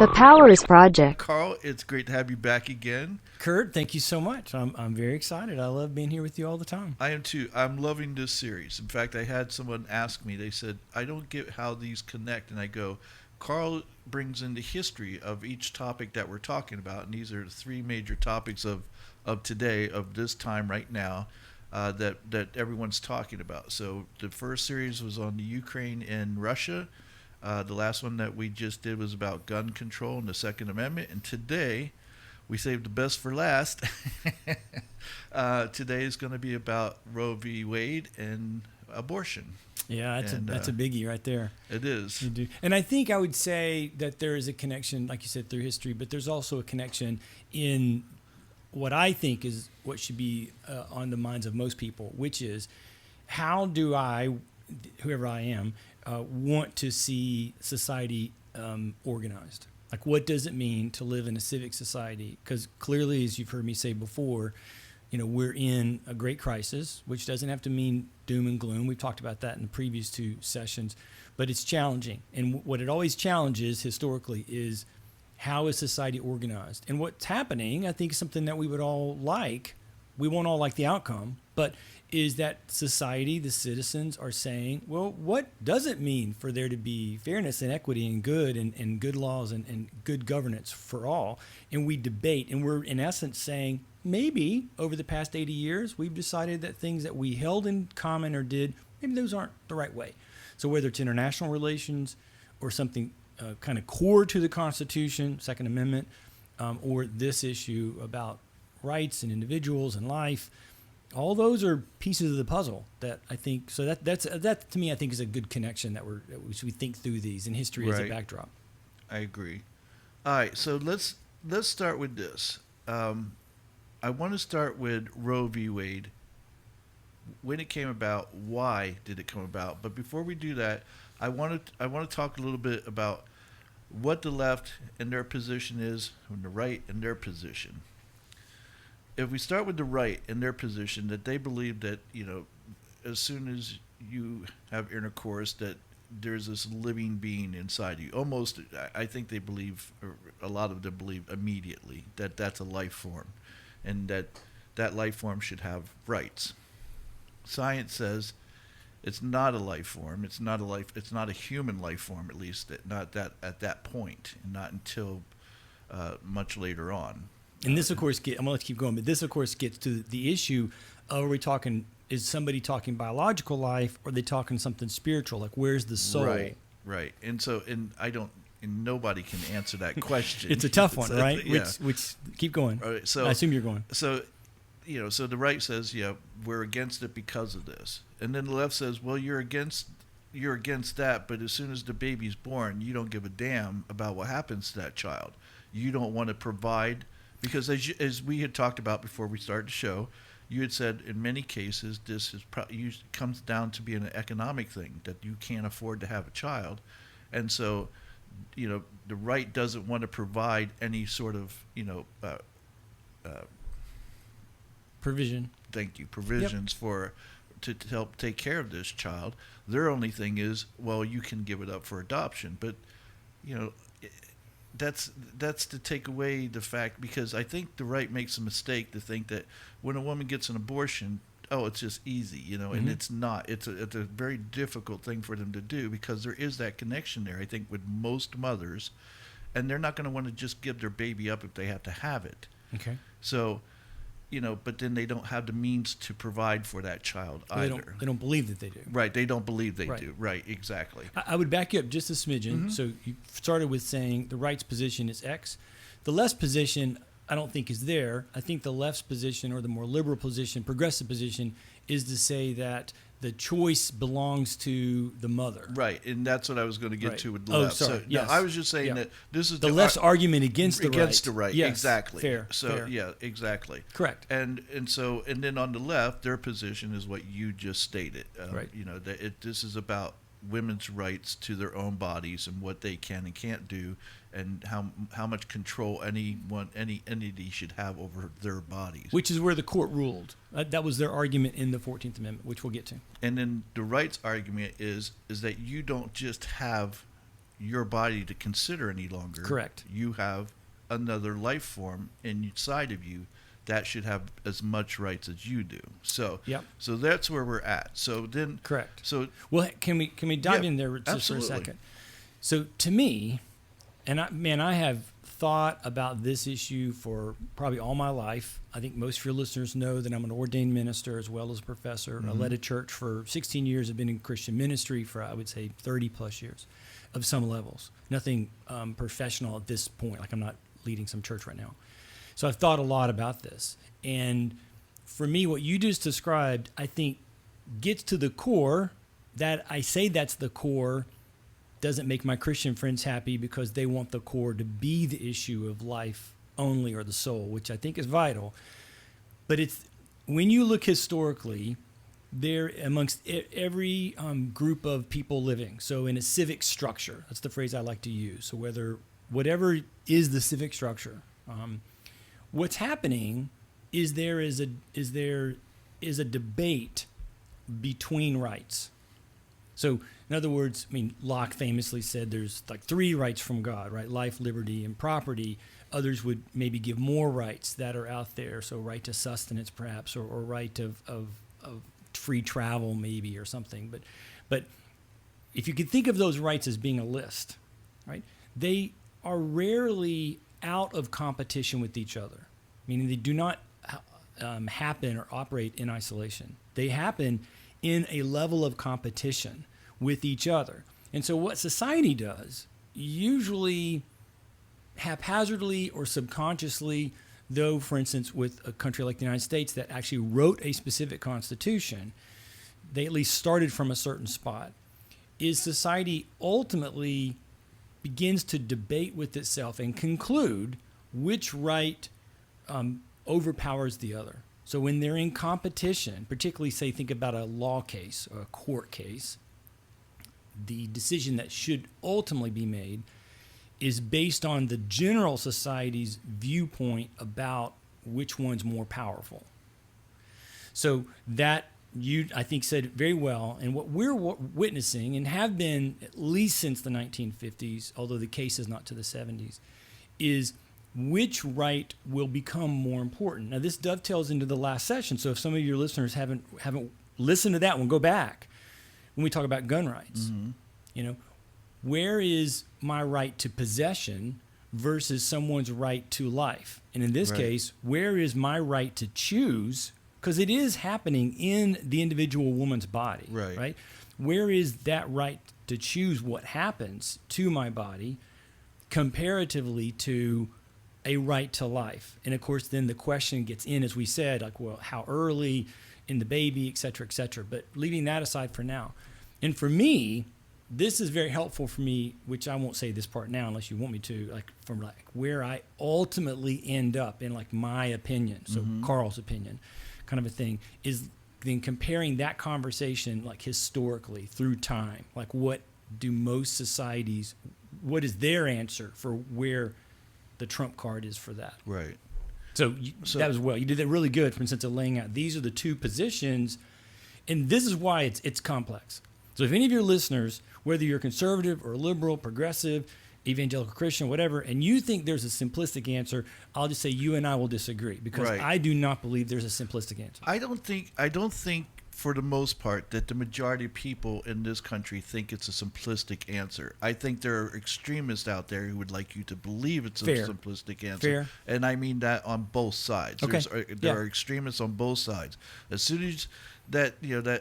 The Powers Project. Carl, it's great to have you back again. Kurt, thank you so much. I'm very excited. I love being here with you all the time. I am too. I'm loving this series. In fact, I had someone ask me, they said, I don't get how these connect. And I go, Carl brings in the history of each topic that we're talking about. And these are the three major topics of today, of this time right now, that everyone's talking about. So the first series was on the Ukraine and Russia. The last one that we just did was about gun control and the Second Amendment. And today, we saved the best for last. Today is going to be about Roe v. Wade and abortion. Yeah, that's a biggie right there. It is. You do. And I think I would say that there is a connection, like you said, through history, but there's also a connection in what I think is what should be on the minds of most people, which is how do I, whoever I am, want to see society organized? Like, what does it mean to live in a civic society? Because clearly, as you've heard me say before, we're in a great crisis, which doesn't have to mean doom and gloom. We've talked about that in the previous two sessions, but it's challenging. And what it always challenges historically is how is society organized? And what's happening, I think, is something that we would all like. We won't all like the outcome, but is that society, the citizens are saying, well, what does it mean for there to be fairness and equity and good and good laws and good governance for all? And we debate, and we're in essence saying, maybe over the past 80 years, we've decided that things that we held in common or did, maybe those aren't the right way. So whether it's international relations or something kind of core to the Constitution, Second Amendment, or this issue about rights and individuals and life, all those are pieces of the puzzle that I think. So that to me, I think is a good connection that we should think through these in history as a backdrop. I agree. All right, so let's start with this. I want to start with Roe v. Wade. When it came about, why did it come about? But before we do that, I want to talk a little bit about what the left and their position is, and the right and their position. If we start with the right and their position, that they believe that, as soon as you have intercourse, that there's this living being inside you. Almost, I think they believe, or a lot of them believe immediately, that that's a life form, and that life form should have rights. Science says it's not a life form. It's not a human life form, at least not that at that point, and not until much later on. And this, of course, I'm going to let you keep going, but this, of course, gets to the issue of, is somebody talking biological life, or are they talking something spiritual? Like, where's the soul? Right. And nobody can answer that question. It's a tough one, right? Yeah. Which keep going. Right, so I assume you're going. So, so the right says, we're against it because of this. And then the left says, well, you're against that, but as soon as the baby's born, you don't give a damn about what happens to that child. You don't want to provide. Because as we had talked about before we started the show, you had said in many cases this comes down to being an economic thing, that you can't afford to have a child. And so, the right doesn't want to provide any sort of, provision. Thank you. Provisions to help take care of this child. Their only thing is, well, you can give it up for adoption. But, that's to take away the fact, because I think the right makes a mistake to think that when a woman gets an abortion, it's just easy, and it's not. It's a very difficult thing for them to do, because there is that connection there, I think, with most mothers, and they're not going to want to just give their baby up if they have to have it. Okay. So, but then they don't have the means to provide for that child either. They don't believe that they do. Right, they don't believe they do. Right, exactly. I would back you up just a smidgen. Mm-hmm. So you started with saying the right's position is X. The left's position, I don't think, is there. I think the left's position, or the more liberal position, progressive position, is to say that the choice belongs to the mother. Right, and that's what I was going to get to with the left. Sorry. So, yes. No, I was just saying that this is the left's argument against the right. Against the right, yes. Exactly. Fair. Yeah, exactly. Correct. And then on the left, their position is what you just stated. Right. This is about women's rights to their own bodies and what they can and can't do, and how much control any entity should have over their bodies. Which is where the court ruled. That was their argument in the 14th Amendment, which we'll get to. And then the rights argument is that you don't just have your body to consider any longer. Correct. You have another life form inside of you that should have as much rights as you do. So, Yep. so that's where we're at. So then, Correct. So Well, can we dive Yeah, in there just absolutely. for a second? So to me, and I have thought about this issue for probably all my life. I think most of your listeners know that I'm an ordained minister as well as a professor. I led a church for 16 years. I've been in Christian ministry for, I would say, 30 plus years of some levels. Nothing professional at this point. Like I'm not leading some church right now. So I've thought a lot about this. And for me, what you just described, I think gets to the core. That I say that's the core doesn't make my Christian friends happy because they want the core to be the issue of life only or the soul, which I think is vital. But it's when you look historically, there amongst every group of people living. So in a civic structure, that's the phrase I like to use. So whatever is the civic structure, what's happening is there is a debate between rights. So, in other words, I mean, Locke famously said there's like 3 rights from God, right? Life, liberty, and property. Others would maybe give more rights that are out there. So, right to sustenance, perhaps, or right of free travel, maybe, or something. But if you could think of those rights as being a list, right? They are rarely out of competition with each other, meaning they do not happen or operate in isolation. They happen in a level of competition with each other. And so what society does, usually haphazardly or subconsciously, though, for instance, with a country like the United States that actually wrote a specific constitution, they at least started from a certain spot, is society ultimately begins to debate with itself and conclude which right overpowers the other. So when they're in competition, particularly, say, think about a law case or a court case, the decision that should ultimately be made is based on the general society's viewpoint about which one's more powerful. So that you, I think, said very well, and what we're witnessing and have been at least since the 1950s, although the case is not to the 70s, is which right will become more important. Now, this dovetails into the last session, so if some of your listeners haven't listened to that one, go back. When we talk about gun rights, where is my right to possession versus someone's right to life? And in this case, where is my right to choose? Because it is happening in the individual woman's body, right? Where is that right to choose what happens to my body comparatively to a right to life? And of course, then the question gets in, as we said, like, well, how early in the baby, et cetera, but leaving that aside for now. And for me, this is very helpful for me, which I won't say this part now unless you want me to, like from like where I ultimately end up in like my opinion, so Carl's opinion kind of a thing, is then comparing that conversation like historically through time. Like what do most societies, what is their answer for where the trump card is for that? Right. So that was well. You did that really good, for instance, of laying out these are the 2 positions, and this is why it's complex. So if any of your listeners, whether you're conservative or liberal, progressive, evangelical Christian, whatever, and you think there's a simplistic answer, I'll just say you and I will disagree because I do not believe there's a simplistic answer. I don't think for the most part that the majority of people in this country think it's a simplistic answer. I think there are extremists out there who would like you to believe it's a simplistic answer. Fair. And I mean that on both sides. Okay. There are extremists on both sides. As soon as that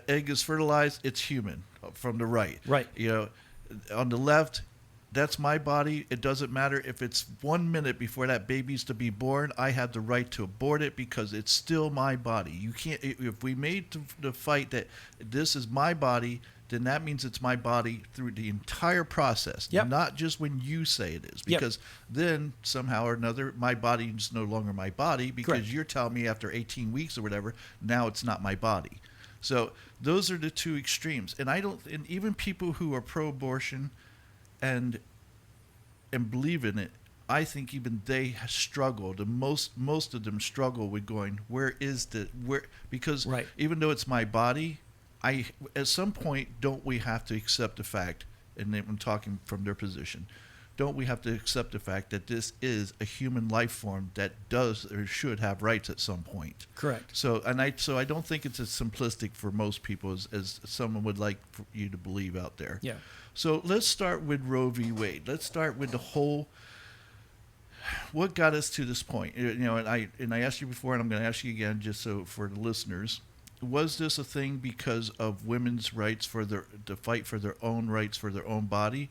egg is fertilized, it's human from the right. Right. On the left, that's my body. It doesn't matter if it's 1 minute before that baby's to be born. I have the right to abort it because it's still my body. You can't. If we made the fight that this is my body, then that means it's my body through the entire process, not just when you say it is. Because then somehow or another, my body is no longer my body because you're telling me after 18 weeks or whatever, now it's not my body. So those are the 2 extremes. And and even people who are pro-abortion and believe in it, I think even they struggle. Most of them struggle with going, because even though it's my body, at some point don't we have to accept the fact and I'm talking from their position, don't we have to accept the fact that this is a human life form that does or should have rights at some point? Correct. So I don't think it's as simplistic for most people as someone would like for you to believe out there. Yeah. So let's start with Roe v. Wade. Let's start with the whole. What got us to this point? And I asked you before, and I'm going to ask you again, just so for the listeners. Was this a thing because of women's rights to fight for their own rights for their own body?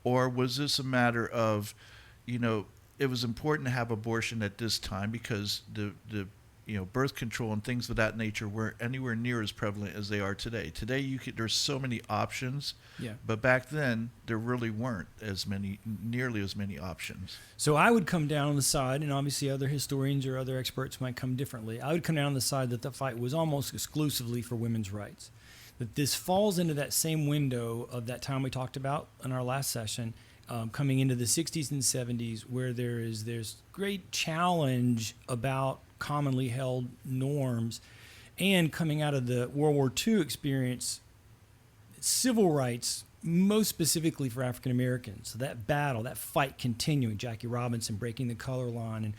Or was this a matter of, it was important to have abortion at this time because the birth control and things of that nature weren't anywhere near as prevalent as they are today. Today, there's so many options, but back then there really weren't nearly as many options. So I would come down on the side, and obviously other historians or other experts might come differently. I would come down on the side that the fight was almost exclusively for women's rights. That this falls into that same window of that time we talked about in our last session, coming into the 60s and 70s, where there's great challenge about commonly held norms, and coming out of the World War II experience, civil rights, most specifically for African Americans. So that battle, that fight continuing, Jackie Robinson breaking the color line, and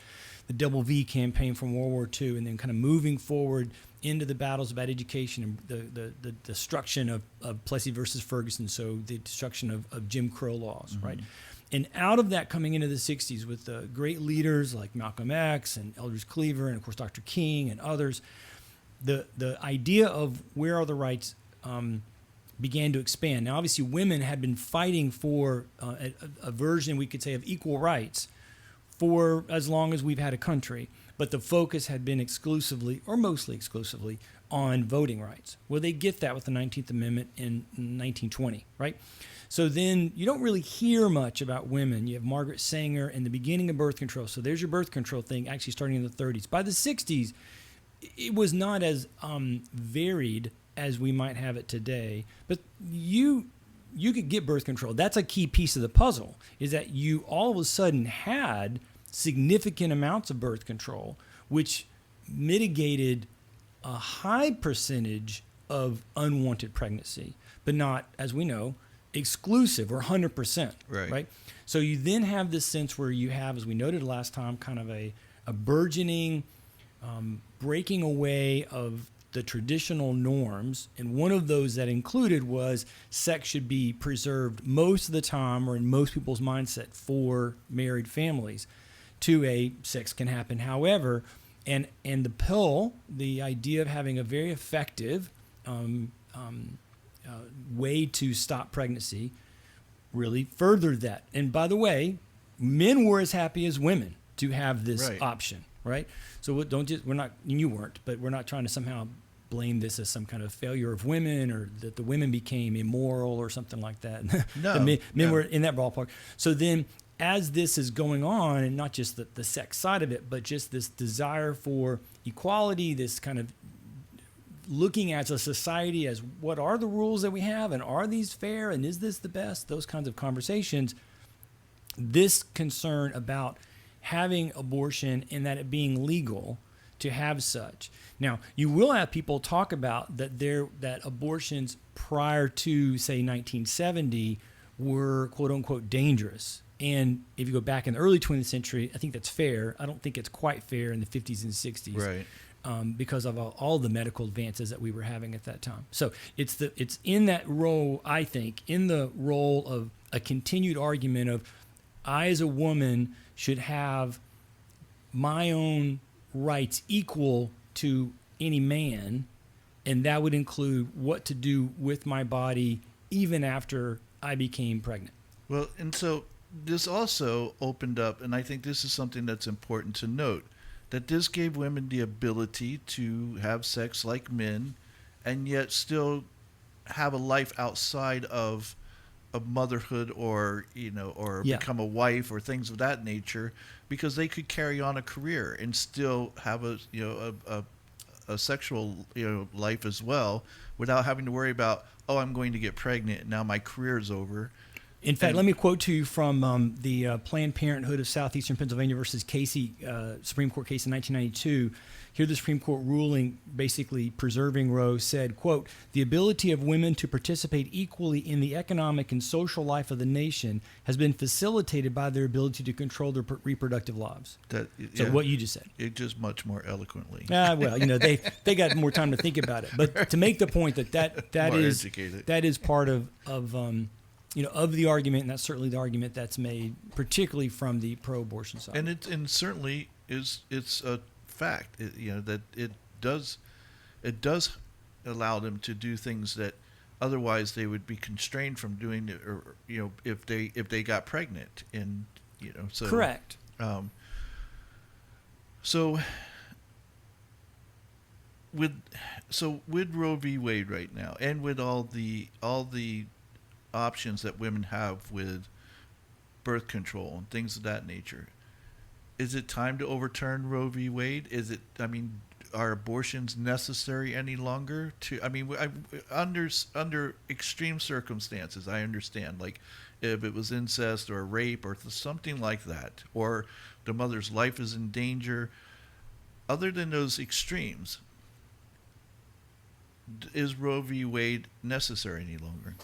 the Double V campaign from World War II, and then kind of moving forward into the battles about education and the destruction of Plessy versus Ferguson, so the destruction of Jim Crow laws, right? And out of that, coming into the 60s with the great leaders like Malcolm X and Eldridge Cleaver and, of course, Dr. King and others, the idea of where are the rights began to expand. Now, obviously, women had been fighting for a version, we could say, of equal rights for as long as we've had a country. But the focus had been exclusively, or mostly exclusively, on voting rights. Well, they get that with the 19th Amendment in 1920, right? So then you don't really hear much about women. You have Margaret Sanger and the beginning of birth control. So there's your birth control thing actually starting in the 30s. By the 60s, it was not as varied as we might have it today. But you could get birth control. That's a key piece of the puzzle, is that you all of a sudden had significant amounts of birth control, which mitigated a high percentage of unwanted pregnancy, but not, as we know, exclusive or 100%. Right? So you then have this sense where you have, as we noted last time, kind of a burgeoning breaking away of the traditional norms, and one of those that included was sex should be preserved most of the time, or in most people's mindset, for married families. To a sex can happen however, and the pill, the idea of having a very effective way to stop pregnancy, really furthered that. And by the way, men were as happy as women to have this option, right? So you weren't, but we're not trying to somehow blame this as some kind of failure of women, or that the women became immoral or something like that. No, the men were in that ballpark. So then, as this is going on, and not just the sex side of it, but just this desire for equality, this kind of looking at a society as what are the rules that we have, and are these fair, and is this the best, those kinds of conversations, this concern about having abortion and that it being legal to have such. Now, you will have people talk about that abortions prior to, say, 1970 were, quote unquote, dangerous. And if you go back in the early 20th century, I think that's fair. I don't think it's quite fair in the 50s and 60s. Right. Because of all the medical advances that we were having at that time. So it's in that role, I think, in the role of a continued argument of, I as a woman should have my own rights equal to any man, and that would include what to do with my body even after I became pregnant. Well, and so this also opened up, and I think this is something that's important to note, that this gave women the ability to have sex like men and yet still have a life outside of motherhood, or become a wife or things of that nature, because they could carry on a career and still have a sexual life as well, without having to worry about, I'm going to get pregnant and now my career is over. In fact, And- let me quote to you from the Planned Parenthood of Southeastern Pennsylvania versus Casey Supreme Court case in 1992. Here, the Supreme Court ruling basically preserving Roe said, quote, "The ability of women to participate equally in the economic and social life of the nation has been facilitated by their ability to control their reproductive lives." That, So yeah, what you just said. it just much more eloquently. Well, they got more time to think about it. But to make the point that More is educated. that is part of the argument, and that's certainly the argument that's made, particularly from the pro-abortion side. And certainly it's a fact. That it does allow them to do things that otherwise they would be constrained from doing, or if they got pregnant, and so Correct. So with Roe v. Wade right now, and with all the options that women have with birth control and things of that nature, is it time to overturn Roe v. Wade? Are abortions necessary any longer? Under extreme circumstances, I understand, like if it was incest or rape or something like that, or the mother's life is in danger. Other than those extremes, is Roe v. Wade necessary any longer?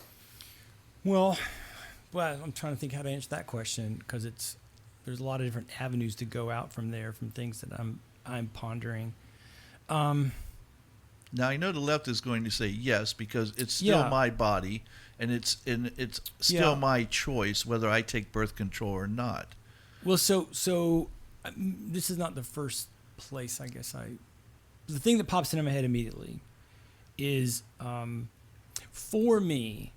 Well, I'm trying to think how to answer that question, because there's a lot of different avenues to go out from there, from things that I'm pondering. Now I know the left is going to say yes, because it's still my body, and it's still my choice whether I take birth control or not. Well, so this is not the first place, I guess. The thing that pops into my head immediately is, for me,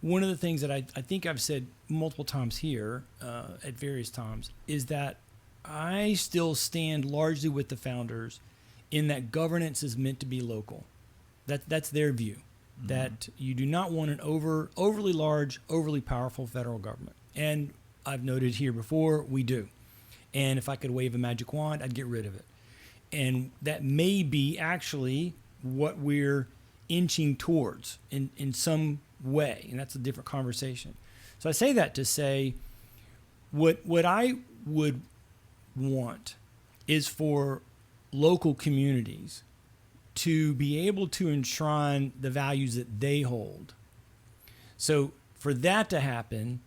one of the things that I think I've said multiple times here at various times is that I still stand largely with the founders in that governance is meant to be local. That's their view, that you do not want an overly large, overly powerful federal government. And I've noted here before, we do. And if I could wave a magic wand, I'd get rid of it. And that may be actually what we're inching towards in some way, and that's a different conversation. So I say that to say what I would want is for local communities to be able to enshrine the values that they hold. So for that to happen,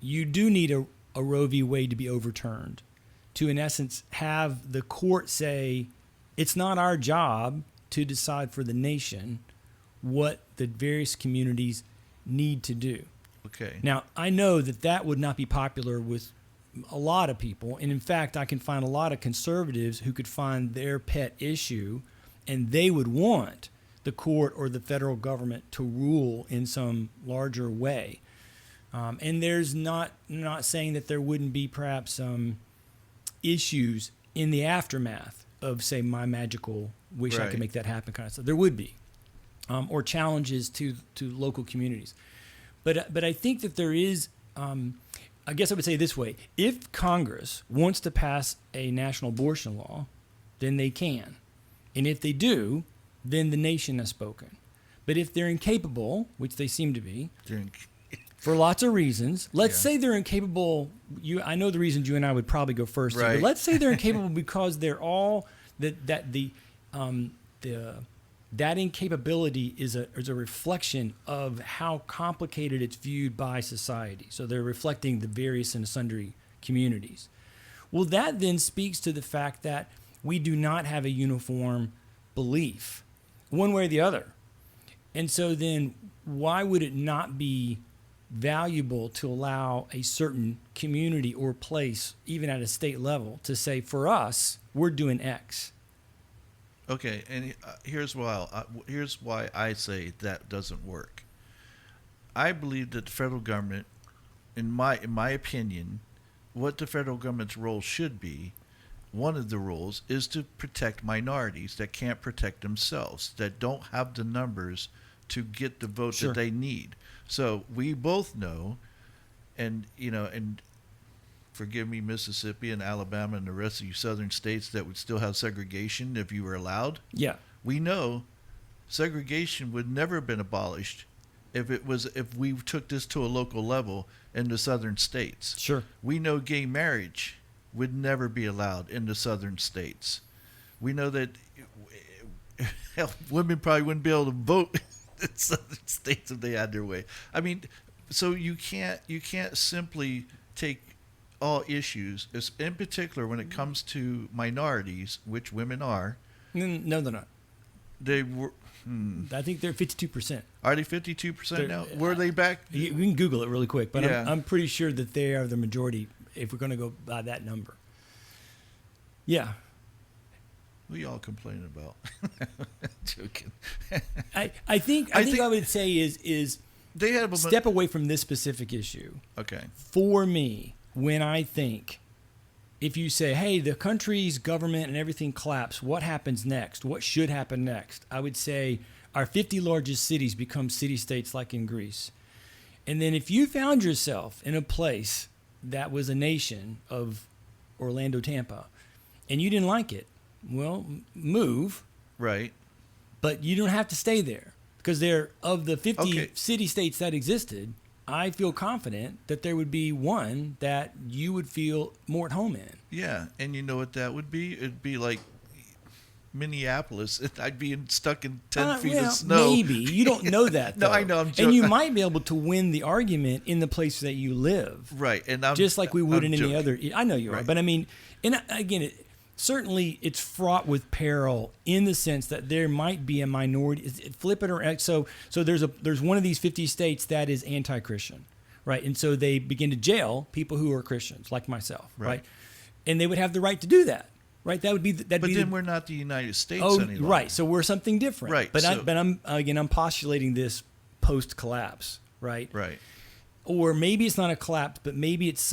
you do need a Roe v. Wade to be overturned, to in essence have the court say it's not our job to decide for the nation what the various communities need to do. Okay. Now, I know that would not be popular with a lot of people, and in fact, I can find a lot of conservatives who could find their pet issue, and they would want the court or the federal government to rule in some larger way. And there's not saying that there wouldn't be perhaps issues in the aftermath of, say, my magical wish I could make that happen kind of stuff. There would be, or challenges to local communities. But I think that there is, I guess I would say it this way: if Congress wants to pass a national abortion law, then they can. And if they do, then the nation has spoken. But if they're incapable, which they seem to be, for lots of reasons, let's say they're incapable. I know the reasons you and I would probably go first. Right. But let's say they're incapable because they're all that incapability is a reflection of how complicated it's viewed by society. So they're reflecting the various and sundry communities. Well, that then speaks to the fact that we do not have a uniform belief, one way or the other. And so then why would it not be valuable to allow a certain community or place, even at a state level, to say, for us, we're doing X? Okay, and here's why I say that doesn't work. I believe that the federal government, in my opinion, what the federal government's role should be, one of the roles is to protect minorities that can't protect themselves, that don't have the numbers to get the vote that they need. So we both know, and forgive me, Mississippi and Alabama and the rest of you southern states that would still have segregation if you were allowed. Yeah. We know segregation would never have been abolished if we took this to a local level in the southern states. Sure. We know gay marriage would never be allowed in the southern states. We know that hell, women probably wouldn't be able to vote in southern states if they had their way. I mean, so you can't simply take all issues, in particular when it comes to minorities, which women are. No, they're not. They were. I think they're 52%. Are they 52% now? Were they back? You can Google it really quick, but Yeah. I'm pretty sure that they are the majority if we're going to go by that number. Yeah. What y'all complaining about? Joking. I think I would say is They have a step away from this specific issue. Okay. For me, when I think, if you say, hey, the country's government and everything collapse, what happens next? What should happen next? I would say our 50 largest cities become city-states like in Greece. And then if you found yourself in a place that was a nation of Orlando, Tampa, and you didn't like it, well, move. Right. But you don't have to stay there, because there, of the 50 Okay. city-states that existed, I feel confident that there would be one that you would feel more at home in. Yeah, and you know what that would be? It'd be like Minneapolis. I'd be stuck in 10 feet of snow. Maybe. You don't know that, No, though. I know, I'm And you joking. might be able to win the argument in the place that you live. Right, and I'm Just like we would I'm in any joking. other. I know you are. Right. But I mean, and again, certainly it's fraught with peril in the sense that there might be a minority. Flip it around. So there's one of these 50 states that is anti-Christian, right? And so they begin to jail people who are Christians, like myself, right? And they would have the right to do that, right? That would be But then we're not the United States any longer. right. So we're something different, Right, But so- I'm postulating this post-collapse, right? Right. Or maybe it's not a collapse, but maybe it's.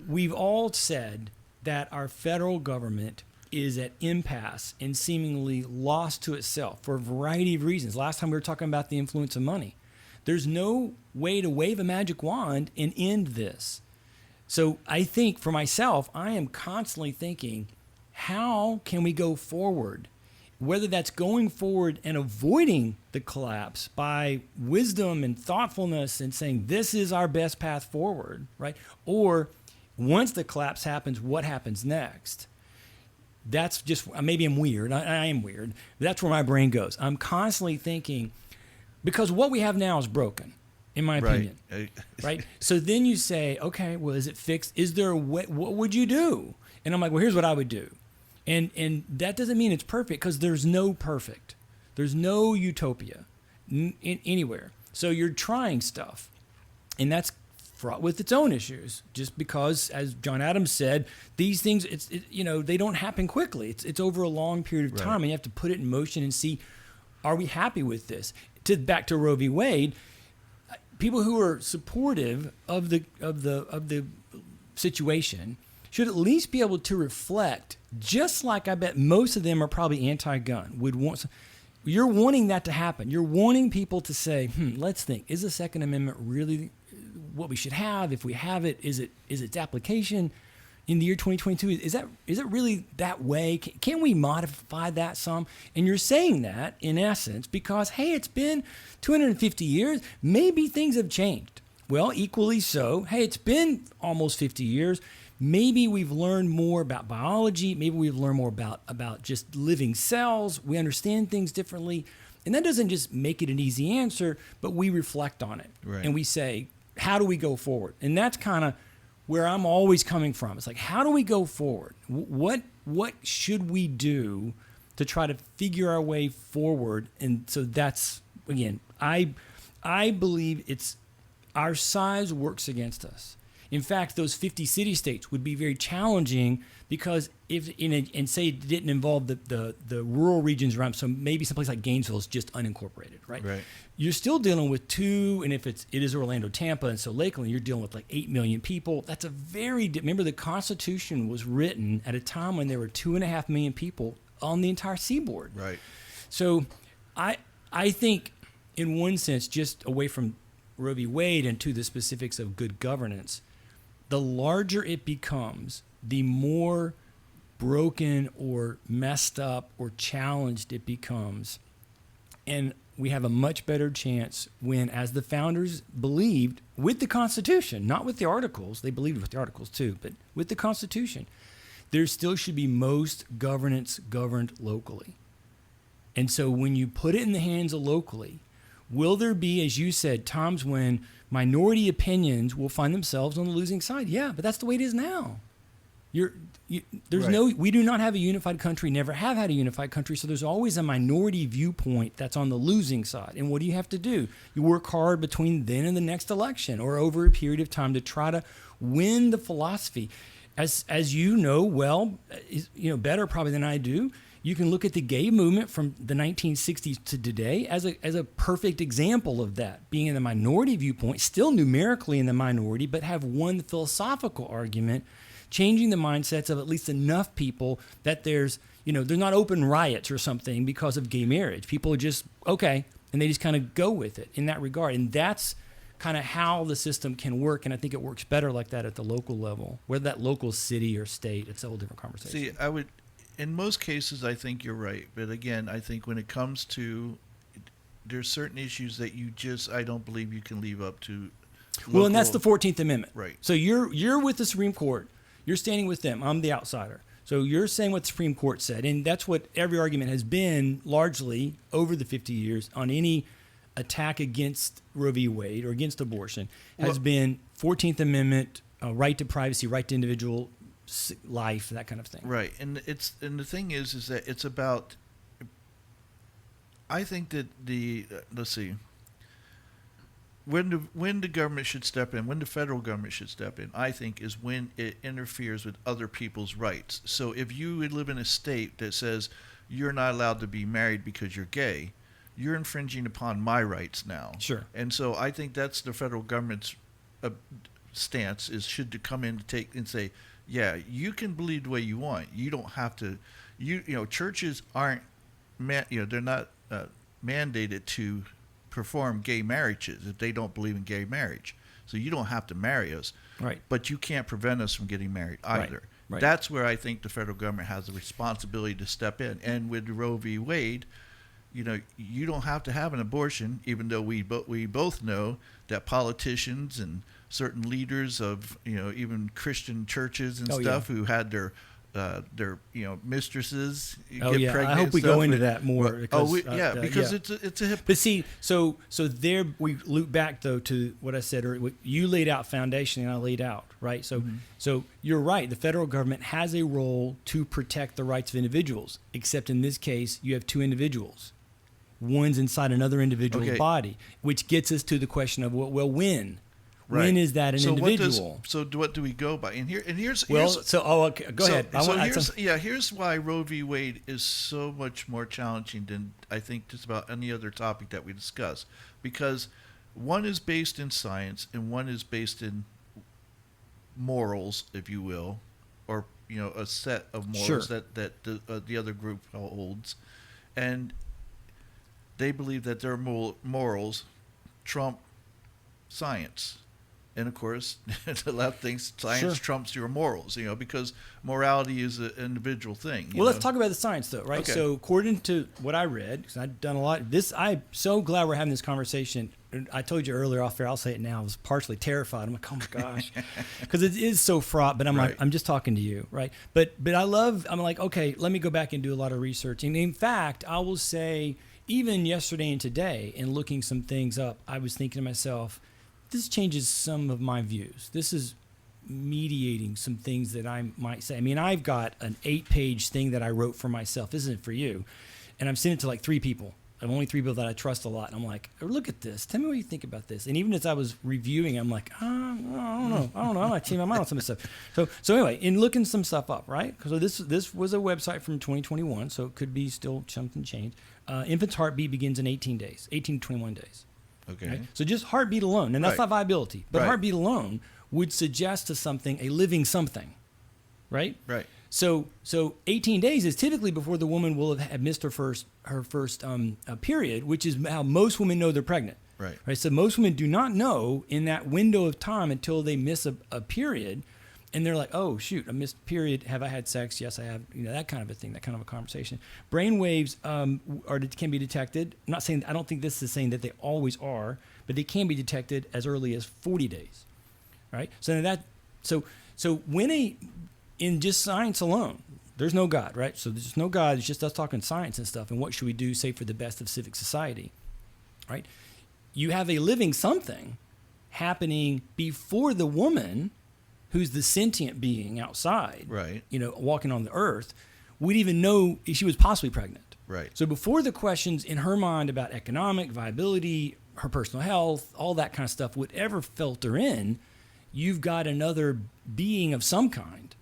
We've all said that our federal government is at impasse and seemingly lost to itself for a variety of reasons. Last time we were talking about the influence of money. There's no way to wave a magic wand and end this. So I think for myself, I am constantly thinking, how can we go forward? Whether that's going forward and avoiding the collapse by wisdom and thoughtfulness and saying this is our best path forward, right? Or once the collapse happens, what happens next? That's just, maybe I'm weird. I am weird. That's where my brain goes. I'm constantly thinking, because what we have now is broken, in my opinion. Right? So then you say, okay, well, is it fixed? Is there a way, what would you do? And I'm like, well, here's what I would do. And that doesn't mean it's perfect, because there's no perfect. There's no utopia anywhere. So you're trying stuff. And that's fraught with its own issues, just because, as John Adams said, these things, they don't happen quickly. It's over a long period of time, and you have to put it in motion and see, are we happy with this? Back to Roe v. Wade, people who are supportive of the situation should at least be able to reflect, just like I bet most of them are probably anti-gun, would want. You're wanting that to happen. You're wanting people to say, let's think, is the Second Amendment really what we should have? If we have it, is its application in the year 2022? Is it really that way? Can we modify that some? And you're saying that in essence because, hey, it's been 250 years. Maybe things have changed. Well, equally so. Hey, it's been almost 50 years. Maybe we've learned more about biology. Maybe we've learned more about just living cells. We understand things differently. And that doesn't just make it an easy answer, but we reflect on it. Right. And we say, how do we go forward? And that's kind of where I'm always coming from. It's like, how do we go forward? What should we do to try to figure our way forward? And so that's, again, I believe it's our size works against us. In fact, those 50 city-states would be very challenging because and say it didn't involve the rural regions around, so maybe someplace like Gainesville is just unincorporated, right? Right. You're still dealing with and if it is Orlando, Tampa, and so Lakeland, you're dealing with like 8 million people. That's remember the Constitution was written at a time when there were 2.5 million people on the entire seaboard. Right. So I think in one sense, just away from Roe v. Wade and to the specifics of good governance, the larger it becomes, the more broken or messed up or challenged it becomes. And we have a much better chance when, as the founders believed with the Constitution, not with the Articles, they believed with the Articles too, but with the Constitution, there still should be most governance governed locally. And so when you put it in the hands of locally, will there be, as you said, times when minority opinions will find themselves on the losing side? Yeah, but that's the way it is now. There's Right. we do not have a unified country, never have had a unified country, so there's always a minority viewpoint that's on the losing side. And what do you have to do? You work hard between then and the next election or over a period of time to try to win the philosophy. As you know well, better probably than I do, you can look at the gay movement from the 1960s to today as a perfect example of that, being in the minority viewpoint, still numerically in the minority, but have won the philosophical argument, changing the mindsets of at least enough people that there's not open riots or something because of gay marriage. People are just, okay, and they just kind of go with it in that regard. And that's kind of how the system can work, and I think it works better like that at the local level. Whether that local city or state, it's a whole different conversation. See, in most cases, I think you're right. But again, I think when it comes to, there's certain issues that I don't believe you can leave up to Well, and that's the 14th Amendment. Right. So you're with the Supreme Court. You're standing with them. I'm the outsider. So you're saying what the Supreme Court said, and that's what every argument has been largely over the 50 years on any attack against Roe v. Wade or against abortion has been 14th Amendment, right to privacy, right to individual life, that kind of thing. Right, and the thing is that it's about. I think that let's see. When the government should step in, when the federal government should step in, I think is when it interferes with other people's rights. So if you live in a state that says you're not allowed to be married because you're gay, you're infringing upon my rights now. Sure. And so I think that's the federal government's stance should to come in and say, yeah, you can believe the way you want. You don't have to. Churches aren't, they're not mandated to perform gay marriages if they don't believe in gay marriage. So you don't have to marry us. Right. But you can't prevent us from getting married either. Right. That's where I think the federal government has the responsibility to step in. And with Roe v. Wade, you don't have to have an abortion, even though we both know that politicians and certain leaders of even Christian churches and stuff who had their mistresses get pregnant. I hope we go into that more. Because, because it's a But see, so there we loop back though to what I said, or what you laid out foundation and I laid out, right? So so you're right. The federal government has a role to protect the rights of individuals, except in this case, you have two individuals. One's inside another individual's body, which gets us to the question of when. Right. When is that an individual? What do we go by? And here's go ahead. Here's why Roe v. Wade is so much more challenging than I think just about any other topic that we discuss, because one is based in science and one is based in morals, if you will, or a set of morals that the other group holds, and they believe that their morals trump science. And of course, the left thinks science trumps your morals, because morality is an individual thing. Let's talk about the science, though, right? Okay. So, according to what I read, because I've done a lot, I'm so glad we're having this conversation. I told you earlier off there, I'll say it now, I was partially terrified. I'm like, oh my gosh, because it is so fraught, but I'm like, I'm just talking to you, right? But I'm like, okay, let me go back and do a lot of research. And in fact, I will say, even yesterday and today, in looking some things up, I was thinking to myself, this changes some of my views. This is mediating some things that I might say. I mean, I've got an 8-page thing that I wrote for myself. This isn't for you. And I'm sending it to like 3 people. I've only 3 people that I trust a lot. And I'm like, look at this. Tell me what you think about this. And even as I was reviewing, I'm like, I don't know. I might change my mind on some of this stuff. So anyway, in looking some stuff up, right? So this was a website from 2021, so it could be still something changed. Infant's heartbeat begins in 18 days, 18 to 21 days. Okay. Right? So just heartbeat alone, and that's not viability, but heartbeat alone would suggest to something a living something, right? Right. So 18 days is typically before the woman will have missed her first period, which is how most women know they're pregnant. Right. Right. So most women do not know in that window of time until they miss a period And they're like, oh, shoot, I missed period. Have I had sex? Yes, I have. That kind of a thing, that kind of a conversation. Brain waves can be detected. I'm not saying, I don't think this is saying that they always are, but they can be detected as early as 40 days, right? So when in just science alone, there's no God, right? So there's no God. It's just us talking science and stuff. And what should we do, say, for the best of civic society, right? You have a living something happening before the woman, who's the sentient being outside, right? Walking on the earth, would even know if she was possibly pregnant. Right. So before the questions in her mind about economic viability, her personal health, all that kind of stuff would ever filter in, you've got another being of some kind.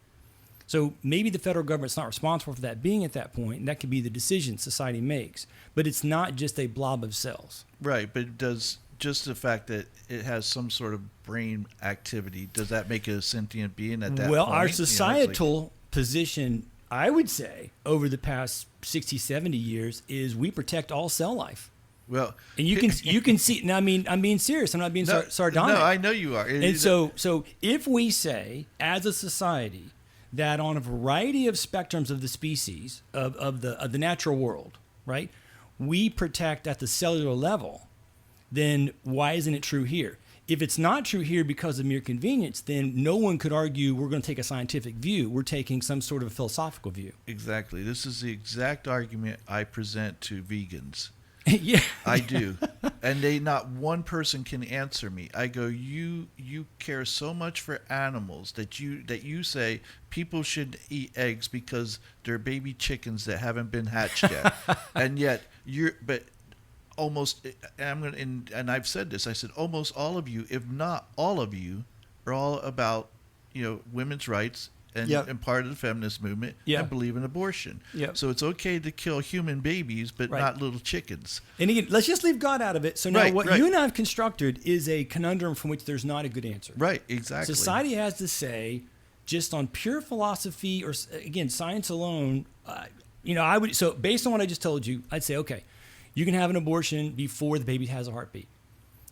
So maybe the federal government's not responsible for that being at that point, and that could be the decision society makes. But it's not just a blob of cells. Right, but it does. Just the fact that it has some sort of brain activity, does that make it a sentient being at that point? Well, our societal position, I would say, over the past 60, 70 years is we protect all cell life. Well, and you can see. Now, I'm being serious. I'm not being sardonic. No, I know you are. And so if we say, as a society, that on a variety of spectrums of the species of the natural world, right, we protect at the cellular level, then why isn't it true here? If it's not true here because of mere convenience, then no one could argue we're going to take a scientific view. We're taking some sort of a philosophical view. Exactly. This is the exact argument I present to vegans. Yeah, I do. And not one person can answer me. I go, you care so much for animals that you say people should eat eggs because they're baby chickens that haven't been hatched yet. And yet almost, and I've said this, I said almost all of you, if not all of you, are all about, women's rights and part of the feminist movement and believe in abortion. Yep. So it's okay to kill human babies, but not little chickens. And again, let's just leave God out of it. So now you and I have constructed is a conundrum from which there's not a good answer. Right, exactly. Society has to say, just on pure philosophy or, again, science alone, so based on what I just told you, I'd say, okay, you can have an abortion before the baby has a heartbeat.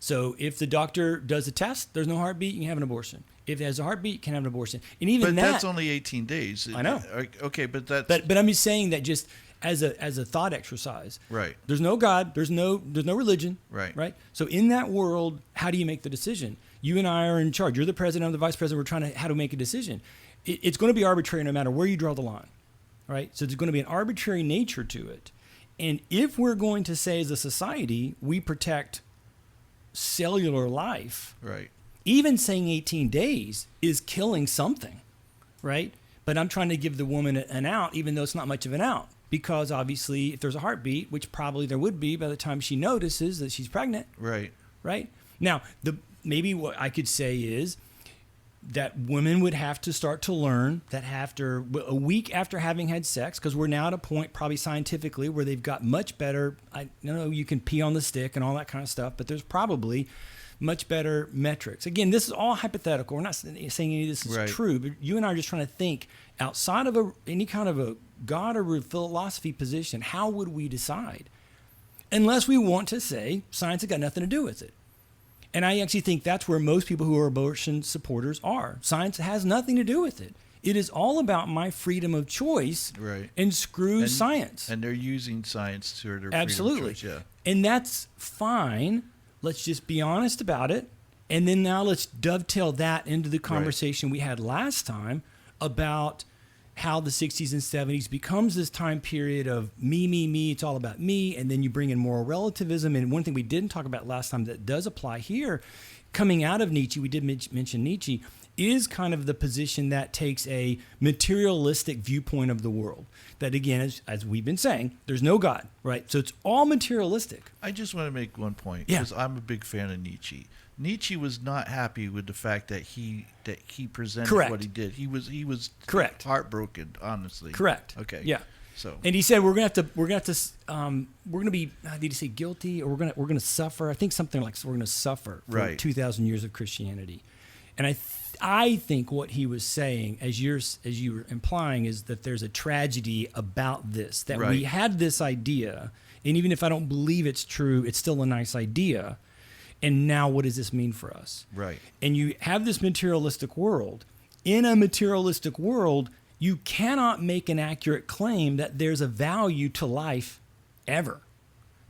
So if the doctor does a test, there's no heartbeat, you can have an abortion. If it has a heartbeat, you can have an abortion. And even that's only 18 days. I know. Okay, but that's... But I'm just saying that just as a thought exercise. Right. There's no God. There's no religion. Right. Right. So in that world, how do you make the decision? You and I are in charge. You're the president. I'm the vice president. We're trying to how to make a decision. It's going to be arbitrary no matter where you draw the line. Right. So there's going to be an arbitrary nature to it. And if we're going to say as a society we protect cellular life, right, even saying 18 days is killing something, right? But I'm trying to give the woman an out, even though it's not much of an out, because obviously if there's a heartbeat, which probably there would be by the time she notices that she's pregnant, right? Now, maybe what I could say is that women would have to start to learn that after a week after having had sex, because we're now at a point probably scientifically where they've got much better, I know you can pee on the stick and all that kind of stuff, but there's probably much better metrics. Again, this is all hypothetical. We're not saying any of this is true, but you and I are just trying to think outside of any kind of a God or philosophy position, how would we decide? Unless we want to say science has got nothing to do with it. And I actually think that's where most people who are abortion supporters are. Science has nothing to do with it. It is all about my freedom of choice, and screw science. And they're using science to their absolutely freedom of choice, And that's fine. Let's just be honest about it. And then now let's dovetail that into the conversation we had last time about how the 60s and 70s becomes this time period of me, it's all about me, and then you bring in moral relativism. And one thing we didn't talk about last time that does apply here, coming out of Nietzsche, we did mention Nietzsche, is kind of the position that takes a materialistic viewpoint of the world. That again, as we've been saying, there's no God, right? So it's all materialistic. I just want to make one point, because I'm a big fan of Nietzsche. Nietzsche was not happy with the fact that he presented what he did. He was correct, heartbroken, honestly. Correct. Okay. Yeah. So. And he said we're gonna be did he say guilty, or we're gonna suffer? I think something like we're gonna suffer for 2,000 years of Christianity. And I think what he was saying, as you were implying, is that there's a tragedy about this, that we had this idea, and even if I don't believe it's true, it's still a nice idea. And now what does this mean for us? Right. And you have this materialistic world, in a materialistic world, you cannot make an accurate claim that there's a value to life ever,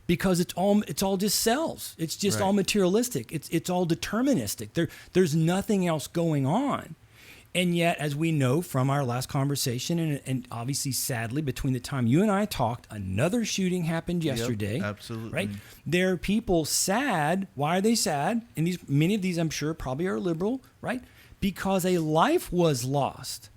because it's all just cells. It's just all materialistic. It's all deterministic. There's nothing else going on. And yet, as we know from our last conversation, and obviously, sadly, between the time you and I talked, another shooting happened yesterday. Yep, absolutely. Right? There are people sad. Why are they sad? And many of these, I'm sure, probably are liberal, right? Because a life was lost.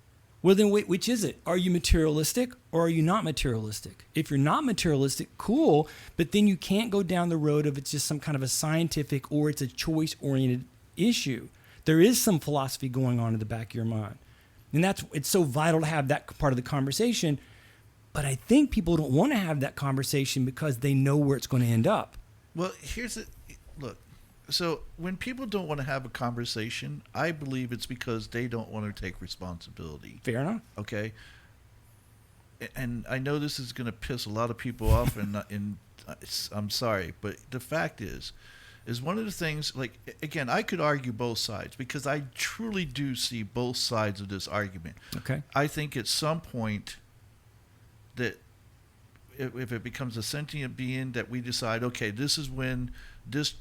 Well, then, which is it? Are you materialistic or are you not materialistic? If you're not materialistic, cool, but then you can't go down the road of it's just some kind of a scientific or it's a choice-oriented issue. There is some philosophy going on in the back of your mind. And it's so vital to have that part of the conversation. But I think people don't want to have that conversation because they know where it's going to end up. Well, look. So when people don't want to have a conversation, I believe it's because they don't want to take responsibility. Fair enough. Okay. And I know this is going to piss a lot of people off, and I'm sorry, but the fact is one of the things, like, again, I could argue both sides because I truly do see both sides of this argument. Okay. I think at some point that if it becomes a sentient being, that we decide, okay, this is when this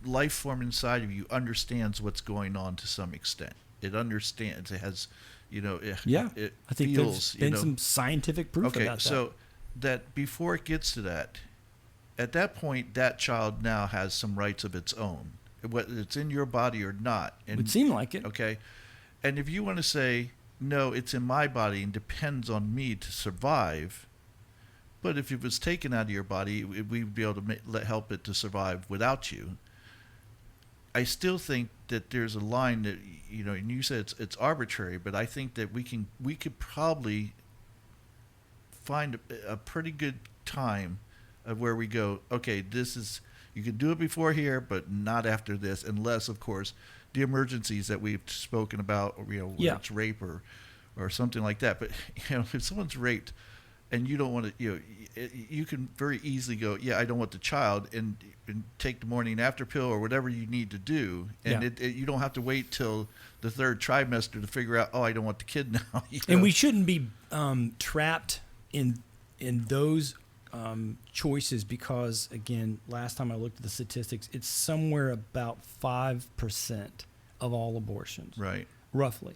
life form inside of you understands what's going on to some extent. It understands. It has, it I think feels, there's been some scientific proof about that. So that before it gets to that, at that point, that child now has some rights of its own, whether it's in your body or not. And, it would seem like it. Okay. And if you want to say, no, it's in my body and depends on me to survive, but if it was taken out of your body, we'd be able to help it to survive without you. I still think that there's a line that, and you said it's arbitrary, but I think that we could probably find a pretty good time of where we go, okay, you can do it before here, but not after this, unless, of course, the emergencies that we've spoken about, whether it's rape or something like that. But, if someone's raped and you don't want to, you can very easily go, I don't want the child, and take the morning after pill or whatever you need to do. And you don't have to wait till the third trimester to figure out, I don't want the kid now. And we shouldn't be trapped in those choices because, again, last time I looked at the statistics, it's somewhere about 5% of all abortions. Right. Roughly.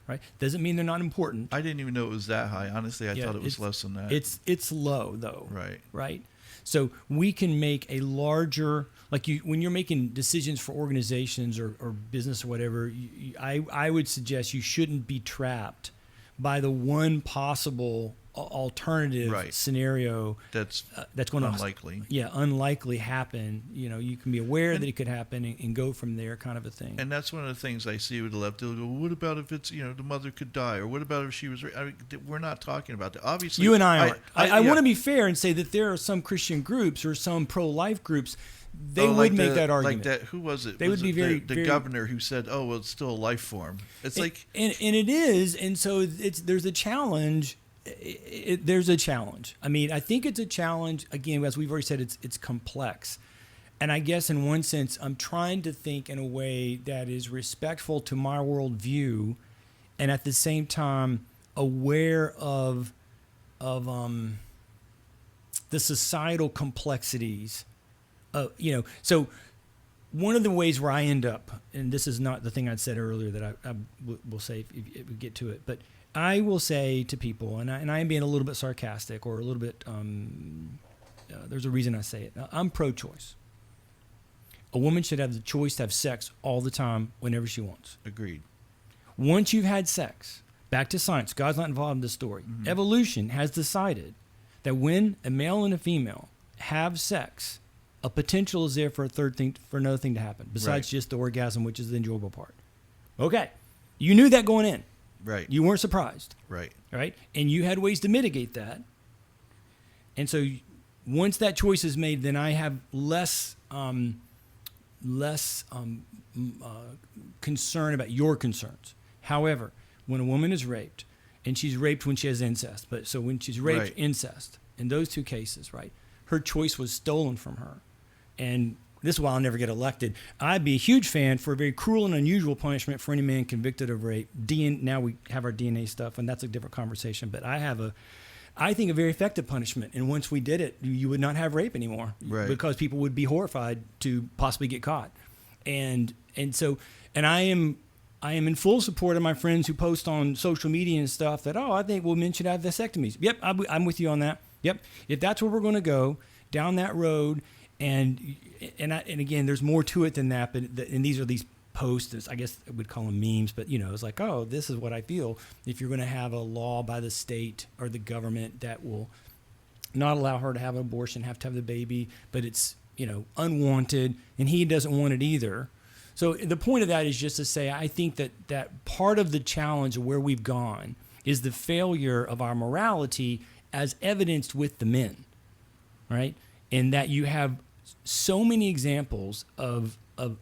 Right? Doesn't mean they're not important. I didn't even know it was that high. Honestly, I thought it was less than that. It's low, though. Right. Right? So we can make a larger, when you're making decisions for organizations or business or whatever, I would suggest you shouldn't be trapped by the one possible alternative scenario that's going unlikely. to unlikely happen. You can be aware that it could happen and go from there, kind of a thing. And that's one of the things I see with the left. They'll go, what about if it's the mother could die, or what about if she was? We're not talking about that. Obviously, you and I aren't. I want to be fair and say that there are some Christian groups or some pro-life groups. They would make that argument. Like that. Who was it? They would be very the governor who said, "Oh, well, it's still a life form." It's and it is, and so there's a challenge. There's a challenge. I mean, I think it's a challenge. Again, as we've already said, it's complex. And I guess in one sense, I'm trying to think in a way that is respectful to my worldview and at the same time aware of the societal complexities. So one of the ways where I end up, and this is not the thing I'd said earlier that I will say if we get to it, but I will say to people, and I am being a little bit sarcastic or a little bit, there's a reason I say it. I'm pro-choice. A woman should have the choice to have sex all the time whenever she wants. Agreed. Once you've had sex, back to science, God's not involved in this story. Mm-hmm. Evolution has decided that when a male and a female have sex, a potential is there for another thing to happen, besides just the orgasm, which is the enjoyable part. Okay. You knew that going in. Right. You weren't surprised. Right. Right? And you had ways to mitigate that. And so once that choice is made, then I have less concern about your concerns. However, when a woman is raped, and she's raped when she has incest, but so when she's raped, incest, in those two cases, right, her choice was stolen from her. And this is why I'll never get elected. I'd be a huge fan for a very cruel and unusual punishment for any man convicted of rape. Now we have our DNA stuff, and that's a different conversation. But I think a very effective punishment. And once we did it, you would not have rape anymore, right? Because people would be horrified to possibly get caught. And I am in full support of my friends who post on social media and stuff that, I think women should have vasectomies. Yep, I'm with you on that. Yep, if that's where we're going to go down that road, and again, there's more to it than that. But and these are these posts. I guess I would call them memes. But it's like, this is what I feel. If you're going to have a law by the state or the government that will not allow her to have an abortion, have to have the baby, but it's unwanted, and he doesn't want it either. So the point of that is just to say, I think that part of the challenge of where we've gone is the failure of our morality as evidenced with the men, right? And that you have so many examples of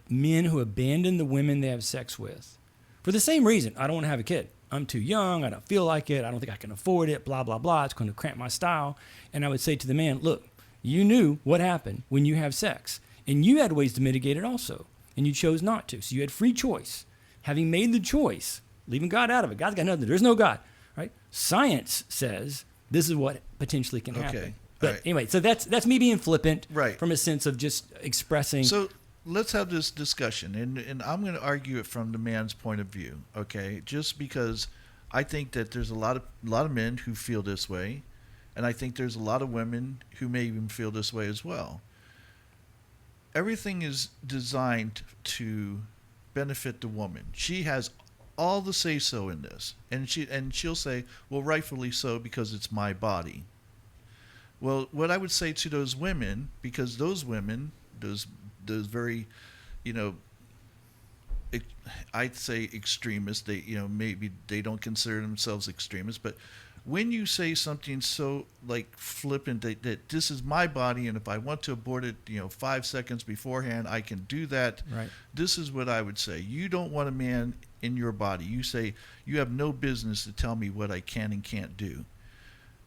men who abandon the women they have sex with for the same reason. I don't want to have a kid. I'm too young. I don't feel like it. I don't think I can afford it, blah, blah, blah. It's going to cramp my style. And I would say to the man, look, you knew what happened when you have sex, and you had ways to mitigate it also. And you chose not to. So you had free choice. Having made the choice, leaving God out of it. God's got nothing. There's no God, right? Science says this is what potentially can happen. Okay. But right. Anyway, so that's me being flippant, right, from a sense of just expressing. So let's have this discussion, and I'm going to argue it from the man's point of view, okay? Just because I think that there's a lot of men who feel this way, and I think there's a lot of women who may even feel this way as well. Everything is designed to benefit the woman. She has all the say-so in this, and she'll say, well, rightfully so, because it's my body. Well, what I would say to those women, because those women, those very, I'd say extremists, they, maybe they don't consider themselves extremists, but when you say something so like flippant that this is my body, and if I want to abort it, 5 seconds beforehand, I can do that. Right. This is what I would say. You don't want a man in your body. You say you have no business to tell me what I can and can't do.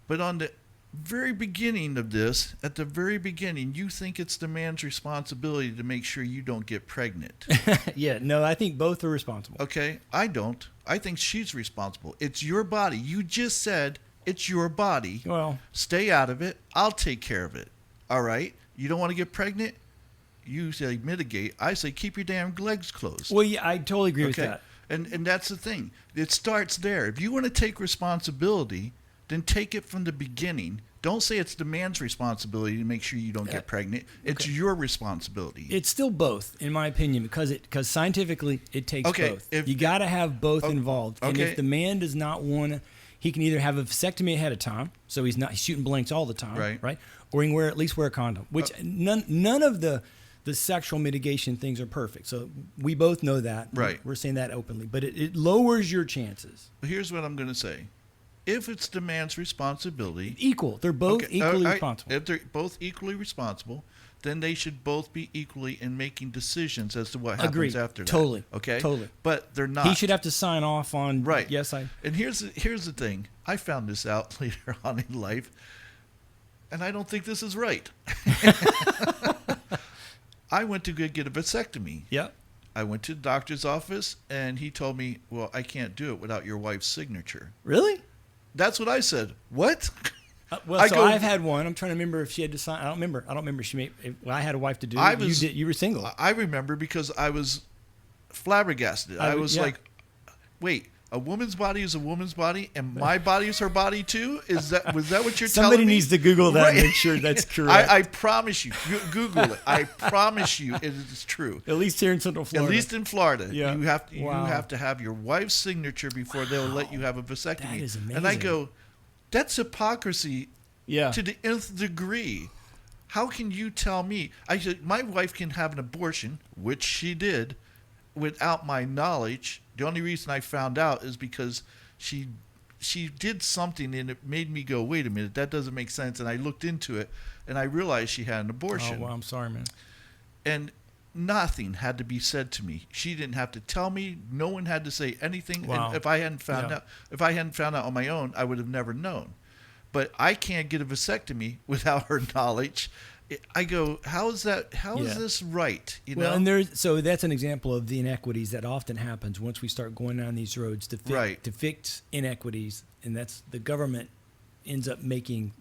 But on the very beginning of this, at the very beginning, you think it's the man's responsibility to make sure you don't get pregnant. Yeah, no, I think both are responsible. Okay, I don't. I think she's responsible. It's your body. You just said it's your body. Well, stay out of it. I'll take care of it. All right? You don't want to get pregnant? You say mitigate. I say keep your damn legs closed. well, yeah, I totally agree with that. And that's the thing. It starts there. If you want to take responsibility, then take it from the beginning. Don't say it's the man's responsibility to make sure you don't get pregnant. It's your responsibility. It's still both, in my opinion, because scientifically it takes both. You got to have both involved. And if the man does not want to, he can either have a vasectomy ahead of time, so he's not shooting blanks all the time, right? Or he can at least wear a condom. Which none of the sexual mitigation things are perfect. So we both know that. Right. We're saying that openly, but it lowers your chances. Here's what I'm going to say. If it's the man's responsibility... Equal. They're both equally responsible. If they're both equally responsible, then they should both be equally in making decisions as to what happens after that. Totally. Okay? Totally. But they're not. He should have to sign off on... Right. Yes, I... And here's the thing. I found this out later on in life, and I don't think this is right. I went to go get a vasectomy. Yep. I went to the doctor's office, and he told me, well, I can't do it without your wife's signature. Really? That's what I said. What? I've had one. I'm trying to remember if she had to sign. I don't remember. I had a wife to do it. You were single. I remember because I was flabbergasted. I was like, wait, a woman's body is a woman's body, and my body is her body too? Was that what you're telling me? Somebody needs to Google that and make sure that's correct. I promise you. Google it. I promise you it is true. At least here in Central Florida. At least in Florida. Yeah. You have to have your wife's signature before they'll let you have a vasectomy. That is amazing. And I go, that's hypocrisy to the nth degree. How can you tell me? I said, my wife can have an abortion, which she did, without my knowledge. The only reason I found out is because she did something and it made me go, wait a minute, that doesn't make sense. And I looked into it and I realized she had an abortion. Oh, well, I'm sorry, man. And nothing had to be said to me. She didn't have to tell me. No one had to say anything. Wow. And if I hadn't found out on my own, I would have never known. But I can't get a vasectomy without her knowledge. I go, how is that? How is Yeah. this right? Well, and so that's an example of the inequities that often happens once we start going down these roads to fix inequities, and that's the government ends up making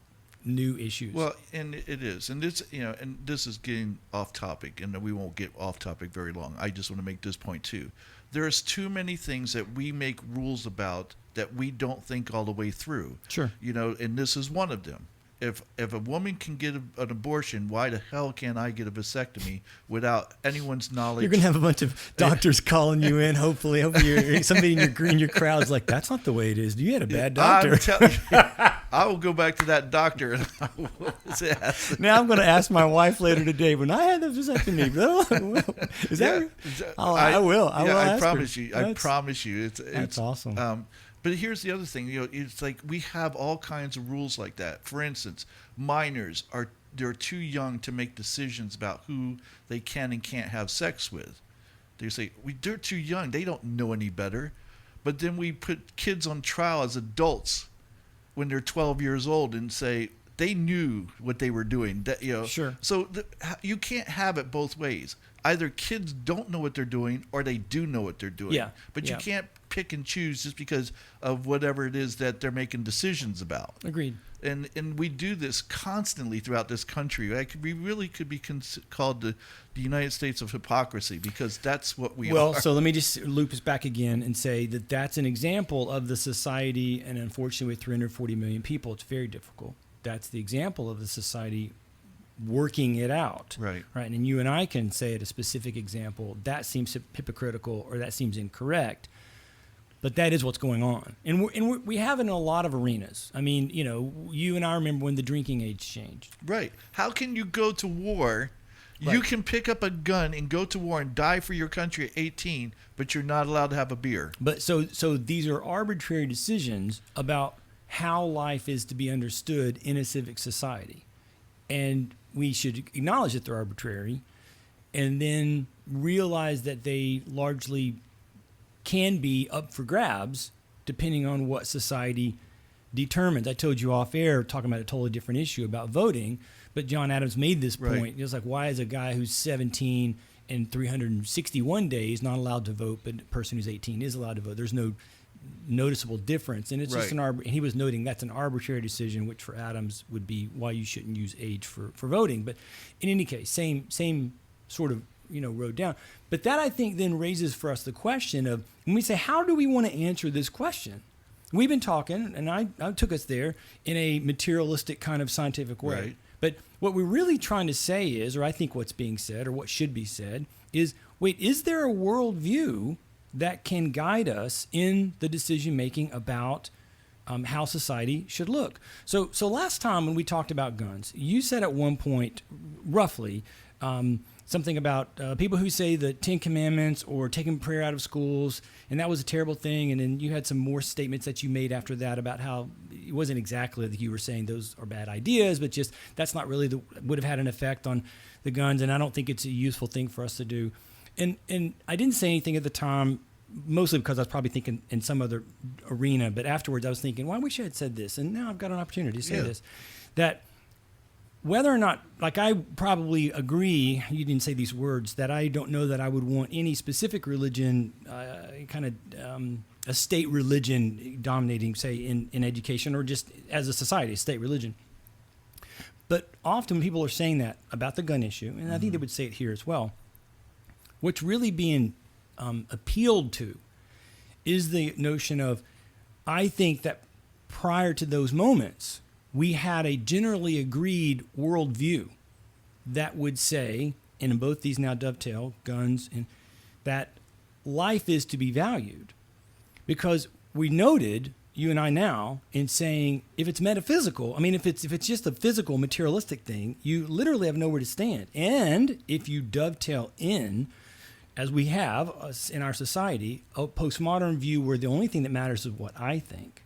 new issues. Well, and it is, and this, and this is getting off topic, and we won't get off topic very long. I just want to make this point too. There's too many things that we make rules about that we don't think all the way through. Sure. And this is one of them. If a woman can get an abortion, why the hell can't I get a vasectomy without anyone's knowledge? You're gonna have a bunch of doctors calling you in. Hopefully, somebody in your crowd's like, "That's not the way it is. You had a bad doctor." I will go back to that doctor. And I will ask. Now I'm going to ask my wife later today when I had the vasectomy. Is that? I will. I promise you. I promise you. That's awesome. But here's the other thing. It's like we have all kinds of rules like that. For instance, minors they're too young to make decisions about who they can and can't have sex with. They say they're too young. They don't know any better. But then we put kids on trial as adults when they're 12 years old and say they knew what they were doing. Sure. So you can't have it both ways. Either kids don't know what they're doing or they do know what they're doing. Yeah. But you can't pick and choose just because of whatever it is that they're making decisions about. Agreed. And we do this constantly throughout this country. We really could be called the United States of hypocrisy, because that's what we are. Well, so let me just loop us back again and say that that's an example of the society, and unfortunately with 340 million people, it's very difficult. That's the example of the society working it out. Right. And you and I can say at a specific example, that seems hypocritical or that seems incorrect. But that is what's going on. And we have it in a lot of arenas. I mean, you and I remember when the drinking age changed. Right. How can you go to war? Right. You can pick up a gun and go to war and die for your country at 18, but you're not allowed to have a beer. But so these are arbitrary decisions about how life is to be understood in a civic society. And we should acknowledge that they're arbitrary and then realize that they largely can be up for grabs depending on what society determines. I told you off air, talking about a totally different issue about voting, but John Adams made this point. Right. It's like, why is a guy who's 17 and 361 days not allowed to vote, but a person who's 18 is allowed to vote? There's no noticeable difference. And it's just and he was noting that's an arbitrary decision, which for Adams would be why you shouldn't use age for voting. But in any case, same sort of road down. But that, I think, then raises for us the question of, when we say, how do we want to answer this question? We've been talking, and I took us there in a materialistic kind of scientific way. Right. But what we're really trying to say is, or I think what's being said, or what should be said, is, wait, is there a worldview that can guide us in the decision-making about how society should look? So last time when we talked about guns, you said at one point, roughly, something about people who say the Ten Commandments or taking prayer out of schools, and that was a terrible thing. And then you had some more statements that you made after that about how it wasn't exactly that you were saying those are bad ideas, but just that's not really would have had an effect on the guns, and I don't think it's a useful thing for us to do. And I didn't say anything at the time, mostly because I was probably thinking in some other arena, but afterwards I was thinking, well, I wish I had said this, and now I've got an opportunity to say this, that whether or not, like, I probably agree, you didn't say these words, that I don't know that I would want any specific religion, a state religion dominating, say, in education, or just as a society, a state religion. But often people are saying that about the gun issue, and I think they would say it here as well. What's really being appealed to is the notion of, I think that prior to those moments, we had a generally agreed worldview that would say, and in both these now dovetail, guns, and that life is to be valued. Because we noted, you and I now, in saying, if it's metaphysical, I mean, if it's just a physical, materialistic thing, you literally have nowhere to stand. And if you dovetail in, as we have in our society, a postmodern view where the only thing that matters is what I think,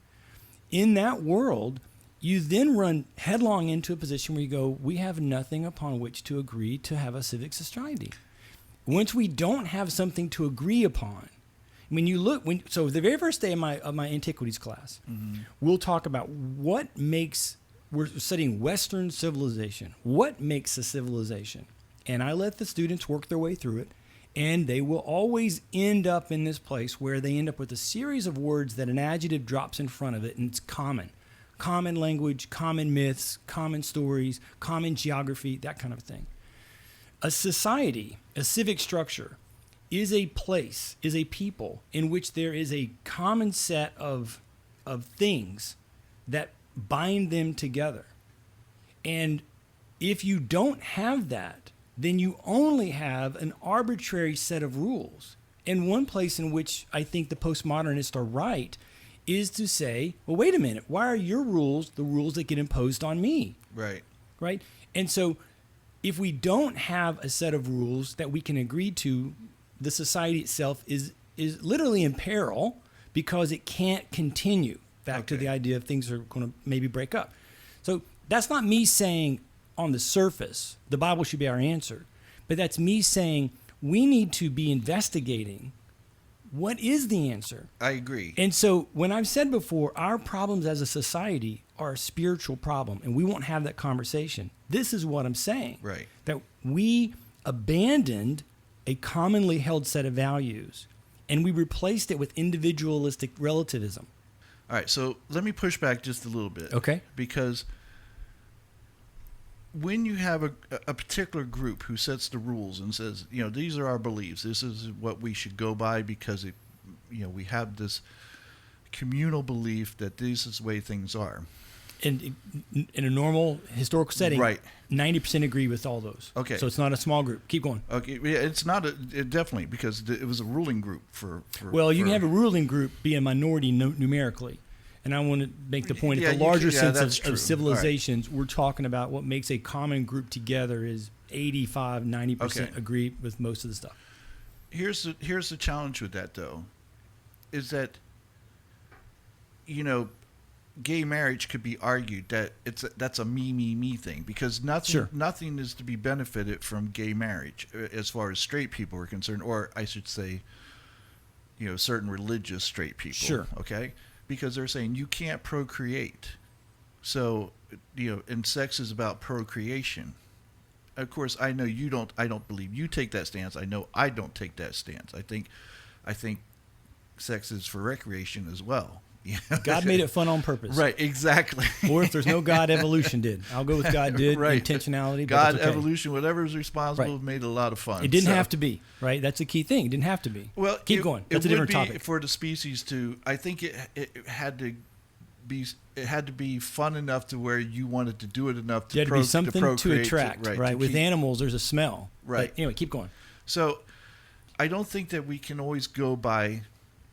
in that world, you then run headlong into a position where you go, we have nothing upon which to agree to have a civic society. Once we don't have something to agree upon, when you look, so the very first day of my antiquities class, we'll talk about what we're studying Western civilization. What makes a civilization? And I let the students work their way through it, and they will always end up in this place where they end up with a series of words that an adjective drops in front of it, and it's common. Common language, common myths, common stories, common geography, that kind of thing. A society, a civic structure, is a place, is a people in which there is a common set of things that bind them together. And if you don't have that, then you only have an arbitrary set of rules. And one place in which I think the postmodernists are right is to say, well, wait a minute, why are your rules the rules that get imposed on me? Right. Right? And so if we don't have a set of rules that we can agree to, the society itself is literally in peril because it can't continue. Back to the idea of things are going to maybe break up. So that's not me saying on the surface the Bible should be our answer, but that's me saying we need to be investigating what is the answer. I agree. And so when I've said before, our problems as a society are a spiritual problem, and we won't have that conversation. This is what I'm saying. Right. That we abandoned a commonly held set of values, and we replaced it with individualistic relativism. All right, so let me push back just a little bit. Okay. Because when you have a particular group who sets the rules and says, these are our beliefs, this is what we should go by because we have this communal belief that this is the way things are. In a normal historical setting, right, 90% agree with all those. Okay. So it's not a small group. Keep going. Okay, yeah, it's not definitely because it was a ruling group for you can have a ruling group be a minority numerically. And I want to make the point that the larger sense of civilizations, we're talking about what makes a common group together is 85, 90% agree with most of the stuff. Here's the challenge with that, though, is that, gay marriage could be argued that that's a me thing because nothing is to be benefited from gay marriage as far as straight people are concerned, or I should say, certain religious straight people. Sure. Okay, because they're saying you can't procreate, so and sex is about procreation. Of course, I know you don't. I don't believe you take that stance. I know I don't take that stance. I think sex is for recreation as well. God made it fun on purpose. Right, exactly. Or if there's no God, evolution did. I'll go with God did, right. Intentionality. God, but okay. Evolution, whatever is responsible, Right. made it a lot of fun. It didn't have to be, right? That's a key thing. It didn't have to be. Well, keep going. That's a different topic. For the species to, I think it had to be fun enough to where you wanted to do it enough to There had to be something to procreate, attract, right? With animals, there's a smell. Right. But anyway, keep going. So I don't think that we can always go by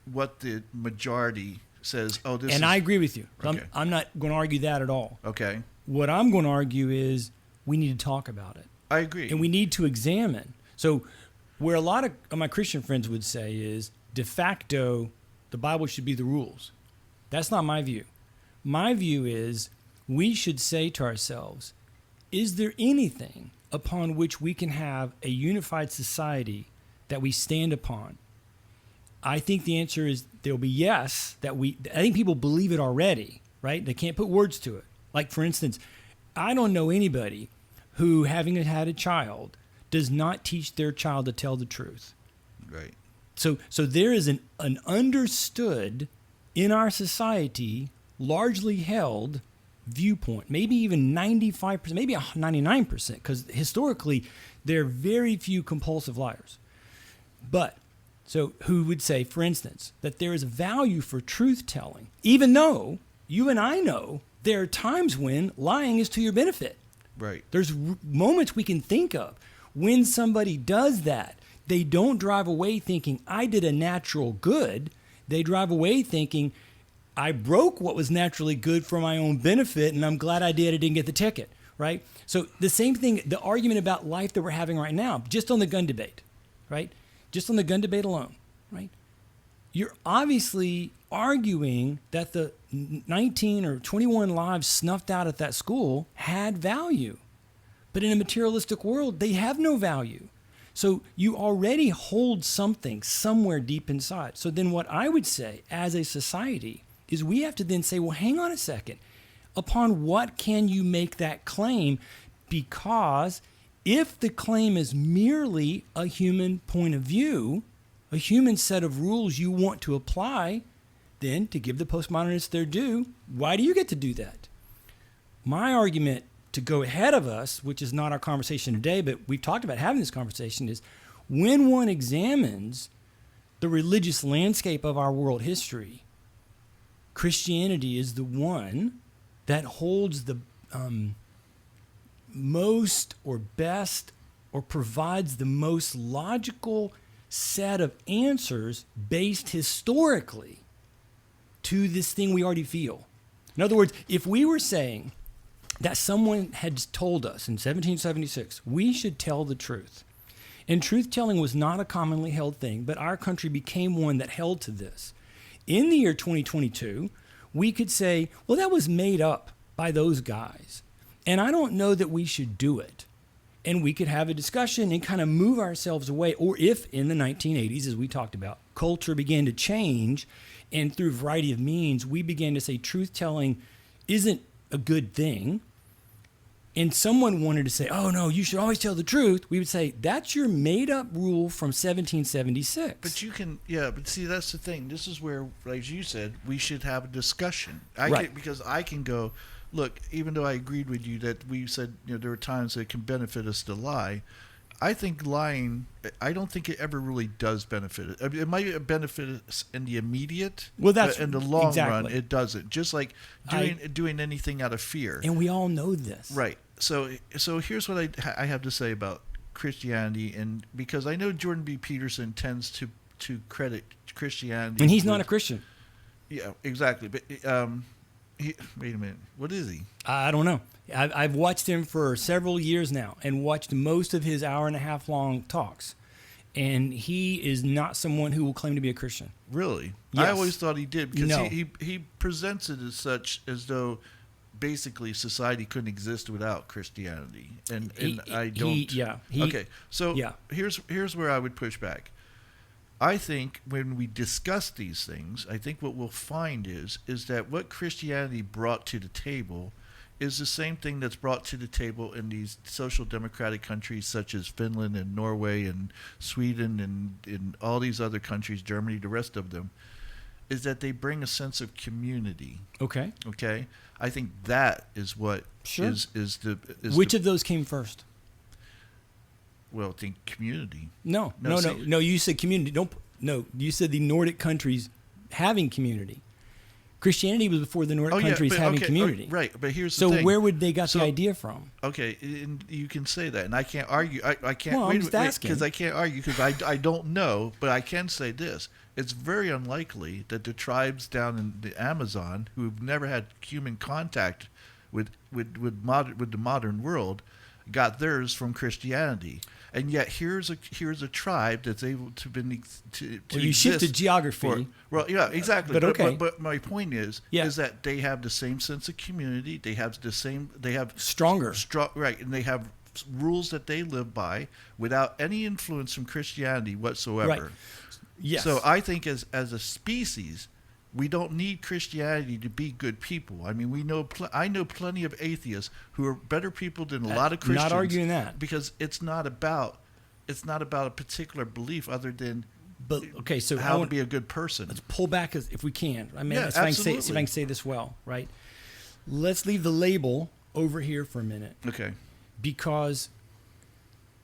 what the majority says. Oh, this. And I agree with you. Okay. I'm not going to argue that at all. Okay. What I'm going to argue is we need to talk about it. I agree. And we need to examine. So where a lot of my Christian friends would say is de facto, the Bible should be the rules. That's not my view. My view is we should say to ourselves, is there anything upon which we can have a unified society that we stand upon? I think the answer is there'll be yes. I think people believe it already, right? They can't put words to it. Like, for instance, I don't know anybody who, having had a child, does not teach their child to tell the truth. Right. So there is an understood in our society, largely held viewpoint, maybe even 95%, maybe 99%, because historically there are very few compulsive liars. But so who would say, for instance, that there is value for truth telling, even though you and I know there are times when lying is to your benefit. Right. There's moments we can think of when somebody does that. They don't drive away thinking, I did a natural good. They drive away thinking, I broke what was naturally good for my own benefit, and I'm glad I did. I didn't get the ticket, right? So the same thing, the argument about life that we're having right now, just on the gun debate, right? Just on the gun debate alone, right? You're obviously arguing that the 19 or 21 lives snuffed out at that school had value. But in a materialistic world, they have no value. So you already hold something somewhere deep inside. So then what I would say as a society is we have to then say, well, hang on a second. Upon what can you make that claim? Because if the claim is merely a human point of view, a human set of rules you want to apply, then to give the postmodernists their due, why do you get to do that? My argument to go ahead of us, which is not our conversation today, but we've talked about having this conversation, is when one examines the religious landscape of our world history, Christianity is the one that holds the most or best or provides the most logical set of answers based historically to this thing we already feel. In other words, if we were saying that someone had told us in 1776 we should tell the truth, and truth-telling was not a commonly held thing, but our country became one that held to this. In the year 2022, we could say, well, that was made up by those guys, and I don't know that we should do it. And we could have a discussion and kind of move ourselves away. Or if in the 1980s, as we talked about, culture began to change, and through a variety of means, we began to say truth-telling isn't a good thing, and someone wanted to say, oh, no, you should always tell the truth, we would say, that's your made-up rule from 1776. But you can, but see, that's the thing. This is where, like you said, we should have a discussion. Because I can go, look, even though I agreed with you that we said there are times that it can benefit us to lie, I think lying, I don't think it ever really does benefit it. I mean, it might benefit us in the immediate, but in the long run, it doesn't. Just like doing anything out of fear. And we all know this. Right. So here's what I have to say about Christianity, and because I know Jordan B. Peterson tends to credit Christianity. And he's not a Christian. Yeah, exactly. But wait a minute. What is he? I don't know. I've watched him for several years now and watched most of his hour-and-a-half long talks. And he is not someone who will claim to be a Christian. Really? Yes. I always thought he did, because No. he presents it as such as though basically society couldn't exist without Christianity. And I don't. Okay. So here's where I would push back. I think when we discuss these things, I think what we'll find is that what Christianity brought to the table is the same thing that's brought to the table in these social democratic countries such as Finland and Norway and Sweden and all these other countries, Germany, the rest of them, is that they bring a sense of community. Okay. Okay? I think that is what is Which of those came first? Well, I think community. No. You said community. You said the Nordic countries having community. Christianity was before the Nordic countries having community. Right, but here's the thing. So where would they got the idea from? Okay, and you can say that, and I can't argue. I can't. Well, I'm just asking. Because I can't argue, because I don't know, but I can say this. It's very unlikely that the tribes down in the Amazon, who've never had human contact with the modern world, got theirs from Christianity. And yet here's a tribe that's able to you shifted geography. Exactly. But okay. But my point is that they have the same sense of community. They have stronger. Right, and they have rules that they live by without any influence from Christianity whatsoever. Right. Yes. So I think as a species, we don't need Christianity to be good people. I mean, I know plenty of atheists who are better people than a lot of Christians. Not arguing that, because it's not about a particular belief other than so how to be a good person. Let's pull back if we can. I mean, see if I can say this well, right? Let's leave the label over here for a minute. Okay. Because.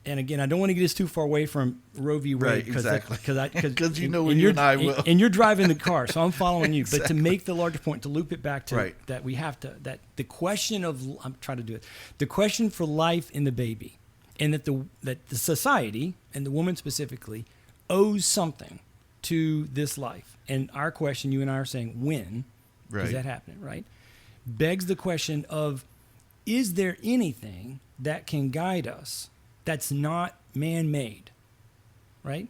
And again, I don't want to get us too far away from Roe v. Wade. Right, exactly. Because you know where you and I will. And you're driving the car, so I'm following you. Exactly. But to make the larger point, to loop it back to that we have to, that the question of, I'm trying to do it, the question for life in the baby, and that the society, and the woman specifically, owes something to this life. And our question, you and I are saying, when is that happening, right? Begs the question of, is there anything that can guide us that's not man-made, right?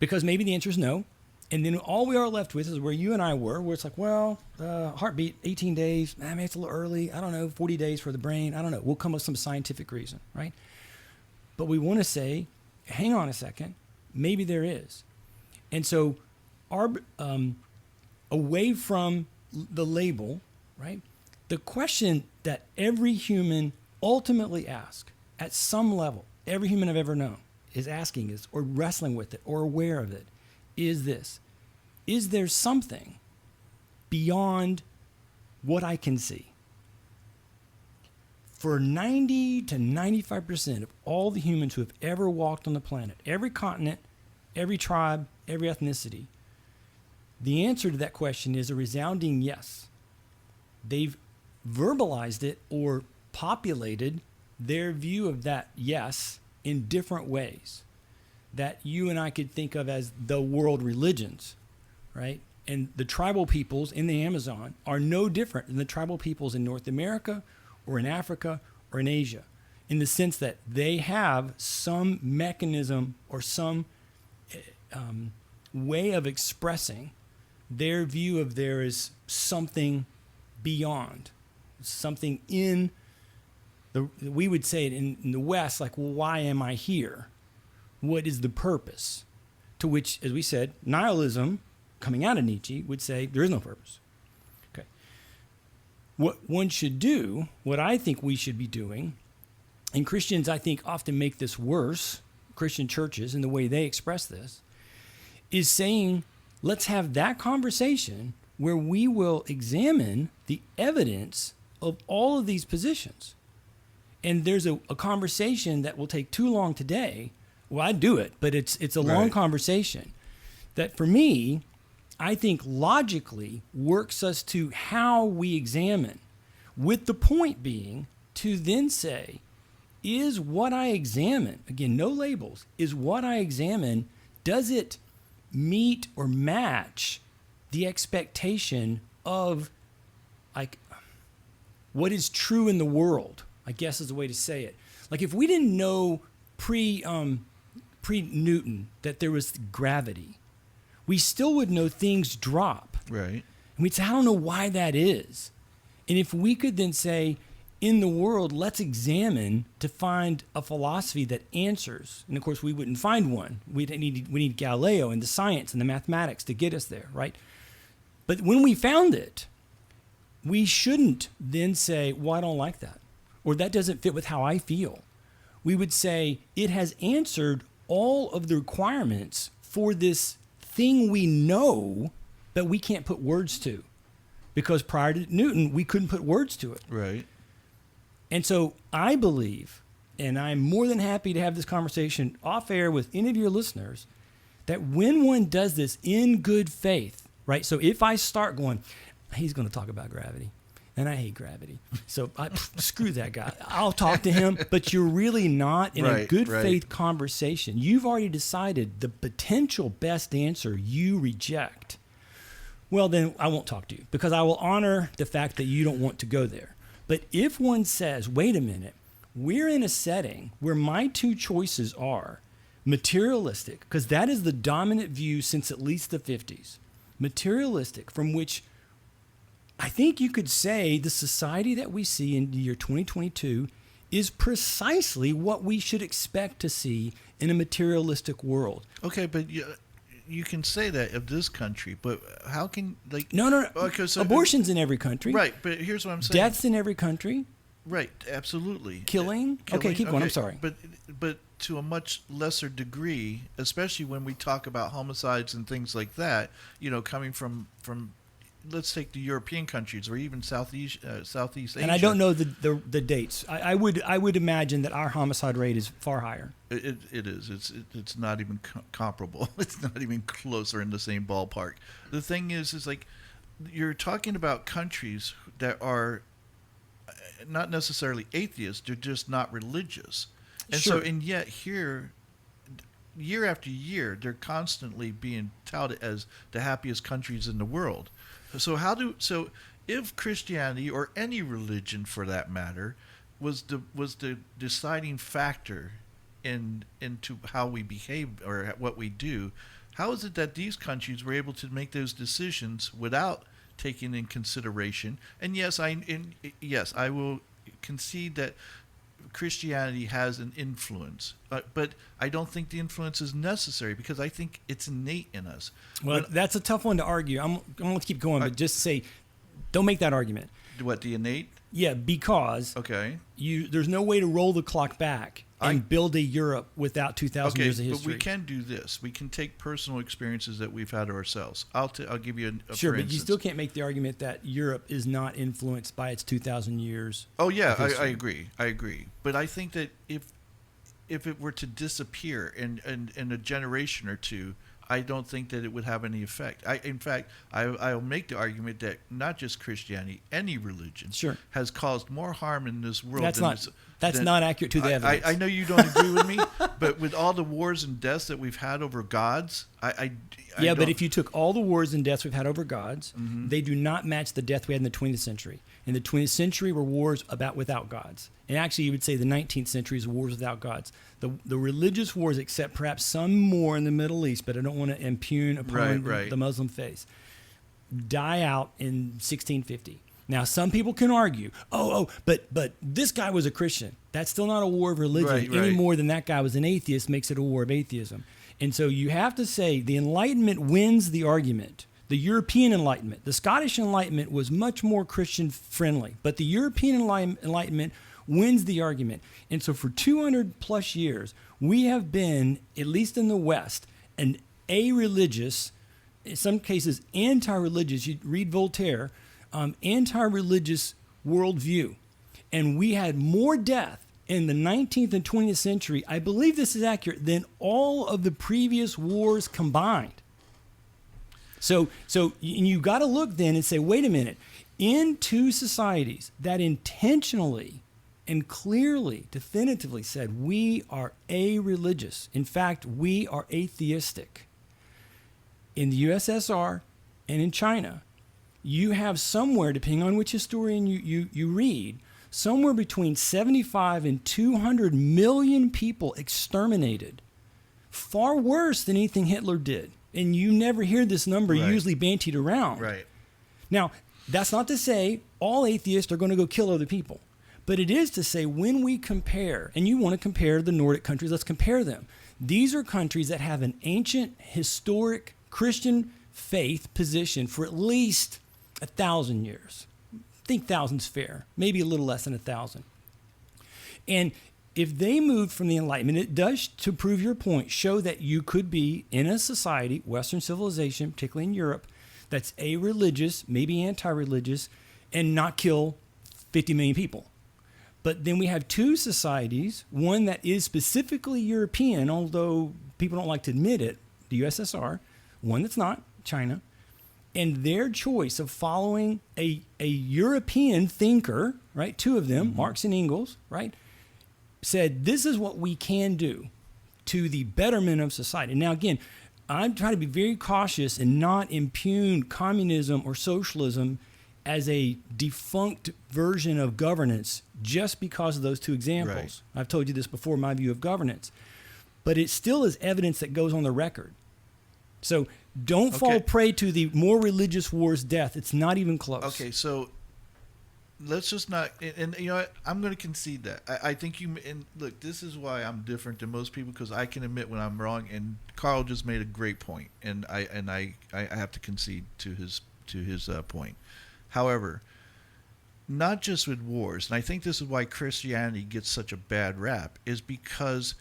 Because maybe the answer is no. And then all we are left with is where you and I were, where it's like, well, heartbeat, 18 days. I mean, it's a little early. I don't know, 40 days for the brain. I don't know. We'll come up with some scientific reason, right? But we want to say, hang on a second, maybe there is. And so away from the label, right, The question that every human ultimately asks, at some level, every human I've ever known is asking is, or wrestling with it, or aware of it, is this: is there something beyond what I can see? For 90 to 95% of all the humans who have ever walked on the planet, every continent, every tribe, every ethnicity, the answer to that question is a resounding yes. They've verbalized it or populated their view of that yes in different ways that you and I could think of as the world religions, right? And the tribal peoples in the Amazon are no different than the tribal peoples in North America or in Africa or in Asia, in the sense that they have some mechanism or some way of expressing their view of there is something beyond, something in the, we would say it in the West, like, well, why am I here? What is the purpose? To which, as we said, nihilism, coming out of Nietzsche, would say there is no purpose. Okay. What one should do, what I think we should be doing, and Christians, I think, often make this worse, Christian churches, in the way they express this, is saying, let's have that conversation where we will examine the evidence of all of these positions. And there's a conversation that will take too long today. Well, I'd do it, but it's a long conversation that, for me, I think logically works us to how we examine, with the point being to then say, is what I examine, again, no labels, is what I examine, does it meet or match the expectation of, like, what is true in the world, I guess is the way to say it. Like, if we didn't know pre-Newton that there was gravity, we still would know things drop. Right. And we'd say, I don't know why that is. And if we could then say, in the world, let's examine to find a philosophy that answers. And of course, we wouldn't find one. We need Galileo and the science and the mathematics to get us there, right? But when we found it, we shouldn't then say, well, I don't like that, or that doesn't fit with how I feel. We would say, it has answered all of the requirements for this thing we know that we can't put words to. Because prior to Newton, we couldn't put words to it. Right. And so I believe, and I'm more than happy to have this conversation off air with any of your listeners, that when one does this in good faith, right? So if I start going, he's going to talk about gravity, and I hate gravity, so screw that guy. I'll talk to him, but you're really not in a good faith conversation. You've already decided the potential best answer you reject. Well, then I won't talk to you because I will honor the fact that you don't want to go there. But if one says, wait a minute, we're in a setting where my two choices are materialistic, because that is the dominant view since at least the 50s, materialistic, from which I think you could say the society that we see in the year 2022 is precisely what we should expect to see in a materialistic world. Okay, but you can say that of this country, but how can, like... No. Okay, so abortion's in every country. Right, but here's what I'm saying. Death's in every country. Right, absolutely. Killing? Okay, keep going. I'm sorry. But to a much lesser degree, especially when we talk about homicides and things like that, coming from let's take the European countries or even Southeast Asia. And I don't know the dates. I would imagine that our homicide rate is far higher. It is. It's not even comparable. It's not even close or in the same ballpark. The thing is like you're talking about countries that are not necessarily atheists. They're just not religious. And Sure. and yet here, year after year, they're constantly being touted as the happiest countries in the world. So if Christianity or any religion for that matter was the deciding factor into how we behave or what we do, how is it that these countries were able to make those decisions without taking in consideration? And yes, I will concede that Christianity has an influence, but I don't think the influence is necessary because I think it's innate in us. Well, that's a tough one to argue. I'm going to keep going, but just say, don't make that argument. What, the innate? Yeah, because Okay. there's no way to roll the clock back and build a Europe without 2,000 years of history. But we can do this. We can take personal experiences that we've had ourselves. I'll give you a Sure, for but instance. you still can't make the argument that Europe is not influenced by its 2,000 years. Oh yeah, of history. I agree. But I think that if it were to disappear in a generation or two, I don't think that it would have any effect. In fact, I'll make the argument that not just Christianity, any religion, Sure, has caused more harm in this world. That's not accurate to the evidence. I know you don't agree with me, but with all the wars and deaths that we've had over gods, but if you took all the wars and deaths we've had over gods, they do not match the death we had in the 20th century. In the 20th century were wars without gods. And actually, you would say the 19th century is wars without gods. The religious wars, except perhaps some more in the Middle East, but I don't want to impugn upon the Muslim faith, die out in 1650. Now, some people can argue, but this guy was a Christian. That's still not a war of religion any more than that guy was an atheist makes it a war of atheism. And so you have to say the Enlightenment wins the argument. The European Enlightenment. The Scottish Enlightenment was much more Christian-friendly, but the European Enlightenment wins the argument. And so for 200 plus years, we have been, at least in the West, an a-religious, in some cases anti-religious, you read Voltaire, anti-religious worldview. And we had more death in the 19th and 20th century, I believe this is accurate, than all of the previous wars combined. So you got to look then and say, wait a minute, in two societies that intentionally and clearly, definitively said, we are a-religious. In fact, we are atheistic. In the USSR and in China, you have somewhere, depending on which historian you read, somewhere between 75 and 200 million people exterminated. Far worse than anything Hitler did. And you never hear this number usually bantied around. Right. Now, that's not to say all atheists are going to go kill other people. But it is to say when we compare, and you want to compare the Nordic countries, let's compare them. These are countries that have an ancient, historic Christian faith position for at least 1,000 years. I think 1,000's fair, maybe a little less than 1,000. And if they moved from the Enlightenment, it does, to prove your point, show that you could be in a society, Western civilization, particularly in Europe, that's a-religious, maybe anti-religious, and not kill 50 million people. But then we have two societies, one that is specifically European, although people don't like to admit it, the USSR, one that's not, China, and their choice of following a European thinker, right, two of them, Marx and Engels, right, said this is what we can do to the betterment of society. Now, again, I'm trying to be very cautious and not impugn communism or socialism as a defunct version of governance just because of those two examples. Right. I've told you this before, my view of governance. But it still is evidence that goes on the record. So don't fall prey to the more religious war's death. It's not even close. Okay, so let's just not, and you know what, I'm going to concede that. I think you, and look, this is why I'm different than most people, because I can admit when I'm wrong, and Carl just made a great point, and I have to concede to his point. However, not just with wars, and I think this is why Christianity gets such a bad rap, is because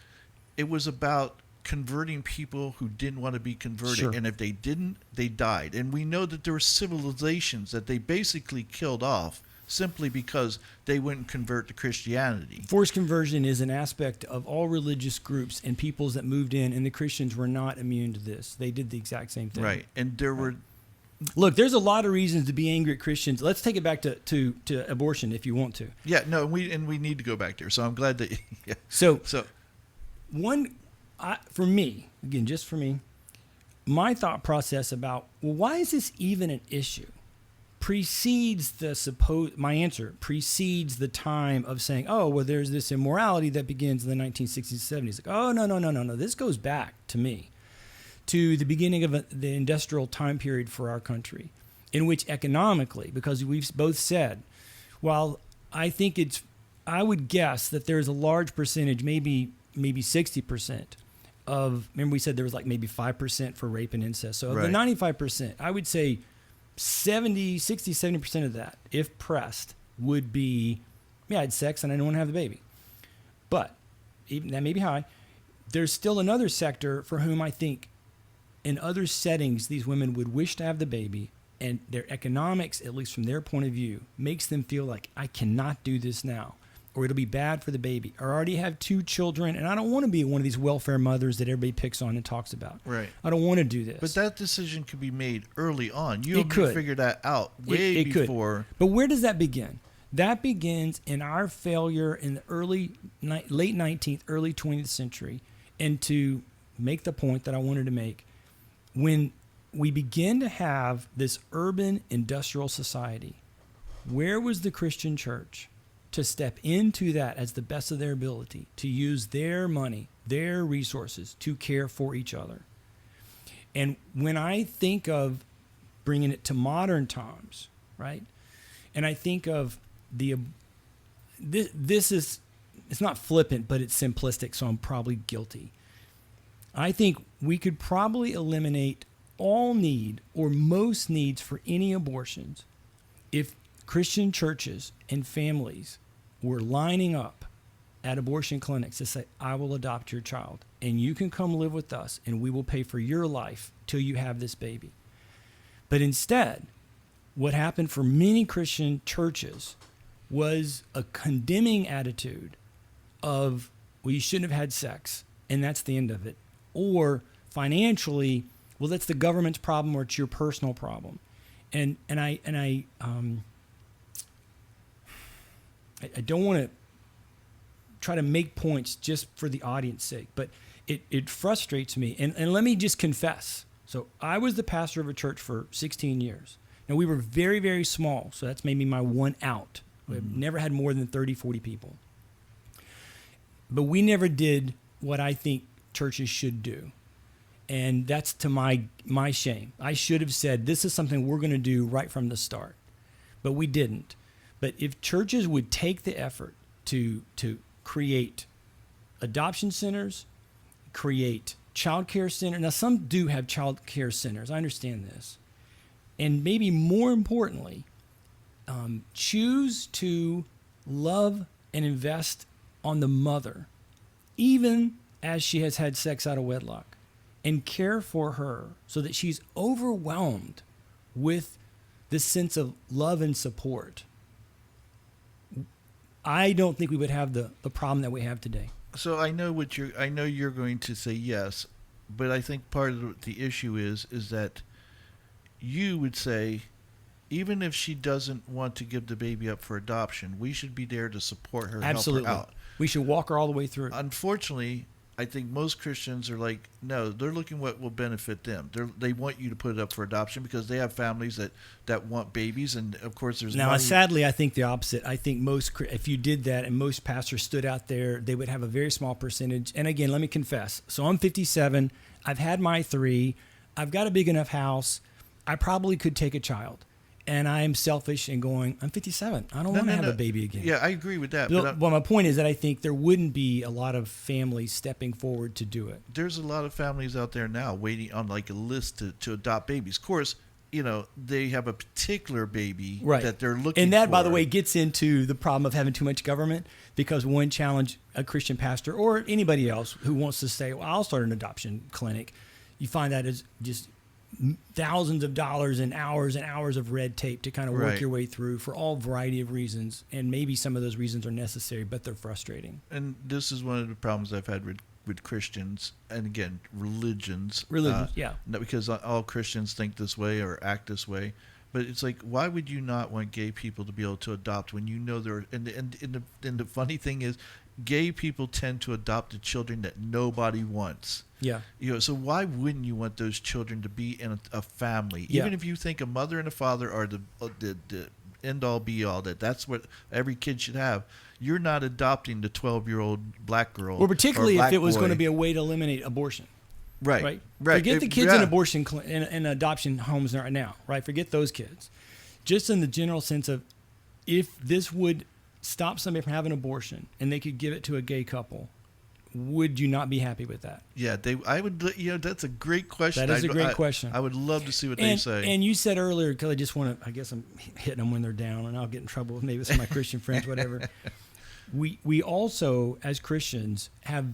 it was about converting people who didn't want to be converted. Sure. And if they didn't, they died. And we know that there were civilizations that they basically killed off simply because they wouldn't convert to Christianity. Forced conversion is an aspect of all religious groups and peoples that moved in, and the Christians were not immune to this. They did the exact same thing. Right. And there were... Look, there's a lot of reasons to be angry at Christians. Let's take it back to abortion if you want to. Yeah, no, we need to go back there. So I'm glad that... Yeah. So for me, again, just for me, my thought process about, well, why is this even an issue? My answer precedes the time of saying, oh, well, there's this immorality that begins in the 1960s and 70s. Like, oh, no. This goes back to me, to the beginning of the industrial time period for our country, in which economically, because we've both said, while I would guess that there's a large percentage, maybe 60% of, remember we said there was like maybe 5% for rape and incest. So of the 95%, I would say 70% of that, if pressed, would be, yeah, I had sex and I don't want to have the baby. But even that may be high. There's still another sector for whom I think in other settings these women would wish to have the baby, and their economics, at least from their point of view, makes them feel like I cannot do this now, or it'll be bad for the baby, or I already have 2 children and I don't want to be one of these welfare mothers that everybody picks on and talks about. Right. I don't want to do this. But that decision could be made early on. You It could. figure that out way It could. before. But where does that begin? That begins in our failure in the late 19th, early 20th century. And to make the point that I wanted to make, when we begin to have this urban industrial society, where was the Christian church to step into that as the best of their ability, to use their money, their resources to care for each other? And when I think of bringing it to modern times, right, and I think of this is, it's not flippant, but it's simplistic, so I'm probably guilty. I think we could probably eliminate all need or most needs for any abortions if Christian churches and families were lining up at abortion clinics to say, I will adopt your child and you can come live with us and we will pay for your life till you have this baby. But instead, what happened for many Christian churches was a condemning attitude of, well, you shouldn't have had sex, and that's the end of it. Or financially, well, that's the government's problem or it's your personal problem. And I don't want to try to make points just for the audience's sake, but it frustrates me. And let me just confess. So I was the pastor of a church for 16 years. Now, we were very, very small, so that's maybe my one out. We've never had more than 30, 40 people. But we never did what I think churches should do. And that's to my shame. I should have said, this is something we're going to do right from the start. But we didn't. But if churches would take the effort to create adoption centers, create child care centers. Now, some do have child care centers. I understand this. And maybe more importantly, choose to love and invest on the mother, even as she has had sex out of wedlock, and care for her so that she's overwhelmed with this sense of love and support. I don't think we would have the problem that we have today. So I know you're going to say yes, but I think part of the issue is that you would say, even if she doesn't want to give the baby up for adoption, we should be there to support her and Absolutely. help her out. We should walk her all the way through. Unfortunately, I think most Christians are like, no, they're looking what will benefit them. They want you to put it up for adoption because they have families that want babies, and of course there's now. money. Sadly, I think the opposite. I think if you did that and most pastors stood out there, they would have a very small percentage. And again, let me confess. So I'm 57. I've had my 3. I've got a big enough house. I probably could take a child. And I'm selfish and going, I'm 57. I don't want to have a baby again. Yeah, I agree with that. Well, my point is that I think there wouldn't be a lot of families stepping forward to do it. There's a lot of families out there now waiting on like a list to adopt babies. Of course, they have a particular baby that they're looking for. And that, by the way, gets into the problem of having too much government, because one challenge a Christian pastor or anybody else who wants to say, well, I'll start an adoption clinic. You find that is just thousands of dollars and hours of red tape to kind of work your way through for all variety of reasons. And maybe some of those reasons are necessary, but they're frustrating. And this is one of the problems I've had with Christians, and again, religions. Yeah. Not because all Christians think this way or act this way, but it's like, why would you not want gay people to be able to adopt when you know they're, and the funny thing is, gay people tend to adopt the children that nobody wants. Yeah. So why wouldn't you want those children to be in a family? Even if you think a mother and a father are the end all be all, that's what every kid should have. You're not adopting the 12-year-old black girl. Or particularly if it was boy. going to be a way to eliminate abortion. Right. Forget the kids in abortion in adoption homes right now. Right. Forget those kids. Just in the general sense of, if this would stop somebody from having an abortion and they could give it to a gay couple, would you not be happy with that? Yeah, I would. That's a great question. That is a great question. I would love to see what they say. And you said earlier, because I just want to, I guess I'm hitting them when they're down, and I'll get in trouble with maybe some of my Christian friends, whatever. We also, as Christians, have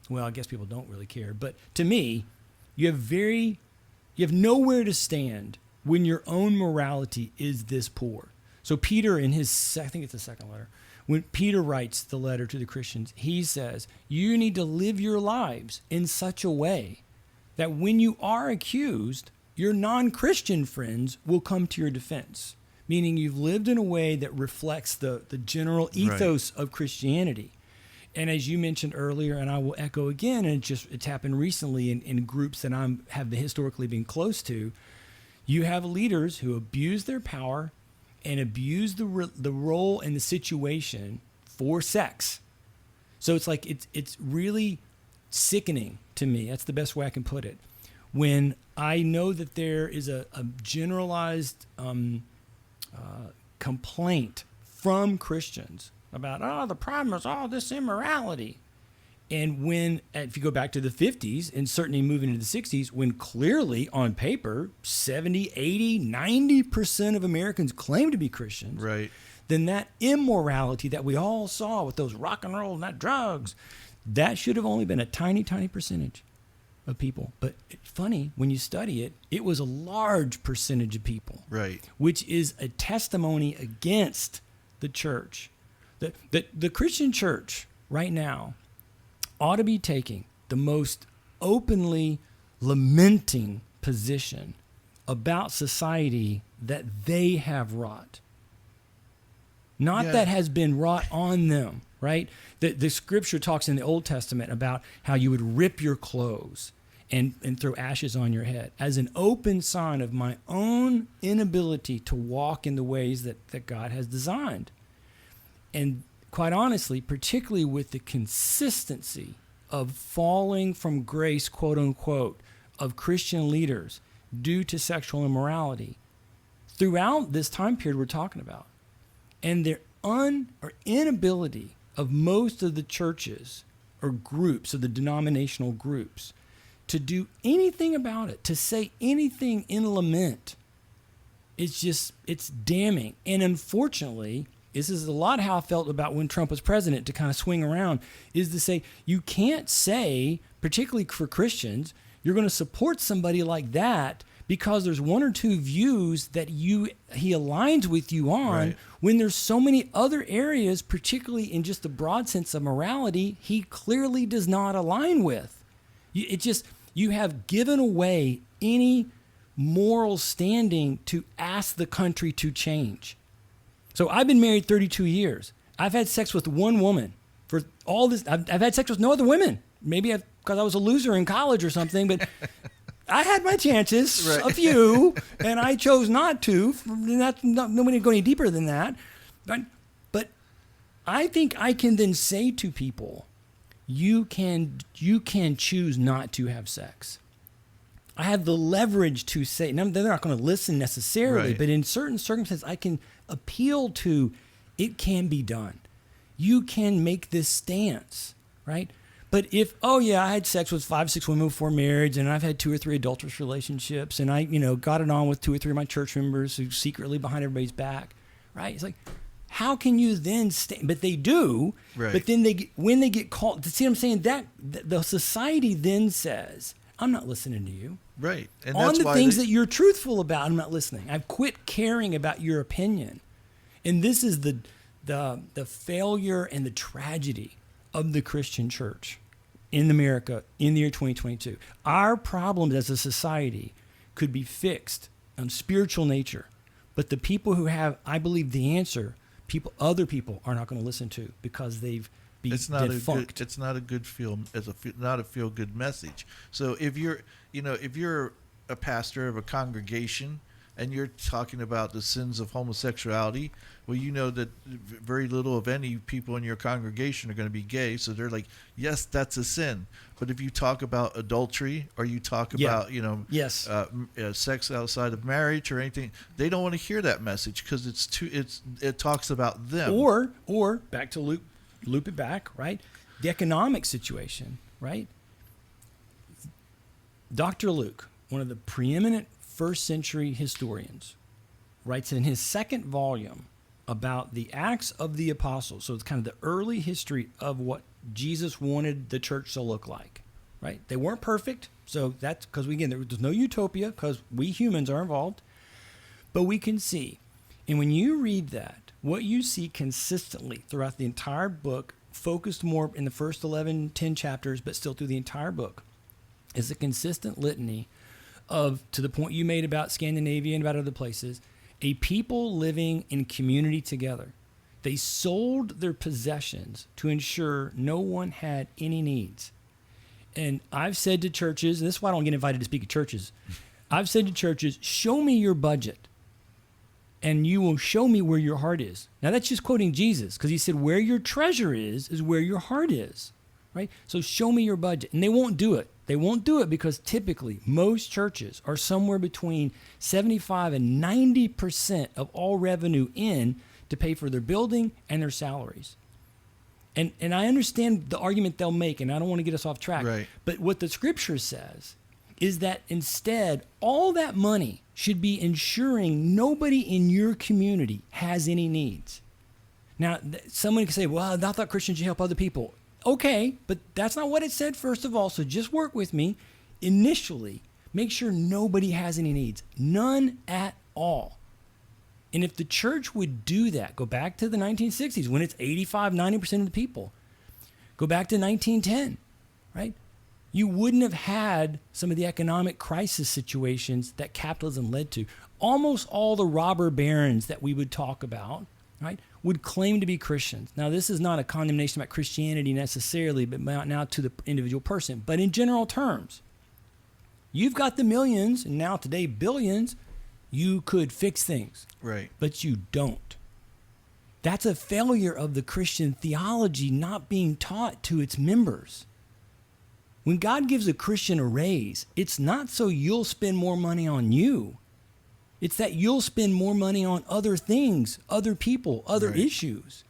well, I guess people don't really care, but to me, you have nowhere to stand when your own morality is this poor. So Peter, in his, I think it's the second letter, when Peter writes the letter to the Christians, he says, you need to live your lives in such a way that when you are accused, your non-Christian friends will come to your defense, meaning you've lived in a way that reflects the general ethos of Christianity. And as you mentioned earlier, and I will echo again, and it's happened recently in groups that have historically been close to, you have leaders who abuse their power and abuse the role and the situation for sex. So it's like it's really sickening to me. That's the best way I can put it. When I know that there is a generalized complaint from Christians about, the problem is all this immorality. And when, if you go back to the 50s and certainly moving into the 60s, when clearly on paper, 70, 80, 90% of Americans claim to be Christians, right, then that immorality that we all saw with those rock and roll and that drugs, that should have only been a tiny, tiny percentage of people. But it's funny, when you study it, it was a large percentage of people, right, which is a testimony against the church. The Christian church right now ought to be taking the most openly lamenting position about society that they have wrought. Not that has been wrought on them, right? The scripture talks in the Old Testament about how you would rip your clothes and throw ashes on your head as an open sign of my own inability to walk in the ways that God has designed. And quite honestly, particularly with the consistency of falling from grace, quote unquote, of Christian leaders due to sexual immorality throughout this time period we're talking about, and their inability of most of the churches or groups, of the denominational groups, to do anything about it, to say anything in lament, it's damning. And unfortunately, this is a lot how I felt about when Trump was president, to kind of swing around, is to say, you can't say, particularly for Christians, you're going to support somebody like that because there's one or two views that he aligns with you on, right, when there's so many other areas, particularly in just the broad sense of morality, he clearly does not align with. You have given away any moral standing to ask the country to change. So I've been married 32 years. I've had sex with one woman for all this. I've had sex with no other women. Maybe because I was a loser in college or something, but I had my chances, right, a few, and I chose not to. Nobody go any deeper than that. But I think I can then say to people, you can choose not to have sex. I have the leverage to say, now they're not going to listen necessarily, right, but in certain circumstances, I can appeal to, it can be done. You can make this stance, right? But if, I had sex with 5, 6 women before marriage, and I've had 2 or 3 adulterous relationships, and I, got it on with 2 or 3 of my church members who secretly behind everybody's back, right? It's like, how can you then stand? But they do. Right. But then when they get called, see what I'm saying? That the society then says, I'm not listening to you. Right. And on the things that you're truthful about, I'm not listening. I've quit caring about your opinion. And this is the failure and the tragedy of the Christian church in America in the year 2022. Our problems as a society could be fixed on spiritual nature, but the people who have, I believe, the answer, other people are not going to listen to because they've been defunct. It's not a good not a feel good message. So if you're a pastor of a congregation and you're talking about the sins of homosexuality, well, you know that very little of any people in your congregation are going to be gay, so they're like, yes, that's a sin. But if you talk about adultery or you talk about, yes, sex outside of marriage or anything, they don't want to hear that message because it talks about them. Or back to Luke loop it back, right? The economic situation, right? Dr. Luke, one of the preeminent first century historians, writes in his second volume about the Acts of the Apostles. So it's kind of the early history of what Jesus wanted the church to look like, right? They weren't perfect. So that's because, again, there's no utopia because we humans are involved. But we can see, and when you read that, what you see consistently throughout the entire book, focused more in the first 10 chapters, but still through the entire book, is a consistent litany of, to the point you made about Scandinavia and about other places, a people living in community together. They sold their possessions to ensure no one had any needs. And I've said to churches, and this is why I don't get invited to speak at churches, I've said to churches, show me your budget, and you will show me where your heart is. Now, that's just quoting Jesus, because he said, where your treasure is where your heart is, right? So show me your budget. And they won't do it. They won't do it because typically most churches are somewhere between 75 and 90% of all revenue in to pay for their building and their salaries. And I understand the argument they'll make, and I don't want to get us off track. Right. But what the scripture says is that instead, all that money should be ensuring nobody in your community has any needs. Now, someone can say, well, I thought Christians should help other people. Okay, but that's not what it said, first of all. So just work with me. Initially, make sure nobody has any needs. None at all. And if the church would do that, go back to the 1960s when it's 85, 90% of the people. Go back to 1910, right? You wouldn't have had some of the economic crisis situations that capitalism led to. Almost all the robber barons that we would talk about, right, would claim to be Christians. Now, this is not a condemnation about Christianity necessarily, but now to the individual person. But in general terms, you've got the millions, and now today billions, you could fix things. Right. But you don't. That's a failure of the Christian theology not being taught to its members. When God gives a Christian a raise, it's not so you'll spend more money on you. It's that you'll spend more money on other things, other people, other Right. issues.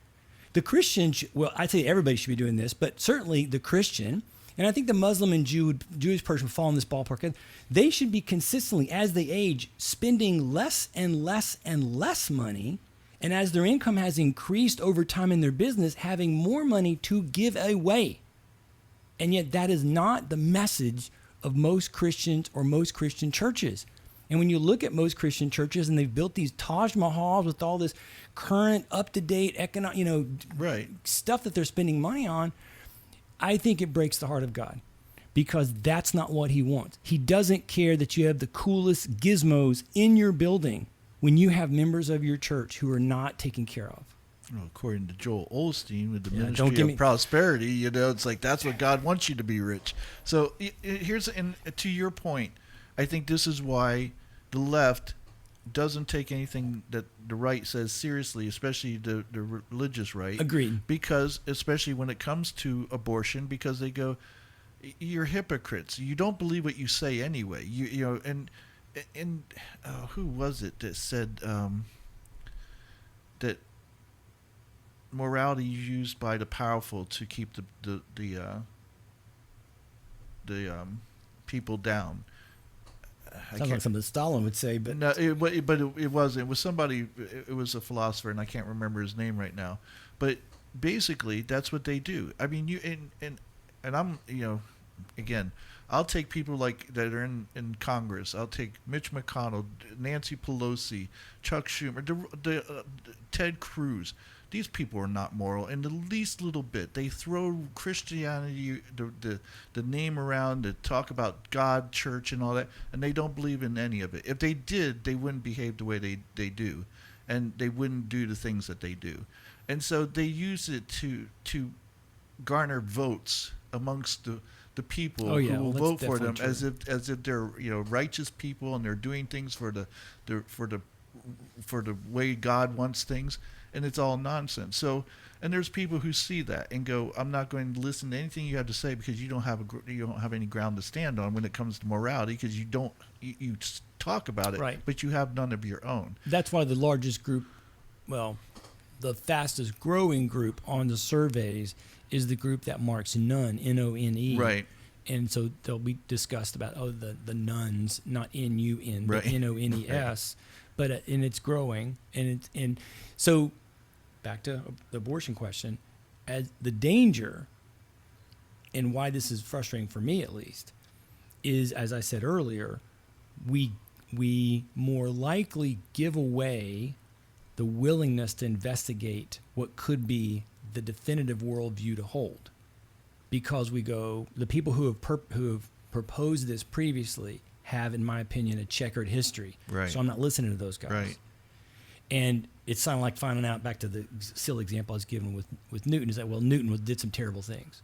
The Christian, well, I'd say everybody should be doing this, but certainly the Christian, and I think the Muslim and Jewish person fall in this ballpark, they should be consistently, as they age, spending less and less and less money, and as their income has increased over time in their business, having more money to give away. And yet that is not the message of most Christians or most Christian churches. And when you look at most Christian churches and they've built these Taj Mahals with all this current, up-to-date economic, Right. stuff that they're spending money on, I think it breaks the heart of God because that's not what he wants. He doesn't care that you have the coolest gizmos in your building when you have members of your church who are not taken care of. Well, according to Joel Osteen with the Yeah, don't Ministry give of me- Prosperity, it's like that's what God wants you to be rich. So here's, and to your point, I think this is why the left doesn't take anything that the right says seriously, especially the religious right. Agreed. Because, especially when it comes to abortion, because they go, you're hypocrites. You don't believe what you say anyway. And who was it that said that morality is used by the powerful to keep the people down? Sounds like something Stalin would say, but No, it wasn't. It was somebody. It was a philosopher, and I can't remember his name right now. But basically, that's what they do. I mean, and I'm again, I'll take people like that are in Congress. I'll take Mitch McConnell, Nancy Pelosi, Chuck Schumer, Ted Cruz. These people are not moral in the least little bit. They throw Christianity, the name around to talk about God, church, and all that, and they don't believe in any of it. If they did, they wouldn't behave the way they do, and they wouldn't do the things that they do. And so they use it to garner votes amongst the people who will vote for them, as if they're righteous people and they're doing things for the way God wants things. And it's all nonsense. So, and there's people who see that and go, "I'm not going to listen to anything you have to say because you don't have any ground to stand on when it comes to morality because you talk about it, Right. but you have none of your own." that's why the largest group, well, the fastest growing group on the surveys is the group that marks none, N-O-N-E. Right. And so they'll be discussed about, the nuns, not N-U-N, but Right. N-O-N-E-S. But, and it's growing. And so back to the abortion question, as the danger, and why this is frustrating for me at least, is, as I said earlier, we more likely give away the willingness to investigate what could be the definitive worldview to hold, because we go, the people who have proposed this previously have, in my opinion, a checkered history. Right. So I'm not listening to those guys. Right. And it's sounded like finding out, back to the silly example I was given with Newton, is that, well, Newton did some terrible things.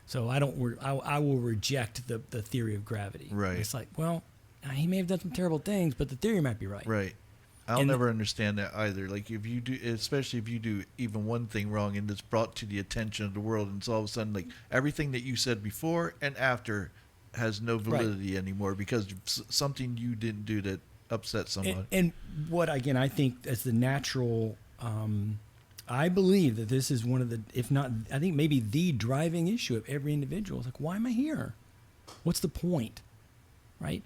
So I will reject the theory of gravity. Right. It's like, well, he may have done some terrible things, but the theory might be right. Right. I'll And never understand that either. Like, if you do, especially if you do even one thing wrong and it's brought to the attention of the world, and it's all of a sudden like everything that you said before and after has no validity anymore because something you didn't do that upset someone. And what, again, I think as the natural, I believe that this is one of the, if not, I think maybe the driving issue of every individual. It's like, why am I here? What's the point? Right?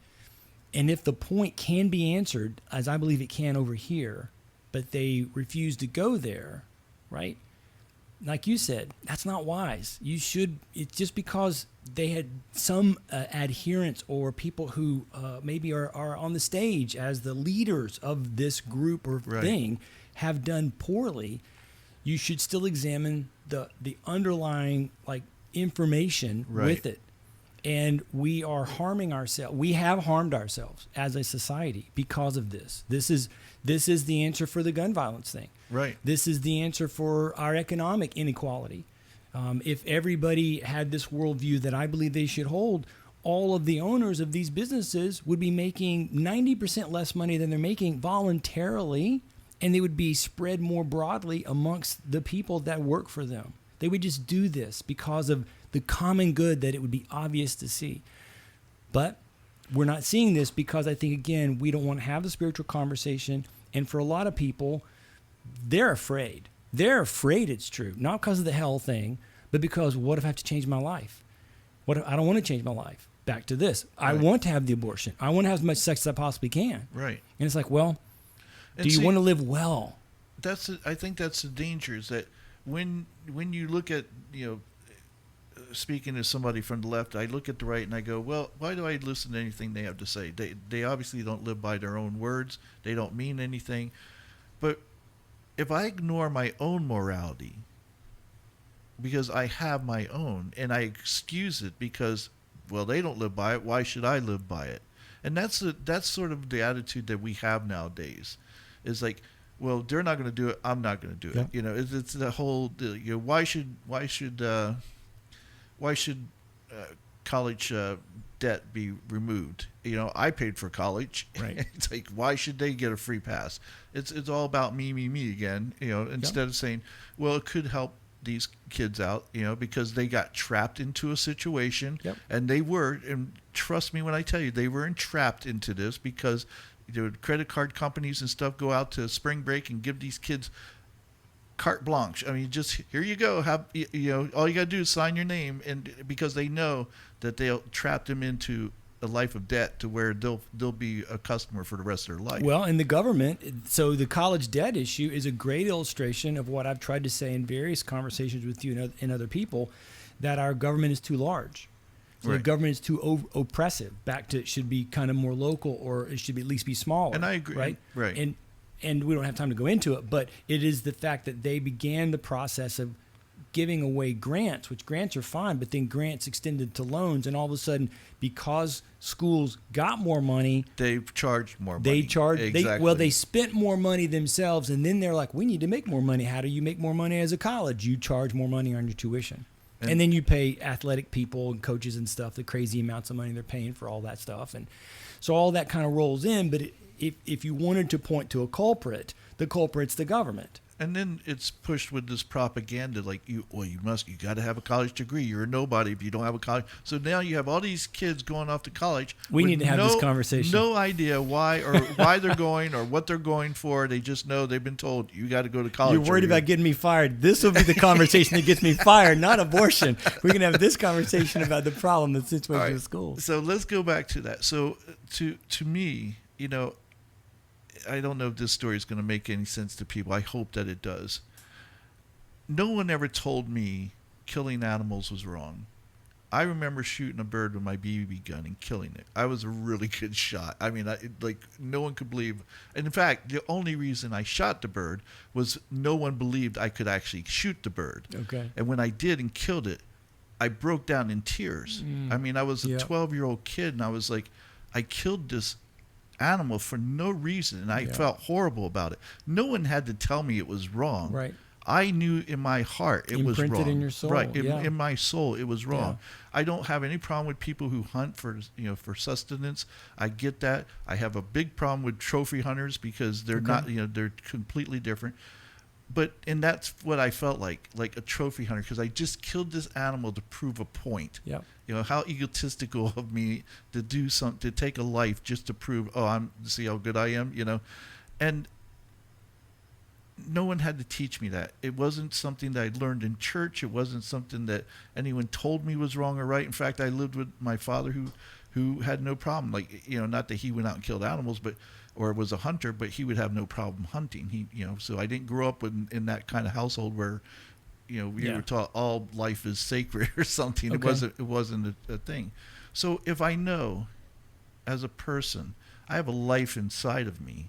And if the point can be answered, as I believe it can over here, but they refuse to go there, right? Like you said, that's not wise. You should, it's just because they had some adherents or people who maybe are on the stage as the leaders of this group or thing have done poorly, you should still examine the underlying information with it. And we are harming ourselves. We have harmed ourselves as a society because of this. This is the answer for the gun violence thing. Right. This is the answer for our economic inequality. If everybody had this worldview that I believe they should hold, all of the owners of these businesses would be making 90% less money than they're making voluntarily, and they would be spread more broadly amongst the people that work for them. They would just do this because of the common good that it would be obvious to see. But we're not seeing this because I think, again, we don't want to have the spiritual conversation. And for a lot of people, they're afraid. They're afraid it's true, not because of the hell thing, but because what if I have to change my life? What if I don't want to change my life? Back to this. I want to have the abortion. I want to have as much sex as I possibly can. Right. And it's like, well, and do you want to live well? I think that's the danger, is that when you look at, speaking as somebody from the left, I look at the right and I go, well, why do I listen to anything they have to say? They obviously don't live by their own words. They don't mean anything. But if I ignore my own morality, because I have my own, and I excuse it because, well, they don't live by it, why should I live by it? And that's sort of the attitude that we have nowadays. Is like, well, they're not going to do it, I'm not going to do it. Yeah. It's the whole, why should college debt be removed? I paid for college. Right. It's like, why should they get a free pass? It's all about me again. Instead of saying, well, it could help these kids out. Because they got trapped into a situation, and they were. And trust me when I tell you, they were entrapped into this because credit card companies and stuff go out to spring break and give these kids carte blanche. I mean, just here you go. Have all you got to do is sign your name, and because they know that they'll trap them into a life of debt to where they'll be a customer for the rest of their life. Well, in the government, so the college debt issue is a great illustration of what I've tried to say in various conversations with you and other people, that our government is too large. So the government is too oppressive. Back to, it should be kind of more local, or it should at least be smaller. And I agree. Right. And we don't have time to go into it, but it is the fact that they began the process of giving away grants, which grants are fine, but then grants extended to loans, and all of a sudden, because schools got more money, they've charged more money. They spent more money themselves, and then they're like, we need to make more money. How do you make more money as a college? You charge more money on your tuition. And then you pay athletic people and coaches and stuff the crazy amounts of money they're paying for all that stuff. And so all that kind of rolls in. But if you wanted to point to a culprit, the culprit's the government. And then it's pushed with this propaganda, like you got to have a college degree. You're a nobody if you don't have a college. So now you have all these kids going off to college. We with need to have this conversation. No idea why they're going or what they're going for. They just know they've been told you got to go to college. You're worried about getting me fired. This will be the conversation that gets me fired, not abortion. We're going to have this conversation about the problem, the situation with schools. So let's go back to that. So to me, I don't know if this story is going to make any sense to people. I hope that it does. No one ever told me killing animals was wrong. I remember shooting a bird with my BB gun and killing it. I was a really good shot. I mean, no one could believe. And in fact, the only reason I shot the bird was no one believed I could actually shoot the bird. Okay. And when I did and killed it, I broke down in tears. I mean, I was a 12-year-old kid, and I was like, I killed this animal for no reason, and I felt horrible about it. No one had to tell me it was wrong. Right. I knew in my heart it was wrong. Imprinted in your soul. Right. In my soul, it was wrong. Yeah. I don't have any problem with people who hunt for sustenance. I get that. I have a big problem with trophy hunters because they're not, they're completely different. And that's what I felt like a trophy hunter, because I just killed this animal to prove a point. Yep. How egotistical of me to do to take a life just to prove, see how good I am, and no one had to teach me that. It wasn't something that I learned in church. It wasn't something that anyone told me was wrong or right. In fact, I lived with my father who had no problem. Not that he went out and killed animals, or was a hunter, but he would have no problem hunting. So I didn't grow up in that kind of household where, we were taught all life is sacred or something. Okay. It wasn't a thing. So if I know, as a person, I have a life inside of me,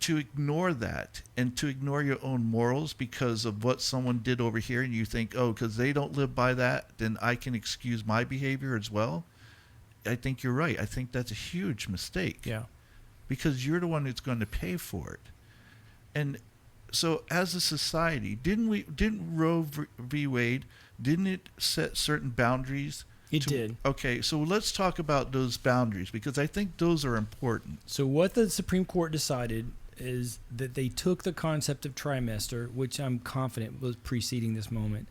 to ignore that and to ignore your own morals because of what someone did over here, and you think, because they don't live by that, then I can excuse my behavior as well. I think you're right. I think that's a huge mistake. Yeah. Because you're the one that's going to pay for it. And so as a society, didn't Roe v. Wade, didn't it set certain boundaries? It did. Okay, so let's talk about those boundaries, because I think those are important. So what the Supreme Court decided is that they took the concept of trimester, which I'm confident was preceding this moment,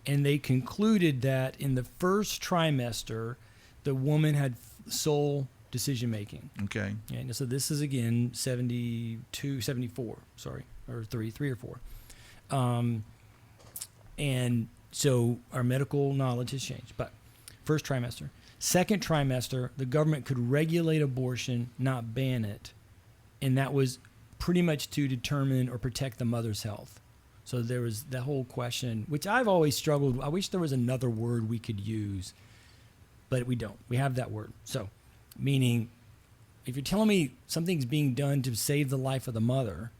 and they concluded that in the first trimester, the woman had sole decision making. Okay. And so this is again 74, or 3 or 4. And so our medical knowledge has changed. But first trimester. Second trimester, the government could regulate abortion, not ban it. And that was pretty much to determine or protect the mother's health. So there was that whole question, which I've always struggled. I wish there was another word we could use, but we don't. We have that word. So, meaning, if you're telling me something's being done to save the life of the mother,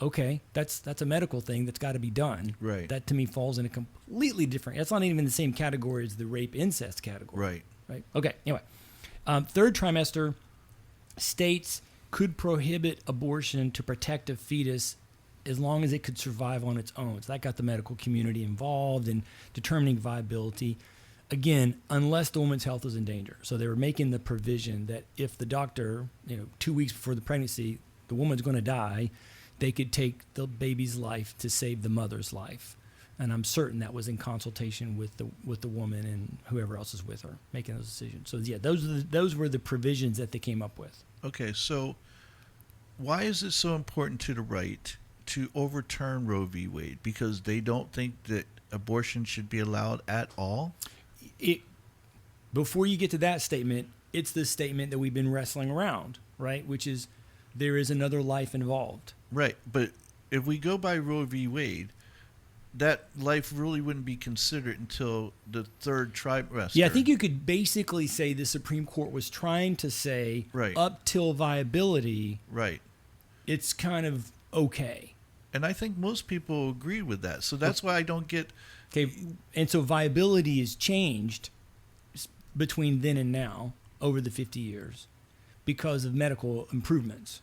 okay, that's a medical thing that's got to be done. Right. That to me falls in a completely different. That's not even in the same category as the rape incest category. Right. Okay. Anyway, third trimester, states could prohibit abortion to protect a fetus as long as it could survive on its own. So that got the medical community involved in determining viability. Again, unless the woman's health is in danger. So they were making the provision that if the doctor, 2 weeks before the pregnancy, the woman's going to die, they could take the baby's life to save the mother's life. And I'm certain that was in consultation with the woman and whoever else is with her making those decisions. So yeah, those were the provisions that they came up with. Okay, so why is it so important to the right to overturn Roe v. Wade? Because they don't think that abortion should be allowed at all? Before you get to that statement, it's the statement that we've been wrestling around, right? Which is there is another life involved. Right, but if we go by Roe v. Wade, that life really wouldn't be considered until the third trimester. Yeah, I think you could basically say the Supreme Court was trying to say up till viability, right, it's kind of okay. And I think most people agree with that. So that's why I don't get... Okay, and so viability has changed between then and now over the 50 years because of medical improvements.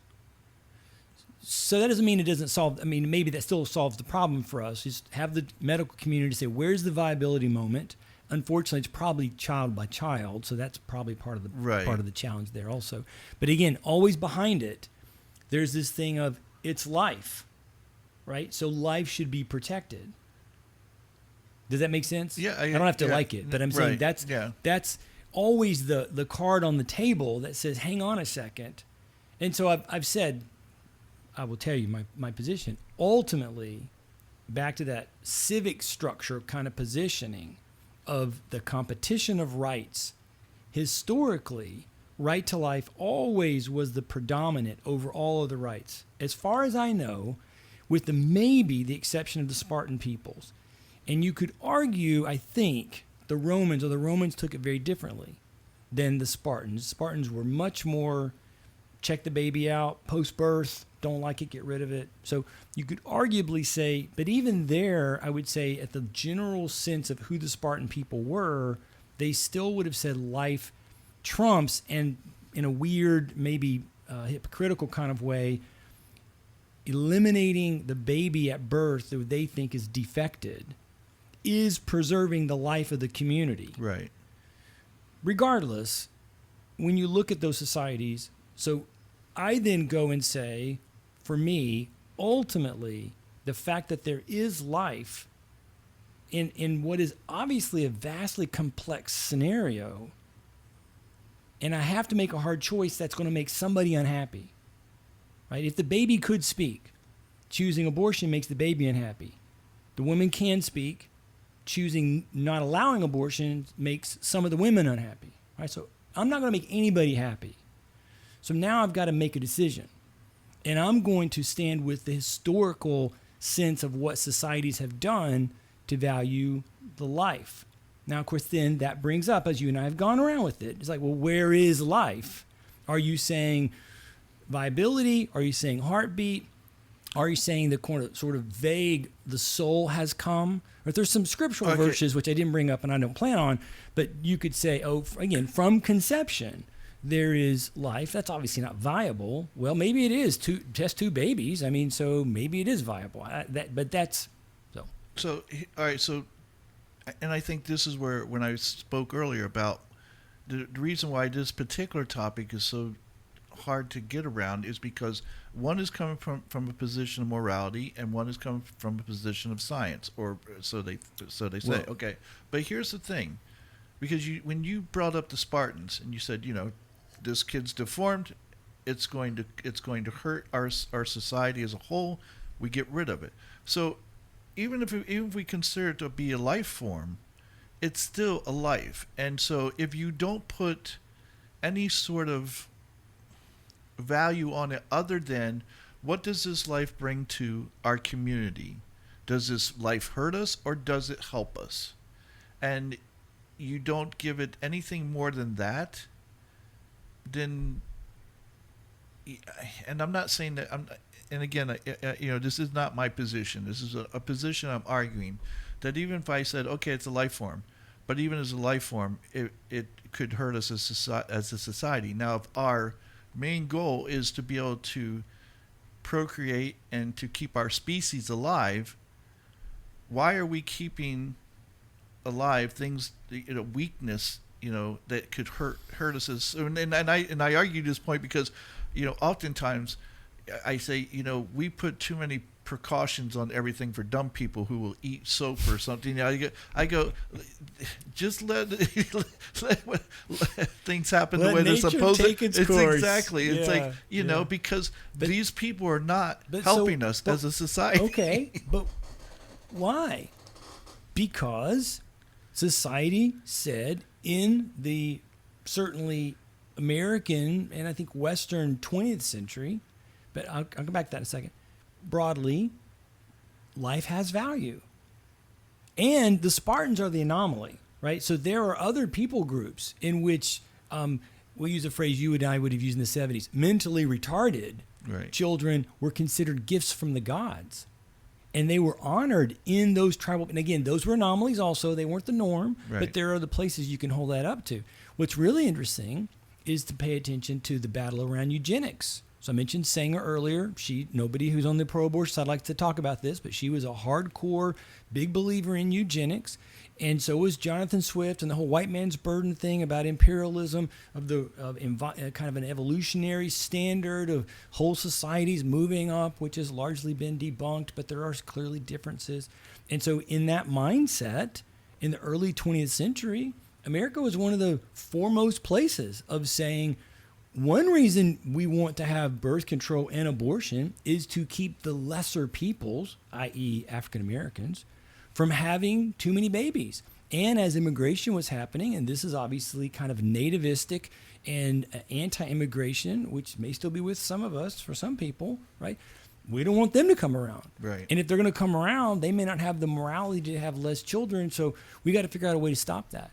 So that doesn't mean it doesn't solve... maybe that still solves the problem for us. Just have the medical community say, where's the viability moment? Unfortunately, it's probably child by child, so that's probably part of the challenge there also. But again, always behind it, there's this thing of it's life. right? So life should be protected. Does that make sense? Yeah, I don't have to like it, but I'm saying that's always the card on the table that says, hang on a second. And so I've said, I will tell you my position. Ultimately, back to that civic structure kind of positioning of the competition of rights, historically, right to life always was the predominant over all other rights. As far as I know, with the exception of the Spartan peoples. And you could argue, I think, the Romans took it very differently than the Spartans. Spartans were much more check the baby out, post-birth, don't like it, get rid of it. So you could arguably say, but even there, I would say at the general sense of who the Spartan people were, they still would have said life trumps, and in a weird, maybe hypocritical kind of way, eliminating the baby at birth that they think is defected is preserving the life of the community. Right. Regardless, when you look at those societies, so I then go and say, for me, ultimately, the fact that there is life in what is obviously a vastly complex scenario, and I have to make a hard choice that's going to make somebody unhappy, right? If the baby could speak, choosing abortion makes the baby unhappy. The woman can speak. Choosing not allowing abortion makes some of the women unhappy, right? So I'm not going to make anybody happy. So now I've got to make a decision. And I'm going to stand with the historical sense of what societies have done to value the life. Now, of course, then that brings up, as you and I have gone around with it, it's like, well, where is life? Are you saying viability? Are you saying heartbeat? Are you saying the sort of vague, the soul has come? Or if there's some scriptural verses, which I didn't bring up and I don't plan on, but you could say, again, from conception, there is life. That's obviously not viable. Well, maybe it is. Test two babies. I mean, so maybe it is viable. So, all right. So, and I think this is where, when I spoke earlier about the reason why this particular topic is so hard to get around is because one is coming from a position of morality and one is coming from a position of science, or so they say. Well, okay, but here's the thing, because when you brought up the Spartans and you said, this kid's deformed, it's going to hurt our society as a whole, we get rid of it. So even if we consider it to be a life form, it's still a life. And so if you don't put any sort of value on it other than what does this life bring to our community? Does this life hurt us or does it help us? And you don't give it anything more than that, then, and I'm not saying that and again, this is not my position. This is a position I'm arguing, that even if I said, okay, it's a life form, but even as a life form, it could hurt us as a society. Now, if our main goal is to be able to procreate and to keep our species alive, why are we keeping alive things, weakness, that could hurt us and I argue this point because, oftentimes I say, we put too many precautions on everything for dumb people who will eat soap or something. I go, just let things happen the way they're supposed to. It's exactly. It's like, because these people are not helping us as a society. Okay, but why? Because society said in the certainly American and I think Western 20th century, but I'll come back to that in a second, broadly, life has value. And the Spartans are the anomaly, right? So there are other people groups in which, we'll use a phrase you and I would have used in the 70s, mentally retarded children were considered gifts from the gods. And they were honored in those tribal, and again, those were anomalies also, they weren't the norm, but there are the places you can hold that up to. What's really interesting is to pay attention to the battle around eugenics. So I mentioned Sanger earlier. Nobody who's on the pro-abortion side likes to talk about this, but she was a hardcore, big believer in eugenics. And so was Jonathan Swift and the whole white man's burden thing about imperialism, kind of an evolutionary standard of whole societies moving up, which has largely been debunked, but there are clearly differences. And so in that mindset, in the early 20th century, America was one of the foremost places of saying, one reason we want to have birth control and abortion is to keep the lesser peoples, i.e. African Americans, from having too many babies. And as immigration was happening, and this is obviously kind of nativistic and anti-immigration, which may still be with some of us, for some people, right? We don't want them to come around. Right. And if they're going to come around, they may not have the morality to have less children, so we got to figure out a way to stop that.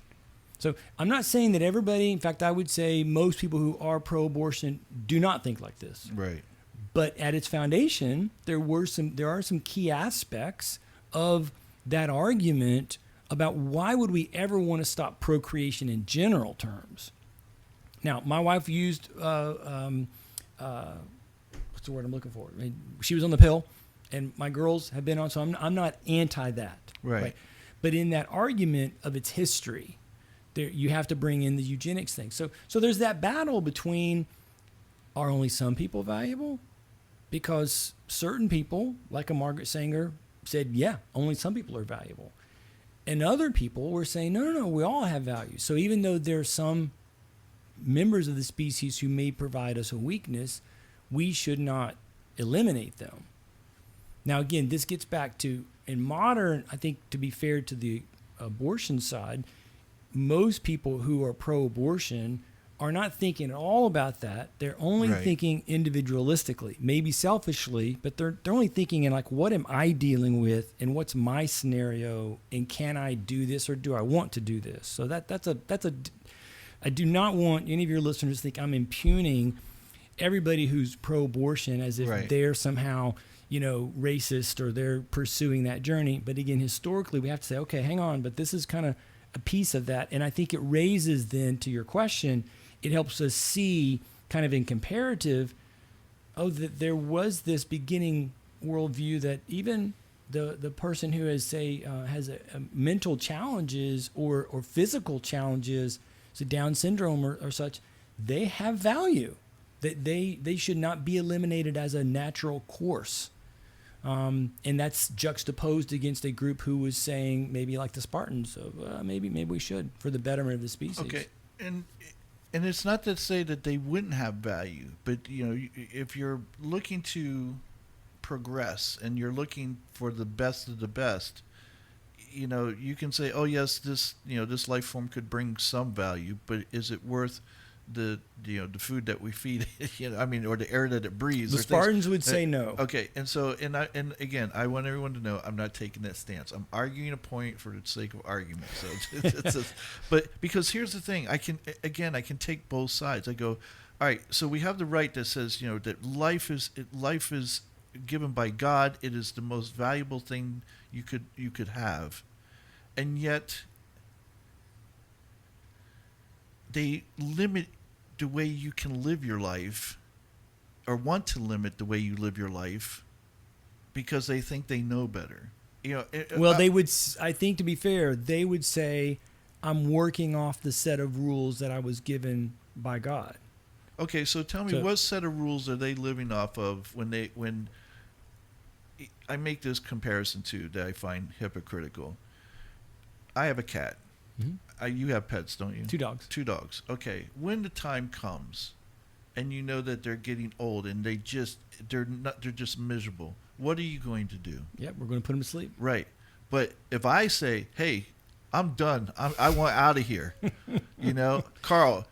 So I'm not saying that everybody, in fact, I would say most people who are pro-abortion do not think like this. Right. But at its foundation, there are some key aspects of that argument about why would we ever want to stop procreation in general terms. Now, my wife used, what's the word I'm looking for? I mean, she was on the pill, and my girls have been on, so I'm not anti that. Right. But in that argument of its history, you have to bring in the eugenics thing. So there's that battle between, are only some people valuable? Because certain people, like a Margaret Sanger, said, yeah, only some people are valuable. And other people were saying, no, we all have value. So even though there are some members of the species who may provide us a weakness, we should not eliminate them. Now, again, this gets back to, in modern, I think to be fair to the abortion side, most people who are pro-abortion are not thinking at all about that. They're only thinking individualistically, maybe selfishly, but they're only thinking in like, what am I dealing with and what's my scenario and can I do this or do I want to do this? So I do not want any of your listeners to think I'm impugning everybody who's pro-abortion as if they're somehow, racist or they're pursuing that journey. But again, historically, we have to say, okay, hang on, but this is kind of a piece of that. And I think it raises then, to your question, it helps us see kind of in comparative, that there was this beginning worldview that even the person who has, say, has a mental challenges or physical challenges, so Down syndrome or such, they have value. That they should not be eliminated as a natural course. And that's juxtaposed against a group who was saying, maybe like the Spartans, maybe we should for the betterment of the species. Okay, and it's not to say that they wouldn't have value, but if you're looking to progress and you're looking for the best of the best, you can say, oh yes, this life form could bring some value, but is it worth the food that we feed it, or the air that it breathes? The Spartans would say no. Okay, and again, I want everyone to know I'm not taking that stance. I'm arguing a point for the sake of argument. So but because here's the thing, I can take both sides. I go, all right, so we have the right that says that life is given by God. It is the most valuable thing you could have, and yet they limit the way you can live your life, or want to limit the way you live your life, because they think they know better. They would. I think, to be fair, they would say, "I'm working off the set of rules that I was given by God." Okay, so tell me, what set of rules are they living off of when I make this comparison too that I find hypocritical? I have a cat. Mm-hmm. You have pets, don't you? 2 dogs. 2 dogs. Okay. When the time comes, and you know that they're getting old, and they're just miserable, what are you going to do? Yep, we're going to put them to sleep. Right. But if I say, "Hey, I'm done. I want out of here," Carl,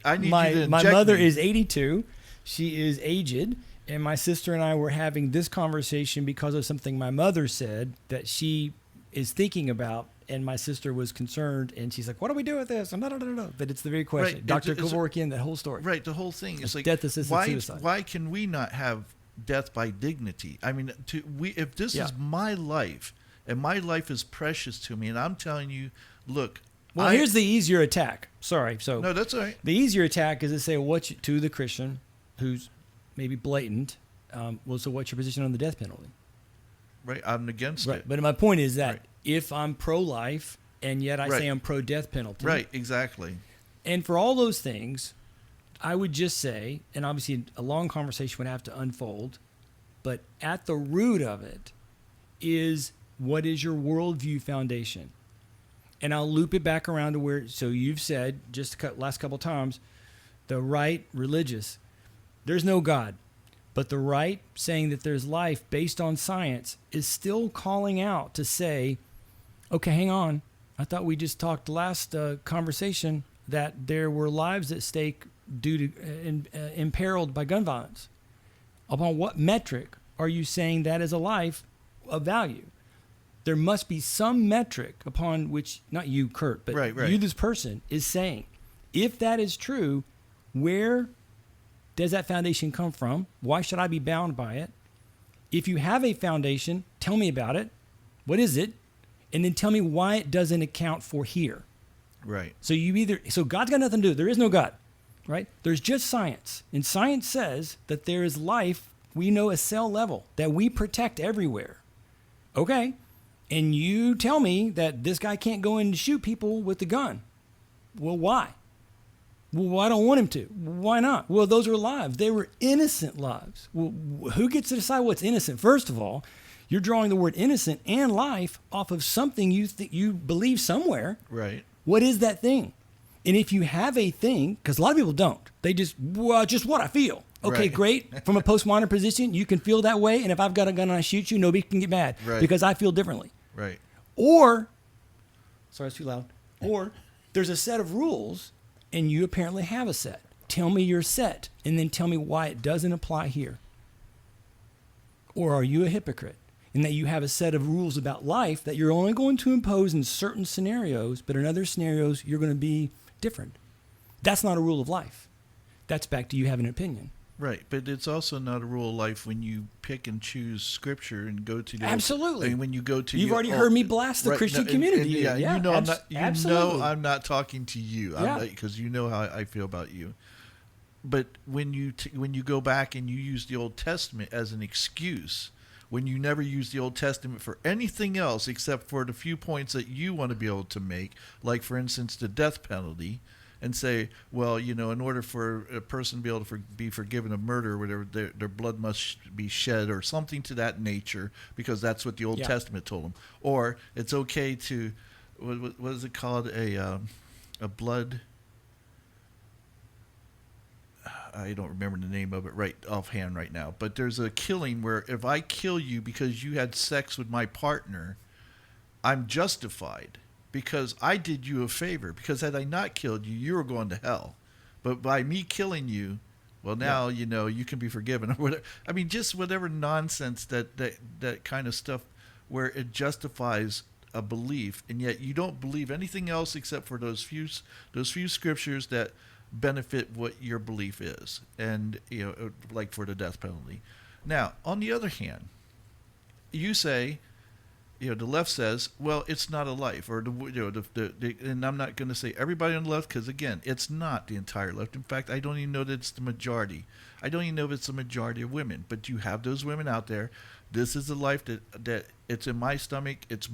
I need you to inject my mother me. is 82. She is aged, and my sister and I were having this conversation because of something my mother said that she is thinking about. And my sister was concerned, and she's like, "What do we do with this?" But it's the very question. Right. Dr. Kevorkian, that whole story. Right, the whole thing is like death-assisted suicide. Why can we not have death by dignity? I mean, if this is my life, and my life is precious to me, and I'm telling you, look. Well, here's the easier attack. Sorry, so no, that's all right. The easier attack is to say, to the Christian who's maybe blatant. Well, so what's your position on the death penalty? Right. I'm against Right. it. But my point is that Right. if I'm pro-life and yet I Right. say I'm pro-death penalty, Right. Exactly. and for all those things, I would just say, and obviously a long conversation would have to unfold, but at the root of it is, what is your worldview foundation? And I'll loop it back around to where, so you've said, just last couple times, the right religious, there's no God. But the right saying that there's life based on science is still calling out to say, okay, hang on. I thought we just talked last conversation that there were lives at stake due to imperiled by gun violence. Upon what metric are you saying that is a life of value? There must be some metric upon which, not you, Kurt, but Right. you, this person, is saying, if that is true, where does that foundation come from? Why should I be bound by it? If you have a foundation, tell me about it. What is it? And then tell me why it doesn't account for here. Right. So God's got nothing to do. There is no God, right? There's just science. And science says that there is life, we know a cell level, that we protect everywhere. Okay. And you tell me that this guy can't go in and shoot people with the gun. Well, why? Well, I don't want him to. Why not? Well, those are lives. They were innocent lives. Well, who gets to decide what's innocent? First of all, you're drawing the word innocent and life off of something you believe somewhere. Right. What is that thing? And if you have a thing, because a lot of people don't, they just what I feel. Okay, Right. great. From a postmodern position, you can feel that way. And if I've got a gun and I shoot you, nobody can get mad Right. because I feel differently. Right. Or, sorry, it's too loud. Or there's a set of rules and you apparently have a set. Tell me your set and then tell me why it doesn't apply here. Or are you a hypocrite in that you have a set of rules about life that you're only going to impose in certain scenarios, but in other scenarios, you're going to be different? That's not a rule of life. That's back to you having an opinion. Right, but it's also not a rule of life when you pick and choose scripture and go to the Absolutely. when you go to You've already heard me blast the Christian community. yeah, Yeah, you know I'm not. You absolutely. know I'm not talking to you. Yeah. Because you know how I feel about you. But when you go back and you use the Old Testament as an excuse, when you never use the Old Testament for anything else except for the few points that you want to be able to make, like for instance the death penalty. And say, well, in order for a person to be able to be forgiven of murder or whatever, their blood must be shed or something to that nature, because that's what the Old Testament told them. Or it's okay to, what is it called, a blood, I don't remember the name of it right offhand right now, but there's a killing where if I kill you because you had sex with my partner, I'm justified. Because I did you a favor. Because had I not killed you, you were going to hell. But by me killing you, well, now you can be forgiven or whatever. I mean, just whatever nonsense that kind of stuff, where it justifies a belief, and yet you don't believe anything else except for those few scriptures that benefit what your belief is, and like for the death penalty. Now, on the other hand, you say, the left says, well, it's not a life, or and I'm not going to say everybody on the left, because again, it's not the entire left. In fact, I don't even know that it's the majority. I don't even know if it's the majority of women, but you have those women out there. This is the life that it's in my stomach. It's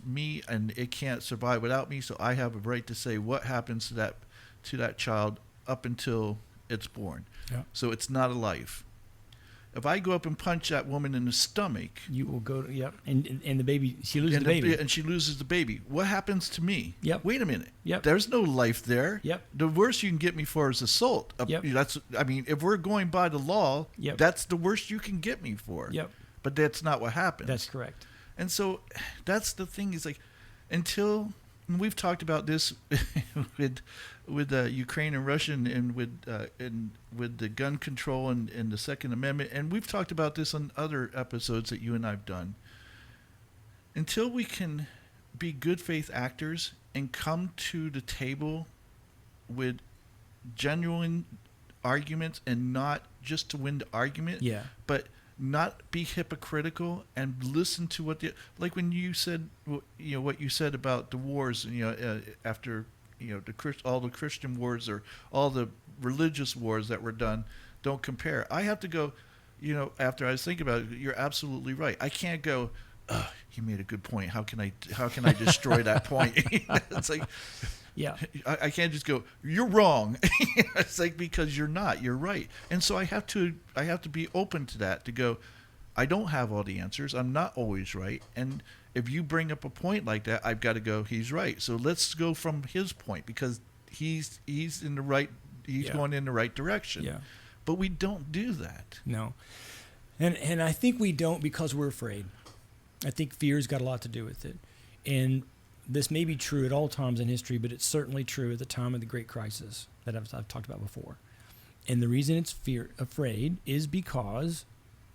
me, and it can't survive without me. So I have a right to say what happens to that child up until it's born. Yeah. So it's not a life. If I go up and punch that woman in the stomach, you will go to, and the baby, she loses the baby. And she loses the baby. What happens to me? Yep. Wait a minute. Yep. There's no life there. Yep. The worst you can get me for is assault. Yep. If we're going by the law, Yep. that's the worst you can get me for. Yep. But that's not what happens. That's correct. And so that's the thing, is like, until, and we've talked about this with Ukraine and Russia, and with the gun control and the Second Amendment, and we've talked about this on other episodes that you and I've done. Until we can be good faith actors and come to the table with genuine arguments, and not just to win the argument, but not be hypocritical and listen to what like when you said, what you said about the wars, after all the Christian wars or all the religious wars that were done, don't compare. I have to go, after I was thinking about it, you're absolutely right. I can't go, he made a good point. How can I destroy that point? It's like, Yeah. I can't just go, you're wrong. It's like, because you're not, you're right. And so I have to be open to that, to go, I don't have all the answers. I'm not always right. And if you bring up a point like that, I've got to go, he's right. So let's go from his point, because he's in the right, he's going in the right direction. Yeah. But we don't do that. No. And I think we don't because we're afraid. I think fear's got a lot to do with it. And this may be true at all times in history, but it's certainly true at the time of the Great Crisis that I've talked about before. And the reason it's afraid is because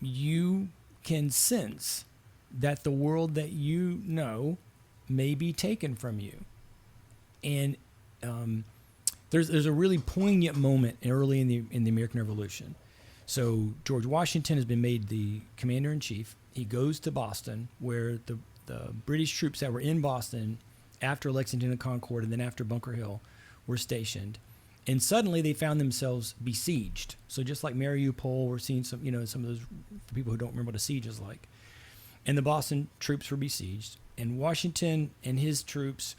you can sense that the world that you know may be taken from you. And there's a really poignant moment early in the American Revolution. So George Washington has been made the commander-in-chief. He goes to Boston, where the British troops that were in Boston after Lexington and Concord and then after Bunker Hill were stationed. And suddenly they found themselves besieged. So just like Mariupol, we're seeing some of those, for people who don't remember what a siege is like. And the Boston troops were besieged. And Washington and his troops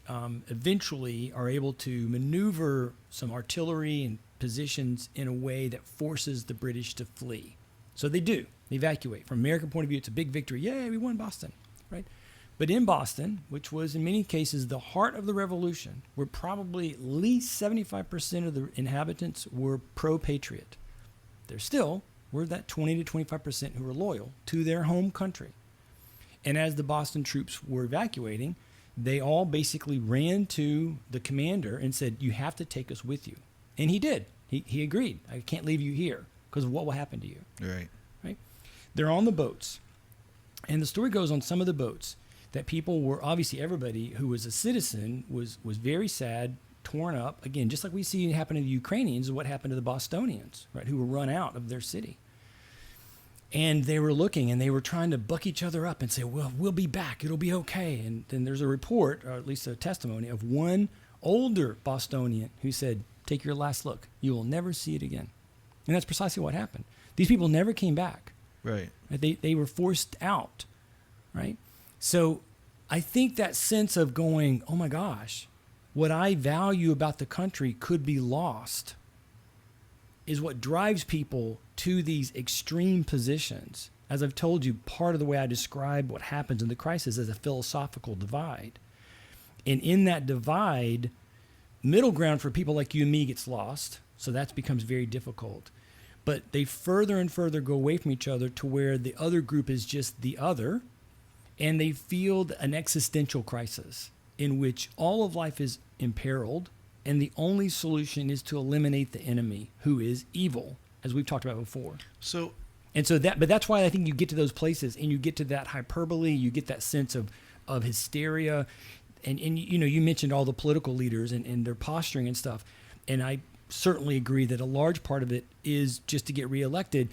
eventually are able to maneuver some artillery and positions in a way that forces the British to flee. So they do. They evacuate. From an American point of view, it's a big victory. Yay, we won Boston, right? But in Boston, which was in many cases the heart of the revolution, where probably at least 75% of the inhabitants were pro-patriot, there still were that 20 to 25% who were loyal to their home country. And as the Boston troops were evacuating, they all basically ran to the commander and said, you have to take us with you. And he did. He agreed. I can't leave you here because of what will happen to you. Right. They're on the boats. And the story goes on some of the boats that people were, obviously everybody who was a citizen was very sad, torn up. Again, just like we see happen to the Ukrainians and what happened to the Bostonians, right, who were run out of their city. And they were looking and they were trying to buck each other up and say, well, we'll be back. It'll be okay. And then there's a report, or at least a testimony, of one older Bostonian who said, take your last look. You will never see it again. And that's precisely what happened. These people never came back. Right. They were forced out, right? So I think that sense of going, oh my gosh, what I value about the country could be lost is what drives people to these extreme positions. As I've told you, part of the way I describe what happens in the crisis is a philosophical divide. And in that divide, middle ground for people like you and me gets lost, so that becomes very difficult. But they further and further go away from each other to where the other group is just the other, and they feel an existential crisis in which all of life is imperiled, and the only solution is to eliminate the enemy, who is evil, as we've talked about before. But that's why I think you get to those places, and you get to that hyperbole, you get that sense of hysteria, and you mentioned all the political leaders and their posturing and stuff, and I certainly agree that a large part of it is just to get reelected.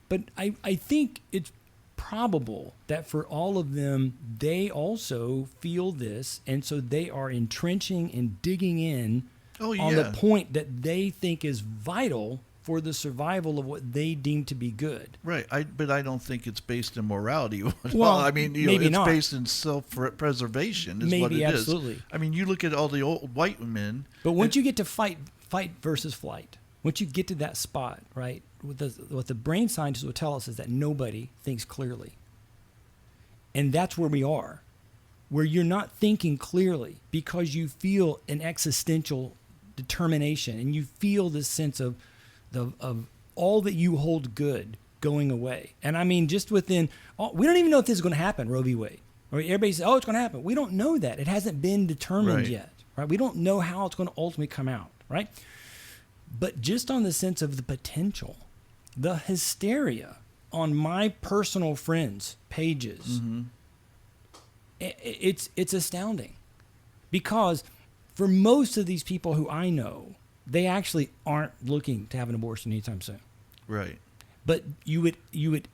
But I think it's probable that for all of them, they also feel this, and so they are entrenching and digging in on the point that they think is vital for the survival of what they deem to be good. Right. But I don't think it's based in morality. Well, I mean, maybe it's not. based in self-preservation is maybe, what it absolutely. is. I mean, you look at all the old white men. But once you get to fight versus flight, once you get to that spot, right, what the brain scientists will tell us is that nobody thinks clearly. And that's where we are, where you're not thinking clearly because you feel an existential determination and you feel this sense of all that you hold good going away. And I mean, just within, we don't even know if this is going to happen, Roe v. Wade. Or everybody says, it's going to happen. We don't know that. It hasn't been determined yet, right? We don't know how it's going to ultimately come out, right? But just on the sense of the potential, the hysteria on my personal friends' pages, it's astounding. Because for most of these people who I know, they actually aren't looking to have an abortion anytime soon. Right. But you would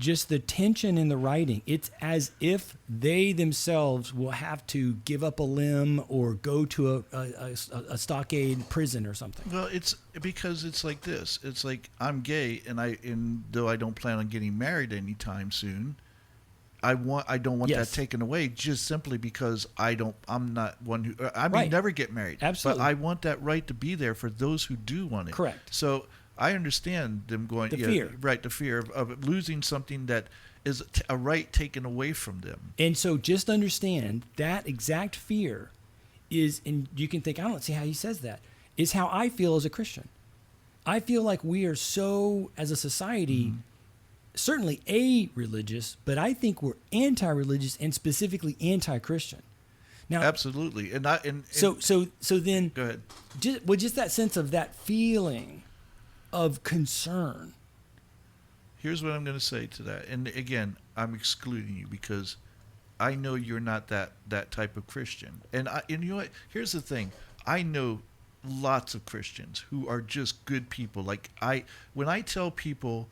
just the tension in the writing. It's as if they themselves will have to give up a limb or go to a stockade prison or something. Well, it's because it's like this. It's like I'm gay, and though I don't plan on getting married anytime soon, I don't want Yes. that taken away just simply because I'm not one who I may Right. never get married. Absolutely. But I want that right to be there for those who do want it. Correct. So I understand them going The fear. right, the fear of losing something that is a right taken away from them. And so just understand that exact fear is, and you can think, I don't see how he says that, is how I feel as a Christian. I feel like we are so, as a society, certainly a-religious, but I think we're anti-religious and specifically anti-Christian. Now, Absolutely. so then, Go ahead. just that sense of that feeling of concern. Here's what I'm going to say to that. And again, I'm excluding you because I know you're not that type of Christian. And you know what? Here's the thing. I know lots of Christians who are just good people. When I tell people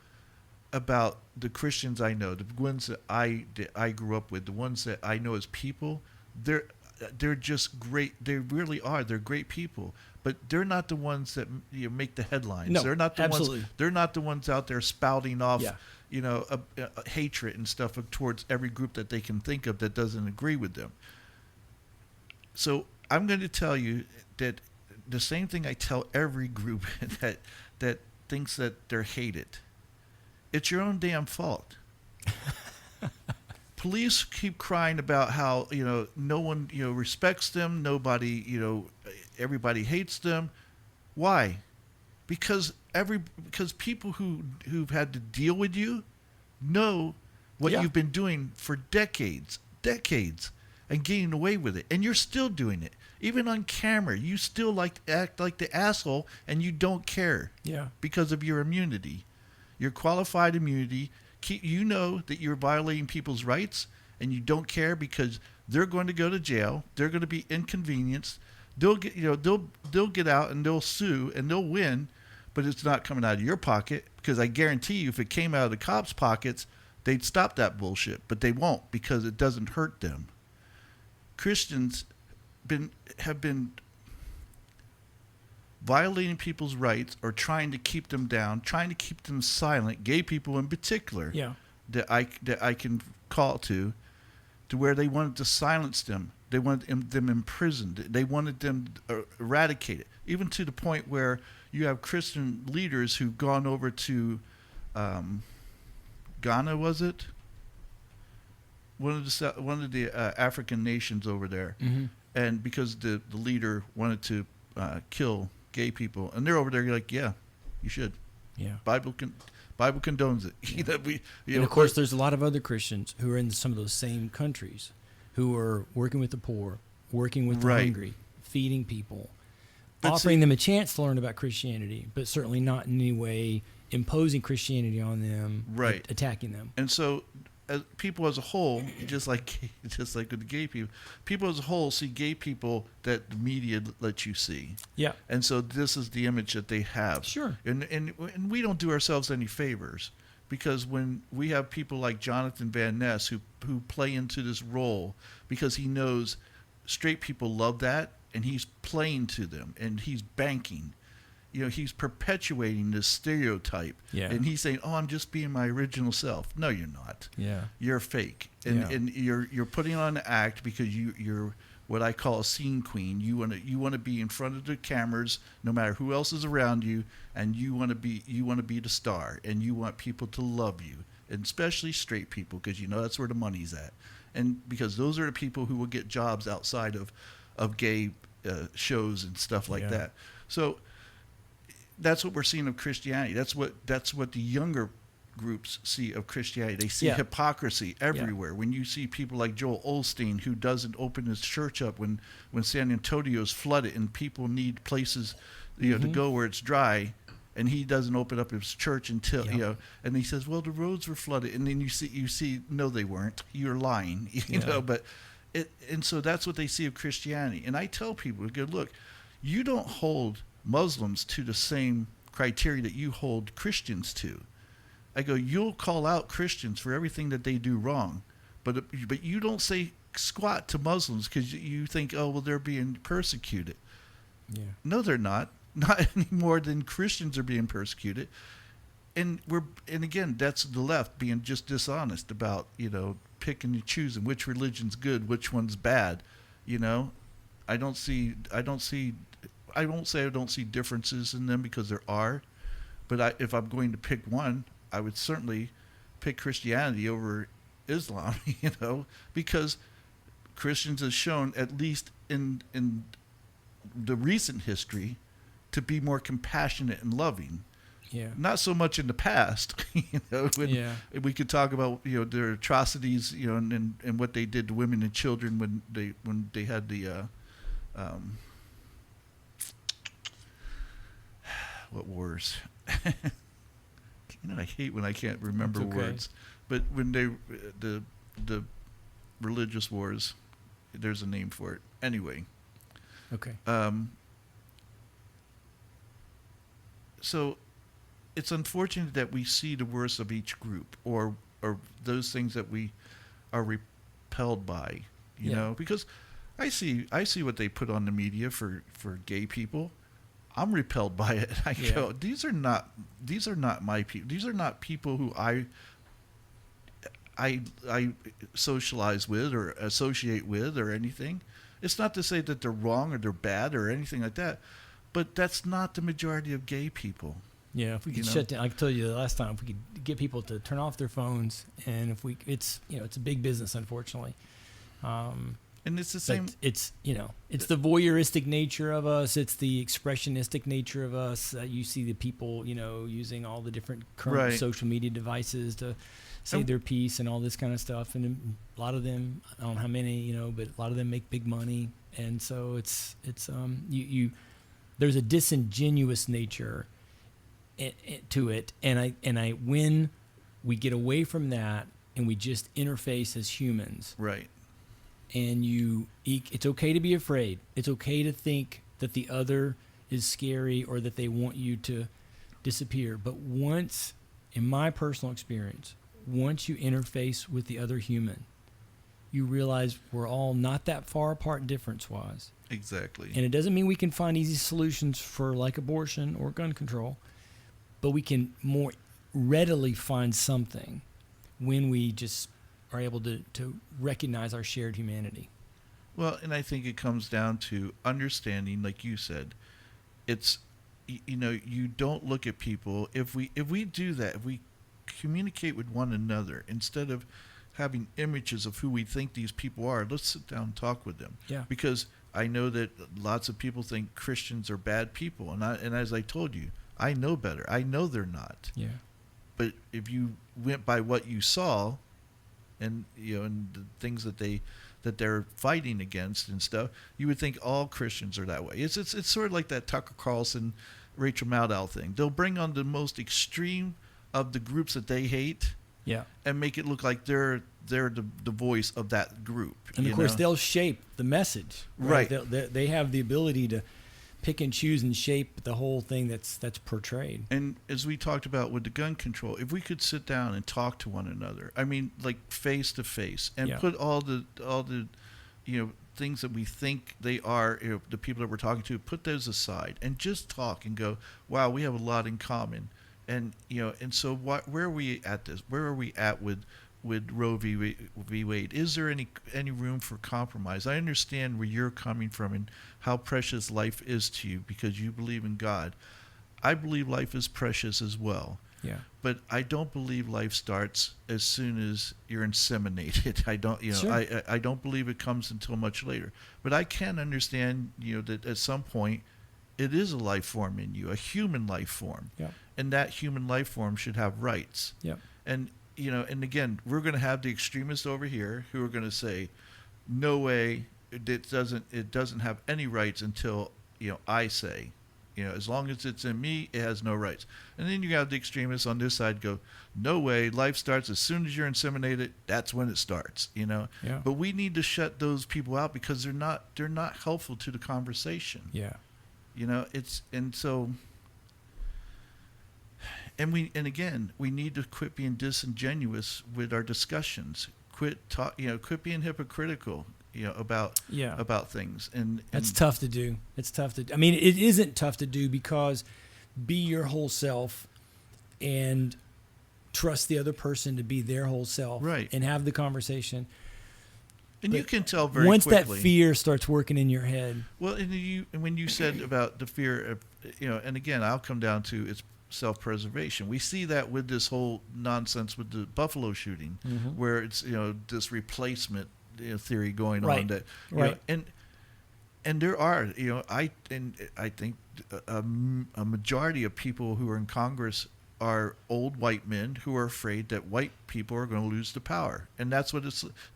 about the Christians I know, the ones that I grew up with, the ones that I know as people, they're just great. They really are. They're great people. But they're not the ones that make the headlines. No, they're not the absolutely. ones. They're not the ones out there spouting off, Yeah. a hatred and stuff towards every group that they can think of that doesn't agree with them. So I'm going to tell you that the same thing I tell every group that thinks that they're hated. It's your own damn fault. Police keep crying about how no one respects them. Nobody everybody hates them. Why? Because people who've had to deal with you know what Yeah. you've been doing for decades, and getting away with it, and you're still doing it. Even on camera, you still act like the asshole, and you don't care. Yeah. Because of your immunity, your qualified immunity. You know that you're violating people's rights, and you don't care because they're going to go to jail. They're going to be inconvenienced. They'll get they'll get out and they'll sue and they'll win, but it's not coming out of your pocket, because I guarantee you, if it came out of the cops' pockets, they'd stop that bullshit. But they won't, because it doesn't hurt them. Christians have been violating people's rights or trying to keep them down, trying to keep them silent, gay people in particular, Yeah. that I can call to where they wanted to silence them. They wanted them imprisoned. They wanted them eradicated, even to the point where you have Christian leaders who've gone over to Ghana, was it? One of the African nations over there, Mm-hmm. and because the leader wanted to kill gay people, and they're over there like, yeah, you should. Yeah. Bible condones it. And of course, there's a lot of other Christians who are in some of those same countries who are working with the poor, working with the Right. hungry, feeding people, But offering them a chance to learn about Christianity, but certainly not in any way imposing Christianity on them, Right. attacking them. And so, people as a whole, just like with the gay people as a whole see gay people that the media lets you see. Yeah. And so this is the image that they have. Sure. And we don't do ourselves any favors, because when we have people like Jonathan Van Ness who play into this role, because he knows straight people love that, and he's playing to them, and he's banking. He's perpetuating this stereotype. Yeah. And he's saying, "Oh, I'm just being my original self." No, you're not. Yeah. You're fake, and Yeah. you're putting on an act because you're what I call a scene queen. You want to be in front of the cameras, no matter who else is around you, and you want to be the star, and you want people to love you, and especially straight people, because that's where the money's at, and because those are the people who will get jobs outside of gay shows and stuff like Yeah. that. So that's what we're seeing of Christianity. That's what the younger groups see of Christianity. They see Yeah. hypocrisy everywhere. When you see people like Joel Osteen, who doesn't open his church up when San Antonio is flooded and people need places to go where it's dry, and he doesn't open up his church until and he says, well, the roads were flooded, and then you see no, they weren't. You're lying. But and so that's what they see of Christianity. And I tell people, look, you don't hold Muslims to the same criteria that you hold Christians to. I go, you'll call out Christians for everything that they do wrong, but you don't say squat to Muslims because you think, oh well, they're being persecuted. Yeah. No, they're not. Not any more than Christians are being persecuted. And again, that's the left being just dishonest about, picking and choosing which religion's good, which one's bad. I don't say I don't see differences in them, because there are. But if I'm going to pick one, I would certainly pick Christianity over Islam, because Christians have shown, at least in the recent history, to be more compassionate and loving. Yeah. Not so much in the past, when Yeah. we could talk about, their atrocities, and what they did to women and children when they had the what wars? I hate when I can't remember It's okay. words, but when the religious wars, there's a name for it. Anyway, Okay. So it's unfortunate that we see the worst of each group, or those things that we are repelled by, because I see what they put on the media for gay people. I'm repelled by it. I go, these are not my people. These are not people who I socialize with or associate with or anything. It's not to say that they're wrong or they're bad or anything like that, but that's not the majority of gay people. Yeah, if we could shut down, I told you the last time, if we could get people to turn off their phones, and it's a big business, unfortunately. And it's the same. It's the voyeuristic nature of us. It's the expressionistic nature of us. You see the people, using all the different current social media devices to say their piece and all this kind of stuff. And a lot of them, I don't know how many, but a lot of them make big money. And so it's there's a disingenuous nature to it. And I when we get away from that and we just interface as humans. Right. And it's okay to be afraid. It's okay to think that the other is scary or that they want you to disappear. But once, in my personal experience, once you interface with the other human, you realize we're all not that far apart difference-wise. Exactly. And it doesn't mean we can find easy solutions for like abortion or gun control, but we can more readily find something when we just are able to recognize our shared humanity. Well, and I think it comes down to understanding, like you said. It's, you don't look at people. If we do that, if we communicate with one another instead of having images of who we think these people are, let's sit down and talk with them. Yeah. Because I know that lots of people think Christians are bad people, and as I told you, I know better. I know they're not. Yeah. But if you went by what you saw, and and the things that they're fighting against and stuff, you would think all Christians are that way. It's sort of like that Tucker Carlson, Rachel Maddow thing. They'll bring on the most extreme of the groups that they hate, and make it look like they're the voice of that group. And of course, they'll shape the message. Right. They have the ability to pick and choose and shape the whole thing that's portrayed. And as we talked about with the gun control, if we could sit down and talk to one another, I mean, like face to face, and put all the things that we think they are, the people that we're talking to, put those aside and just talk and go, wow, we have a lot in common. And and so where are we at this? Where are we at with Roe v. Wade? Is there any room for compromise? I understand where you're coming from and how precious life is to you because you believe in God. I believe life is precious as well. Yeah. But I don't believe life starts as soon as you're inseminated. I don't, Sure. I don't believe it comes until much later. But I can understand, that at some point it is a life form in you, a human life form. Yeah. And that human life form should have rights. Yeah. And and again, we're going to have the extremists over here who are going to say, no way, it doesn't have any rights until I say, as long as it's in me, it has no rights. And then you have the extremists on this side go, no way, life starts as soon as you're inseminated. That's when it starts. Yeah. But we need to shut those people out because they're not helpful to the conversation. Yeah. And so and again, we need to quit being disingenuous with our discussions. Quit being hypocritical, about things. And That's tough to do. It's tough to. I mean, it isn't tough to do because be your whole self and trust the other person to be their whole self, right, and have the conversation. And but you can tell very once quickly. that fear starts working in your head. Well, and when you said about the fear of, and again, I'll come down to it's self-preservation. We see that with this whole nonsense with the Buffalo shooting, where it's this replacement theory going on that and there are I think a majority of people who are in Congress are old white men who are afraid that white people are going to lose the power, and that's what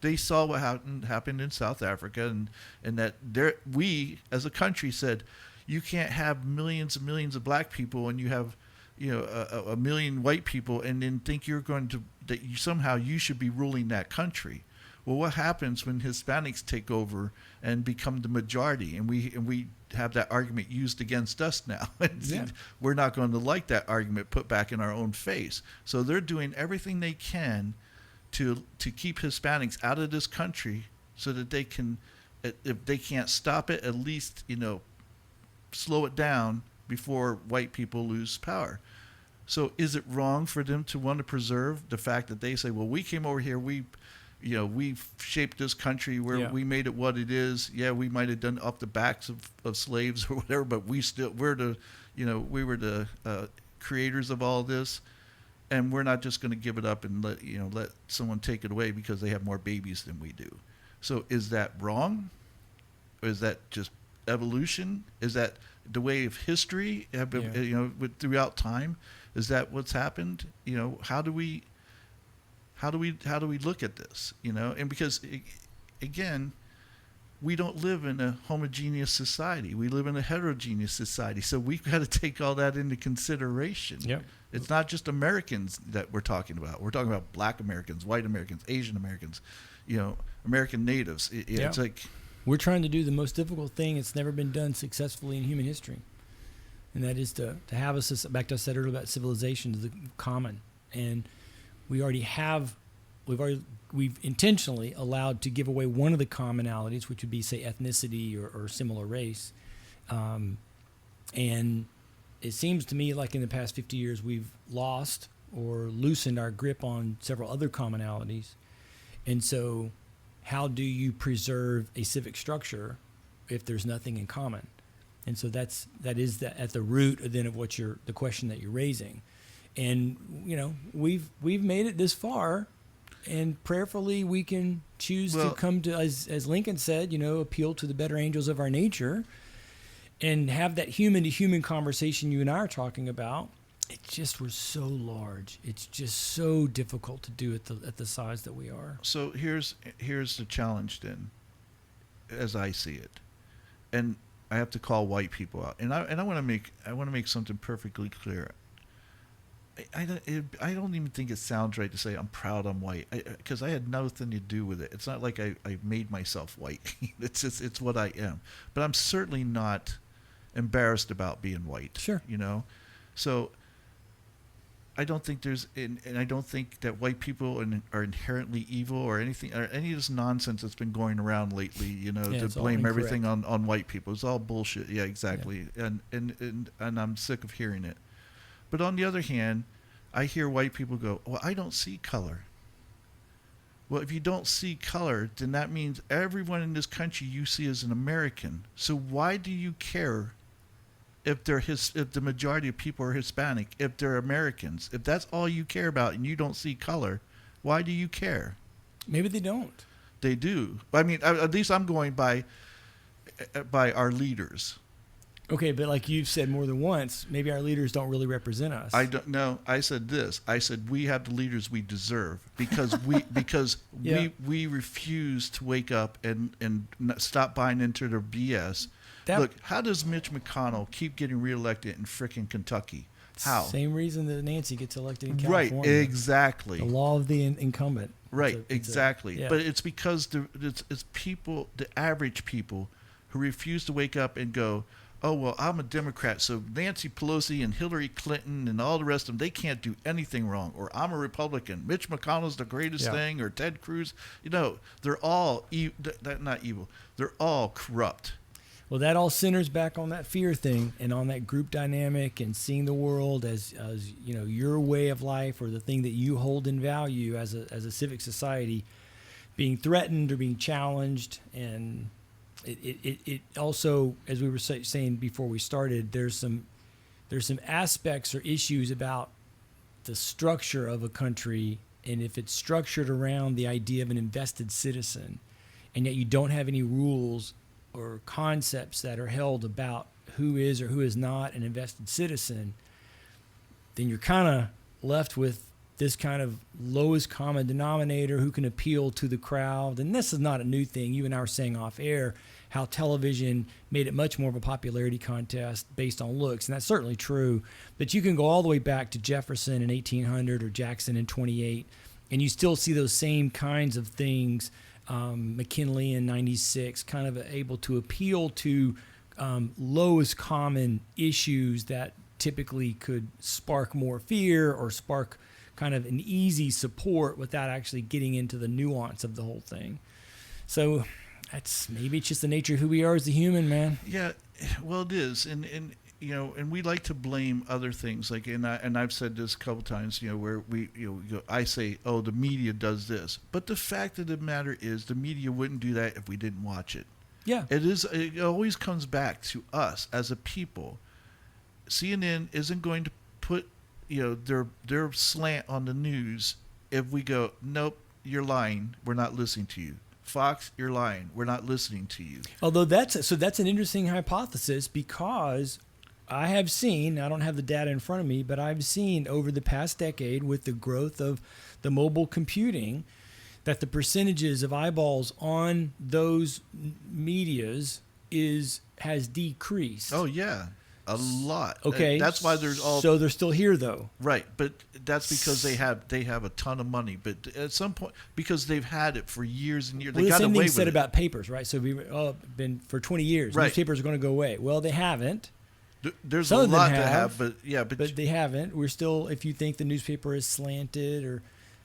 they saw what happened in South Africa, and that we as a country said you can't have millions and millions of black people and you have a million white people and then think somehow you should be ruling that country. Well, what happens when Hispanics take over and become the majority, and we have that argument used against us now? We're not going to like that argument put back in our own face. So they're doing everything they can to keep Hispanics out of this country, so that they can, if they can't stop it, at least slow it down before white people lose power. So is it wrong for them to want to preserve the fact that they say, well, we came over here, we shaped this country where we made it what it is. Yeah, we might have done off the backs of slaves or whatever, but we were the creators of all this, and we're not just going to give it up and let someone take it away because they have more babies than we do. So is that wrong? Or is that just evolution? Is that the way of history? Throughout time, is that what's happened? How do we look at this? And because again, we don't live in a homogeneous society. We live in a heterogeneous society. So we've got to take all that into consideration. Yep. It's not just Americans that we're talking about. We're talking about Black Americans, white Americans, Asian Americans, American natives. It's like we're trying to do the most difficult thing that's never been done successfully in human history, and that is to have us, back to I said earlier about civilization, the common. And we've intentionally allowed to give away one of the commonalities, which would be, say, ethnicity or similar race. And it seems to me like in the past 50 years we've lost or loosened our grip on several other commonalities. And so how do you preserve a civic structure if there's nothing in common? And so that is at the root then of the question that you're raising. And we've made it this far, and prayerfully we can choose to come to, as Lincoln said, appeal to the better angels of our nature, and have that human to human conversation you and I are talking about. It just was so large. It's just so difficult to do at the size that we are. So here's the challenge then, as I see it, and I have to call white people out, and I want to make something perfectly clear. I don't even think it sounds right to say I'm proud I'm white, because I had nothing to do with it. It's not like I made myself white. It's what I am. But I'm certainly not embarrassed about being white. Sure. So I don't think and I don't think that white people are inherently evil or anything, or any of this nonsense that's been going around lately, to blame everything on white people. It's all bullshit. Yeah, exactly. Yeah. And I'm sick of hearing it. But on the other hand, I hear white people go, well, I don't see color. Well, if you don't see color, then that means everyone in this country you see as an American. So why do you care if the majority of people are Hispanic, if they're Americans? If that's all you care about and you don't see color, why do you care? Maybe they don't. They do. I mean, at least I'm going by our leaders. Okay, but like you've said more than once, maybe our leaders don't really represent us. I don't know. I said this. I said we have the leaders we deserve because we refuse to wake up and stop buying into their BS. Look, how does Mitch McConnell keep getting reelected in frickin' Kentucky? How? Same reason that Nancy gets elected in California. Right, exactly. The law of the incumbent. Right, exactly. But it's because it's people, the average people, who refuse to wake up and go, oh, well, I'm a Democrat, so Nancy Pelosi and Hillary Clinton and all the rest of them, they can't do anything wrong. Or I'm a Republican. Mitch McConnell's the greatest thing, or Ted Cruz. They're all not evil. They're all corrupt. Well, that all centers back on that fear thing and on that group dynamic and seeing the world as your way of life or the thing that you hold in value as a civic society being threatened or being challenged. And it also, as we were saying before we started, there's some aspects or issues about the structure of a country, and if it's structured around the idea of an invested citizen, and yet you don't have any rules or concepts that are held about who is or who is not an invested citizen, then you're kind of left with this kind of lowest common denominator who can appeal to the crowd. And this is not a new thing. You and I were saying off air how television made it much more of a popularity contest based on looks, and that's certainly true. But you can go all the way back to Jefferson in 1800 or Jackson in 28, and you still see those same kinds of things. McKinley in 96, kind of able to appeal to lowest common issues that typically could spark more fear or spark kind of an easy support without actually getting into the nuance of the whole thing. So maybe it's just the nature of who we are as a human, man. Yeah, well, it is, and we like to blame other things, like, and I've said this a couple times, where I say, oh, the media does this, but the fact of the matter is, the media wouldn't do that if we didn't watch it. Yeah, it always comes back to us as a people. CNN isn't going to put their slant on the news if we go, nope, you're lying, we're not listening to you. Fox, you're lying, we're not listening to you. Although that's an interesting hypothesis, because I have seen, I don't have the data in front of me, but I've seen over the past decade with the growth of the mobile computing that the percentages of eyeballs on those medias has decreased. Oh, yeah. A lot. Okay. That's why there's all. So they're still here, though. Right, but that's because they have a ton of money. But at some point, because they've had it for years and years, Well, they got away with it. The same thing said about papers, right? So we've been for 20 years. Right. Newspapers are going to go away. Well, they haven't. There's Some a of them lot to have, but yeah, but they haven't. We're still, if you think the newspaper is slanted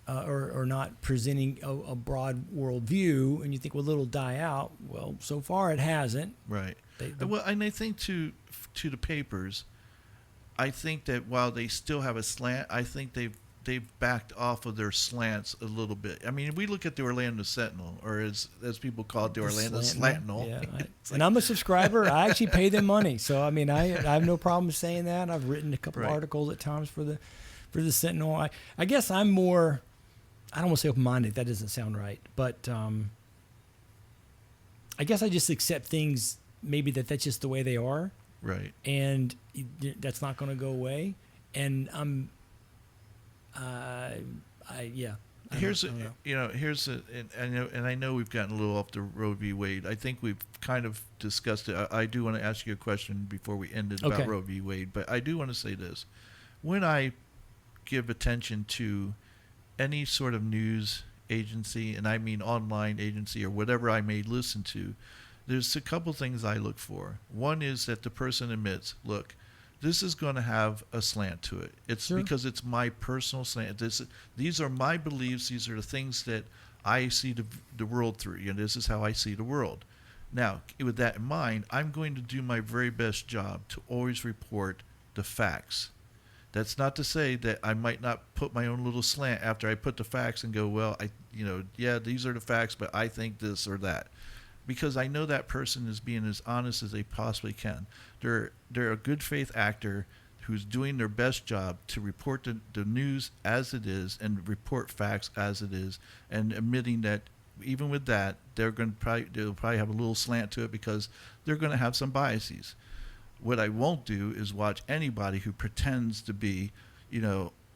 or not presenting a broad world view, and you think, well, it'll die out. Well, so far it hasn't. Right. Well, and I think to the papers, I think that while they still have a slant, I think they've backed off of their slants a little bit. I mean, we look at the Orlando Sentinel, or as people call it, the Orlando Slantinel. Yeah, and I'm a subscriber. I actually pay them money, so I mean, I have no problem saying that. I've written a couple articles at times for the Sentinel. I guess I'm more, I don't want to say open-minded. That doesn't sound right, but I guess I just accept things maybe that's just the way they are. Right. And that's not going to go away. And I know we've gotten a little off the Roe v. Wade. I think we've kind of discussed it. I do want to ask you a question before we ended about Roe v. Wade, but I do want to say this. When I give attention to any sort of news agency, and I mean online agency or whatever I may listen to, there's a couple things I look for. One is that the person admits, look, this is going to have a slant to it. It's because it's my personal slant. These are my beliefs. These are the things that I see the world through. This is how I see the world. Now, with that in mind, I'm going to do my very best job to always report the facts. That's not to say that I might not put my own little slant after I put the facts and go, well, these are the facts, but I think this or that. Because I know that person is being as honest as they possibly can. They're a good faith actor who's doing their best job to report the news as it is and report facts as it is, and admitting that even with that, they'll probably have a little slant to it because they're going to have some biases. What I won't do is watch anybody who pretends to be,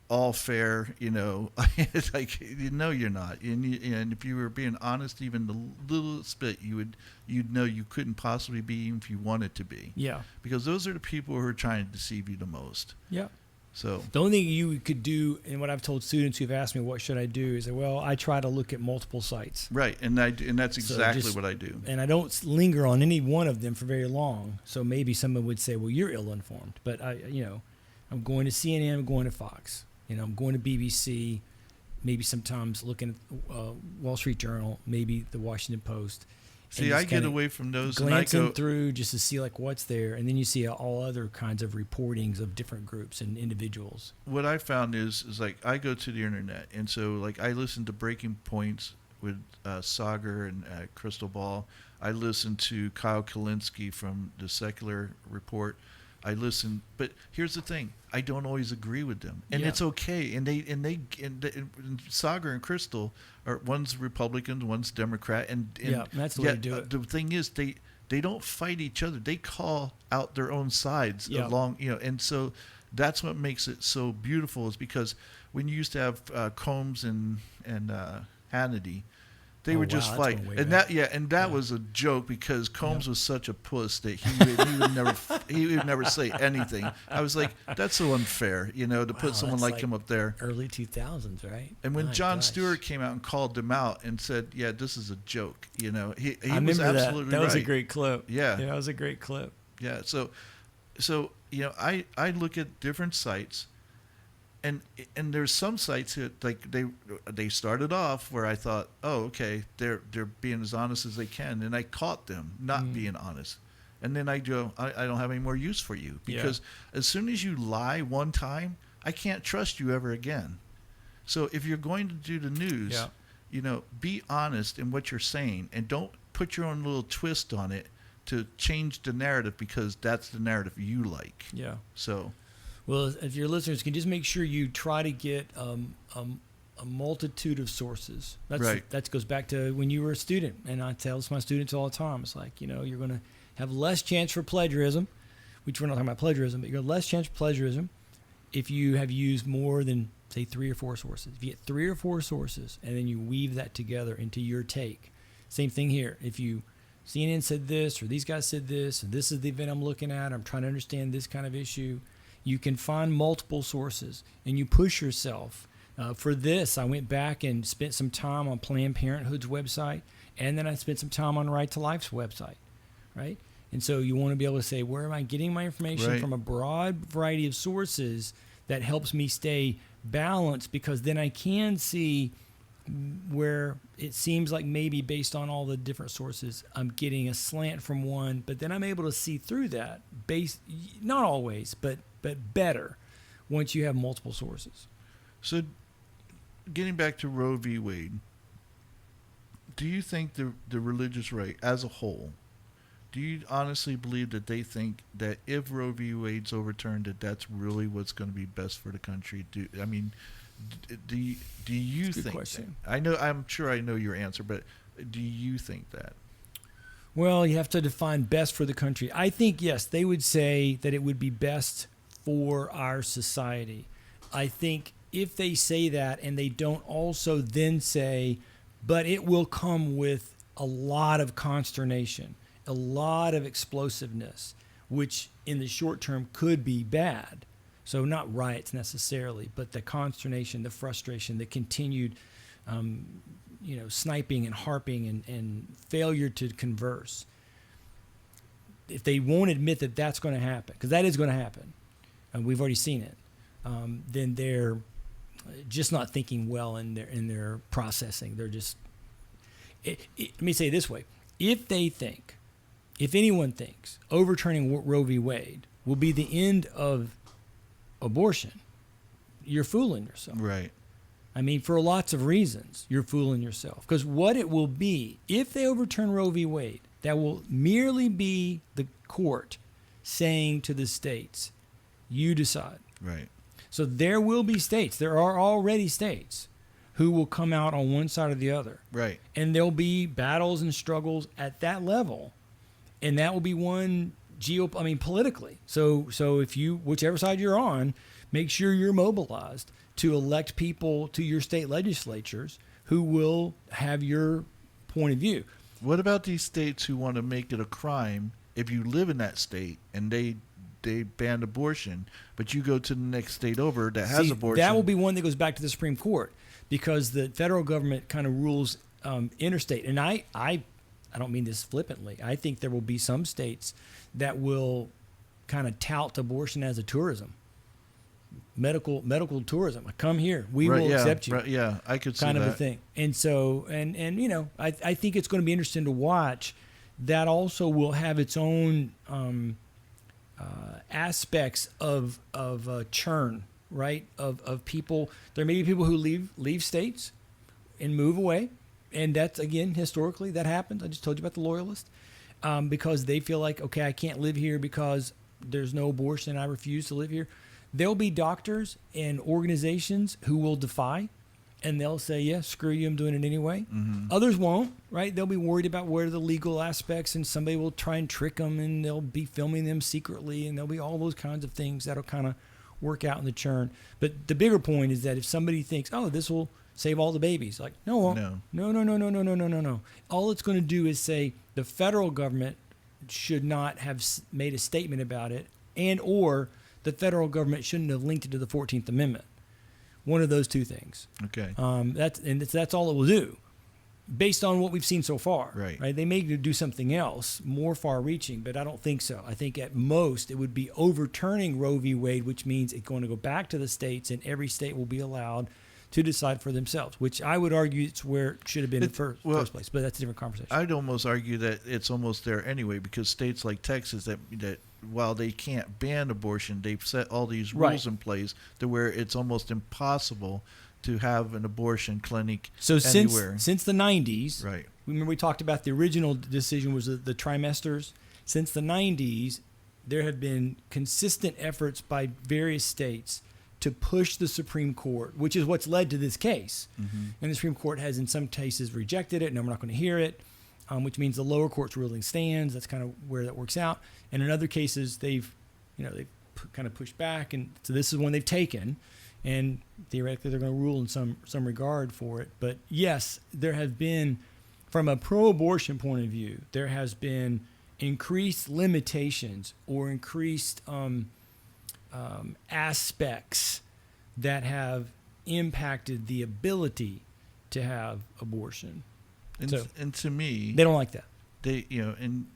all fair, it's like, you're not. And if you were being honest, even the little bit, you'd know you couldn't possibly be, even if you wanted to be. Yeah. Because those are the people who are trying to deceive you the most. Yeah. So The only thing you could do, and what I've told students who've asked me what should I do, is that, well, I try to look at multiple sites. right, and that's So exactly just- what I do. And I don't linger on any one of them for very long. So maybe someone would say, well, you're ill-informed. But I'm going to CNN, I'm going to Fox, I'm going to BBC, maybe sometimes looking at Wall Street Journal, maybe the Washington Post. See, and I just get kinda away from those, and I glancing go. through just to see like what's there, and then you see all other kinds of reportings of different groups and individuals. What I found is like I go to the internet, and so like I listen to Breaking Points with Sagar and Crystal Ball. I listen to Kyle Kalinske from the Secular Report. I listen, but here's the thing: I don't always agree with them, and Yeah. it's okay. And Sagar and Crystal are one's Republican, one's Democrat, and Yeah, that's the way to do it. The thing is, they don't fight each other. They call out their own sides Yeah. along, and so that's what makes it so beautiful. Is because when you used to have Combs and Hannity, they Oh, would just wow, that's fight, going way and back. that was a joke because Combs was such a puss that he would never say anything. I was like, that's so unfair, to Wow, put someone that's like like him up there. Early 2000s, right? And when My Jon gosh. Stewart came out and called them out and said, "Yeah, this is a joke," he I was remember absolutely that. That was a right. great clip. Yeah. that was a great clip. Yeah, so I look at different sites, and there's some sites that like they started off where I thought, oh, okay, they're being as honest as they can, and I caught them not being honest, and then I go, I don't have any more use for you because as soon as you lie one time, I can't trust you ever again. So if you're going to do the news, be honest in what you're saying, and don't put your own little twist on it to change the narrative because that's the narrative you like. Yeah. So, Well, if your listeners can just make sure you try to get a multitude of sources. Right. That goes back to when you were a student, and I tell this to my students all the time. It's like, you're going to have less chance for plagiarism, which we're not talking about plagiarism, but you're going to have less chance for plagiarism if you have used more than, say, 3 or 4 sources. If you get 3 or 4 sources and then you weave that together into your take. Same thing here. If CNN said this, or these guys said this, and this is the event I'm looking at, I'm trying to understand this kind of issue. You can find multiple sources, and you push yourself. For this, I went back and spent some time on Planned Parenthood's website, and then I spent some time on Right to Life's website, right? And so you want to be able to say, where am I getting my information Right. from a broad variety of sources that helps me stay balanced, because then I can see where it seems like maybe based on all the different sources, I'm getting a slant from one, but then I'm able to see through that, not always, but better once you have multiple sources. so getting back to Roe v. Wade, do you think the religious right as a whole, do you honestly believe that they think that if Roe v. Wade's overturned, that that's really what's going to be best for the country? Do you That's a good think question. that? I'm sure I know your answer, but do you think that? Well, you have to define best for the country. I think, yes, they would say that it would be best for our society. I think if they say that and they don't also then say, but it will come with a lot of consternation, a lot of explosiveness, which in the short term could be bad. So not riots necessarily, but the consternation, the frustration, the continued sniping and harping and failure to converse. If they won't admit that that's going to happen, because that is going to happen, and we've already seen it, then they're just not thinking well in their processing. They're just. Let me say it this way: if anyone thinks overturning Roe v. Wade will be the end of abortion, you're fooling yourself. Right. I mean, for lots of reasons, you're fooling yourself. Because what it will be, if they overturn Roe v. Wade, that will merely be the court saying to the states, you decide. Right. So there will be states, there are already states, who will come out on one side or the other. Right. And there'll be battles and struggles at that level. And that will be one politically. So if you, whichever side you're on, make sure you're mobilized to elect people to your state legislatures who will have your point of view. What about these states who want to make it a crime if you live in that state and they they banned abortion, but you go to the next state over that has See, abortion. that will be one that goes back to the Supreme Court, because the federal government kind of rules interstate. And I don't mean this flippantly. I think there will be some states that will kind of tout abortion as a tourism, medical tourism. Like, come here, we will accept you. Right, yeah, I could see kind that. of a thing. And so, and you know, I think it's going to be interesting to watch. That also will have its own aspects of churn, right? Of people. There may be people who leave states and move away, and that's, again, historically that happens. I just told you about the loyalists, because they feel like, okay, I can't live here because there's no abortion and I refuse to live here. There'll be doctors and organizations who will defy, and they'll say, yeah, screw you, I'm doing it anyway. Mm-hmm. Others won't, right? They'll be worried about where are the legal aspects, and somebody will try and trick them, and they'll be filming them secretly, and there'll be all those kinds of things that'll kind of work out in the churn. But the bigger point is that if somebody thinks, oh, this will save all the babies, like, no, it won't. No. All it's going to do is say the federal government should not have made a statement about it, and or the federal government shouldn't have linked it to the 14th Amendment. One of those two things. Okay. That's all it will do, based on what we've seen so far. Right. They may do something else more far-reaching, but I don't think so. I think at most it would be overturning Roe v. Wade, which means it's going to go back to the states, and every state will be allowed to decide for themselves, which I would argue it's where it should have been in the first place. But that's a different conversation. I'd almost argue that it's almost there anyway, because states like Texas that while they can't ban abortion, they've set all these rules in place to where it's almost impossible to have an abortion clinic anywhere. Since the 90s, right? Remember we talked about the original decision was the trimesters. Since the 90s, there have been consistent efforts by various states to push the Supreme Court, which is what's led to this case. Mm-hmm. And the Supreme Court has in some cases rejected it. No, we're not going to hear it, which means the lower court's ruling stands. That's kind of where that works out. And in other cases, they've kind of pushed back. And so this is one they've taken. And theoretically, they're going to rule in some regard for it. But yes, there has been, from a pro-abortion point of view, there has been increased limitations or increased aspects that have impacted the ability to have abortion. And to me, they don't like that. They, and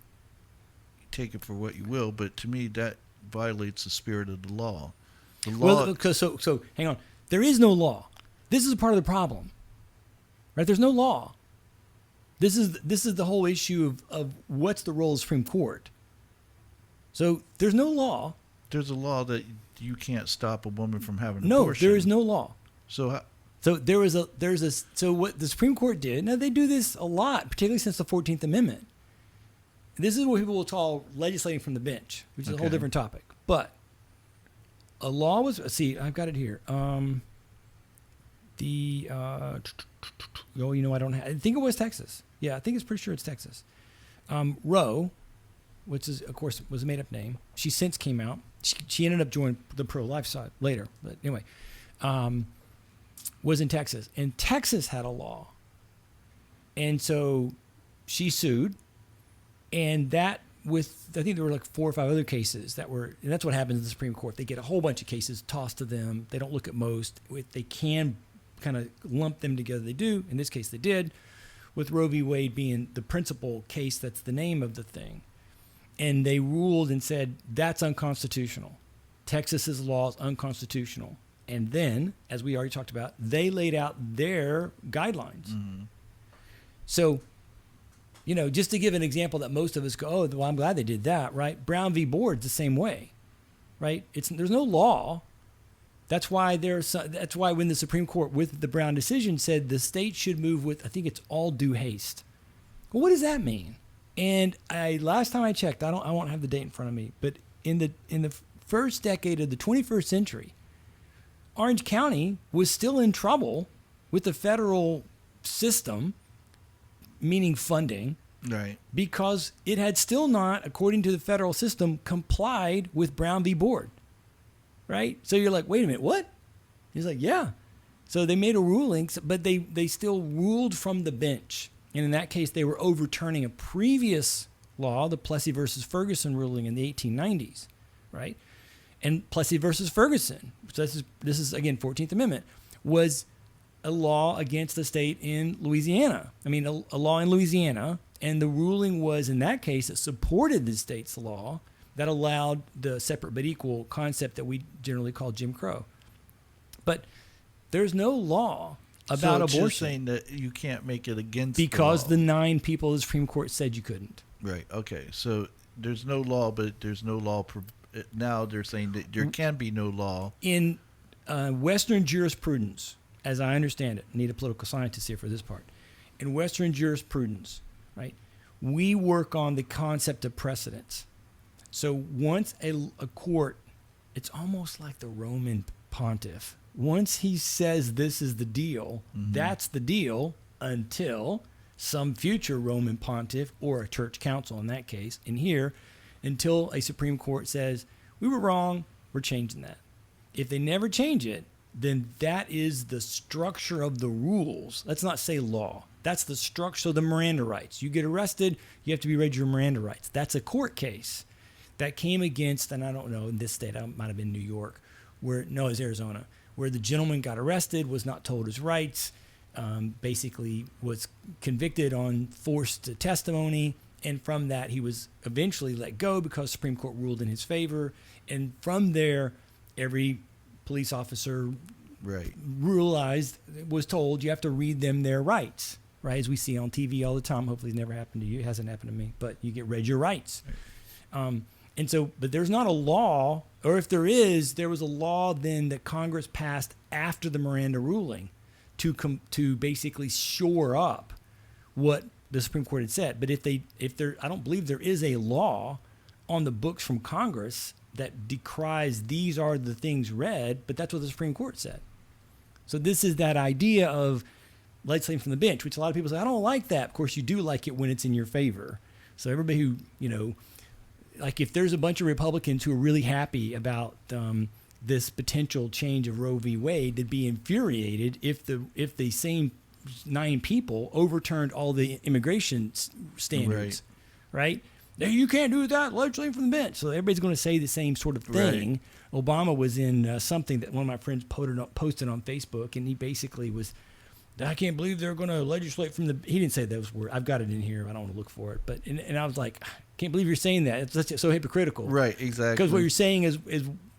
take it for what you will, but to me, that violates the spirit of the law. The law. Well, so hang on. There is no law. This is a part of the problem, right? There's no law. This is the whole issue of what's the role of the Supreme Court. So there's no law. There's a law that you can't stop a woman from having an no, abortion. No, there is no law. So so what the Supreme Court did. Now they do this a lot, particularly since the 14th Amendment. This is what people will call legislating from the bench, which is a whole different topic. But a law was, I've got it here. I think it was Texas. Yeah, I think it's pretty sure it's Texas. Roe, which is, of course, was a made-up name. She since came out. She ended up joining the pro-life side later. But anyway, was in Texas. And Texas had a law. And so she sued. And that I think there were like 4 or 5 other cases and that's what happens in the Supreme Court. They get a whole bunch of cases tossed to them. They don't look at most. If they can kind of lump them together, they do. In this case, they did, with Roe v. Wade being the principal case that's the name of the thing. And they ruled and said, that's unconstitutional. Texas's law is unconstitutional. And then, as we already talked about, they laid out their guidelines. Mm-hmm. So, just to give an example that most of us go, oh, well, I'm glad they did that, right? Brown v. Board's the same way, right? There's no law. That's why when the Supreme Court, with the Brown decision, said the state should move with, I think it's all due haste. Well, what does that mean? And last time I checked, I won't have the date in front of me, but in the first decade of the 21st century, Orange County was still in trouble with the federal system, meaning funding, right? Because it had still not, according to the federal system, complied with Brown v. Board, right? So you're like, wait a minute, what? He's like, yeah. So they made a ruling, but they still ruled from the bench. And in that case, they were overturning a previous law, the Plessy versus Ferguson ruling in the 1890s, right? And Plessy versus Ferguson, so this is again 14th Amendment, was a law against the state in Louisiana. I mean, a law in Louisiana, and the ruling was in that case it supported the state's law that allowed the separate but equal concept that we generally call Jim Crow. But there's no law about abortion. You're saying that you can't make it against because the law. the 9 people of the Supreme Court said you couldn't. Right. Okay. So there's no law, but there's no law. Now they're saying that there can be no law. In Western jurisprudence, as I understand it, I need a political scientist here for this part. In Western jurisprudence, right, we work on the concept of precedence. So once a court, it's almost like the Roman pontiff. Once he says this is the deal, that's the deal until some future Roman pontiff or a church council in that case, and here, until a Supreme Court says, we were wrong, we're changing that. If they never change it, then that is the structure of the rules. Let's not say law. That's the structure. So the Miranda rights. You get arrested, you have to be read your Miranda rights. That's a court case that came against, and I don't know, in this state, I might have been New York, it was Arizona, where the gentleman got arrested, was not told his rights, basically was convicted on forced testimony, and from that he was eventually let go because the Supreme Court ruled in his favor. And from there, every police officer was told you have to read them their rights, right? As we see on TV all the time. Hopefully it's never happened to you. It hasn't happened to me, but you get read your rights. Right. And so, but there's not a law, or if there is, there was a law then that Congress passed after the Miranda ruling to basically shore up what the Supreme Court had said. But I don't believe there is a law on the books from Congress that decries these are the things read, but that's what the Supreme Court said. So this is that idea of legislating from the bench, which a lot of people say, I don't like that. Of course, you do like it when it's in your favor. So everybody who, like if there's a bunch of Republicans who are really happy about this potential change of Roe v. Wade, they'd be infuriated if the same 9 people overturned all the immigration standards, right? You can't do that, legislating from the bench. So everybody's going to say the same sort of thing. Right. Obama was in something that one of my friends posted on Facebook, and he basically was, I can't believe they're going to legislate from the, he didn't say those words. I've got it in here. I don't want to look for it. But, and I was like, I can't believe you're saying that. It's so hypocritical. Right, exactly. Because what you're saying is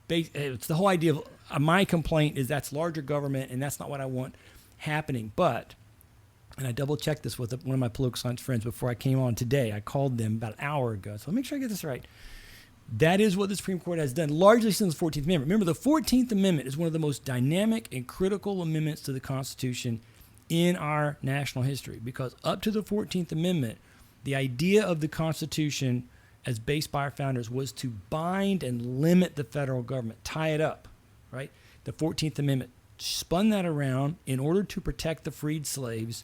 it's the whole idea of, my complaint is that's larger government, and that's not what I want happening. But, and I double-checked this with one of my political science friends before I came on today. I called them about an hour ago. So let me make sure I get this right. That is what the Supreme Court has done, largely since the 14th Amendment. Remember, the 14th Amendment is one of the most dynamic and critical amendments to the Constitution in our national history, because up to the 14th Amendment, the idea of the Constitution as based by our founders was to bind and limit the federal government, tie it up, right? The 14th Amendment spun that around in order to protect the freed slaves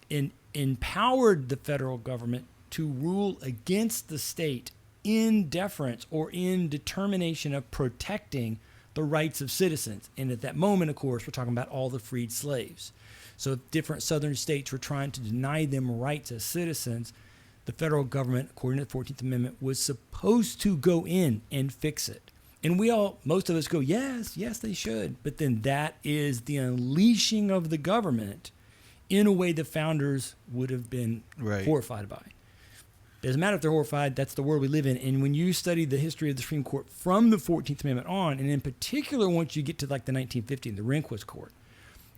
and empowered the federal government to rule against the state in deference or in determination of protecting the rights of citizens. And at that moment, of course, we're talking about all the freed slaves. So if different southern states were trying to deny them rights as citizens, the federal government, according to the 14th Amendment, was supposed to go in and fix it. And most of us go, yes, they should. But then that is the unleashing of the government in a way the founders would have been horrified by. Doesn't matter if they're horrified, that's the world we live in. And when you study the history of the Supreme Court from the 14th Amendment on, and in particular once you get to like the 1950s, the Rehnquist Court,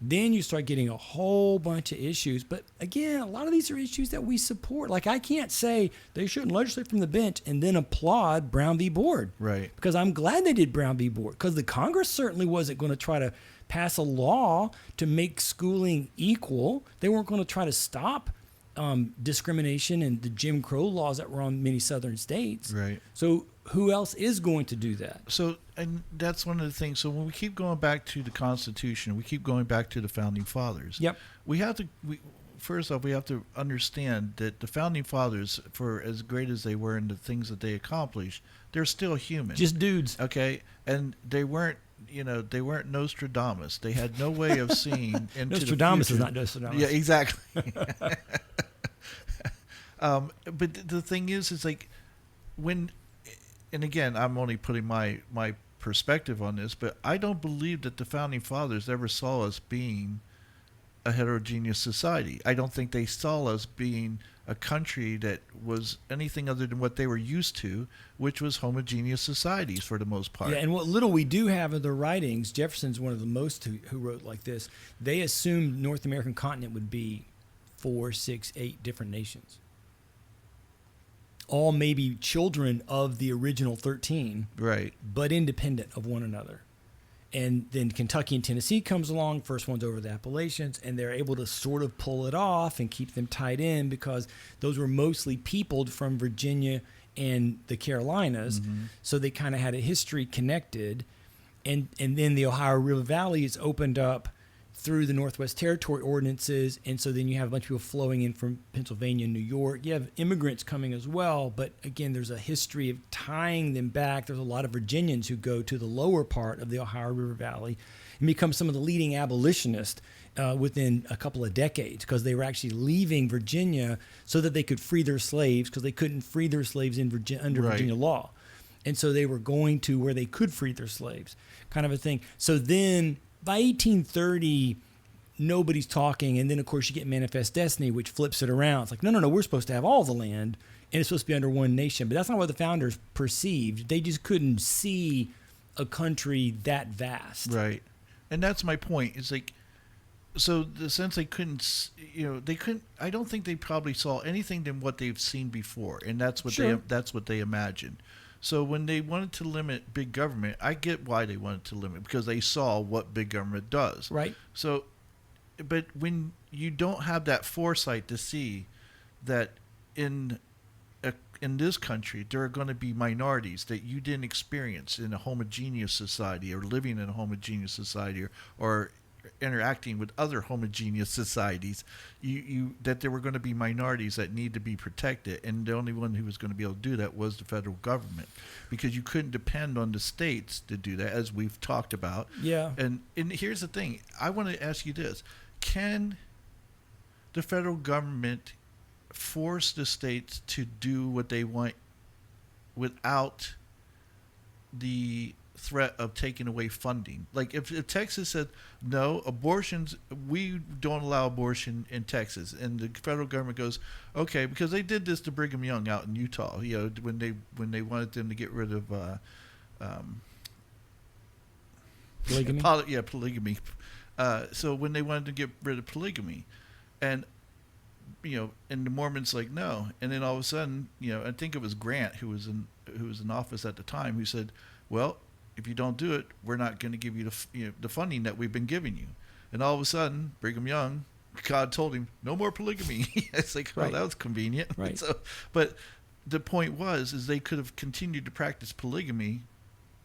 then you start getting a whole bunch of issues. But again, a lot of these are issues that we support. Like I can't say they shouldn't legislate from the bench and then applaud Brown v. Board. Right. Because I'm glad they did Brown v. Board, because the Congress certainly wasn't going to try to pass a law to make schooling equal. They weren't going to try to stop discrimination and the Jim Crow laws that were on many southern states. Right. So who else is going to do that? So, and that's one of the things. So when we keep going back to the Constitution, we keep going back to the Founding Fathers. Yep. First off, we have to understand that the Founding Fathers, for as great as they were in the things that they accomplished, they're still human. Just dudes. Okay. And they weren't Nostradamus. They had no way of seeing into Nostradamus the future. Is not Nostradamus. Yeah, exactly. But the thing is like when and again, I'm only putting my perspective on this, but I don't believe that the founding fathers ever saw us being a heterogeneous society. I don't think they saw us being a country that was anything other than what they were used to, which was homogeneous societies for the most part. Yeah, and what little we do have of their writings, Jefferson's one of the most who wrote like this. They assumed North American continent would be 4, 6, 8 different nations, all maybe children of the original 13, Right. but independent of one another. And then Kentucky and Tennessee comes along, first ones over the Appalachians, and they're able to sort of pull it off and keep them tied in because those were mostly peopled from Virginia and the Carolinas. Mm-hmm. So they kind of had a history connected. And then the Ohio River Valley is opened up through the Northwest Territory ordinances, and so then you have a bunch of people flowing in from Pennsylvania and New York. You have immigrants coming as well, but again, there's a history of tying them back. There's a lot of Virginians who go to the lower part of the Ohio River Valley and become some of the leading abolitionists within a couple of decades because they were actually leaving Virginia so that they could free their slaves because they couldn't free their slaves in under Right. Virginia law. And so they were going to where they could free their slaves, kind of a thing. So then by 1830, nobody's talking. And then, of course, you get Manifest Destiny, which flips it around. It's like, no, we're supposed to have all the land, and it's supposed to be under one nation. But that's not what the founders perceived. They just couldn't see a country that vast. Right. And that's my point. It's like, so the sense they couldn't, they couldn't. I don't think they probably saw anything than what they've seen before, and that's what Sure. that's what they imagined. So when they wanted to limit big government, I get why they wanted to limit because they saw what big government does. Right. So, but when you don't have that foresight to see that in this country there are going to be minorities that you didn't experience in a homogeneous society or living in a homogeneous society or interacting with other homogeneous societies, you that there were going to be minorities that need to be protected, and the only one who was going to be able to do that was the federal government, because you couldn't depend on the states to do that, as we've talked about. Yeah. And here's the thing: I want to ask you this: can the federal government force the states to do what they want without the threat of taking away funding? Like if Texas said no abortions, we don't allow abortion in Texas, and the federal government goes, okay, because they did this to Brigham Young out in Utah, when they wanted them to get rid of Polygamy. Polygamy. So when they wanted to get rid of polygamy, and and the Mormons like no, and then all of a sudden, I think it was Grant who was in office at the time who said, well, if you don't do it, we're not going to give you the funding that we've been giving you. And all of a sudden, Brigham Young, God told him, no more polygamy. It's like, oh, Right. that was convenient. Right. So, but the point is they could have continued to practice polygamy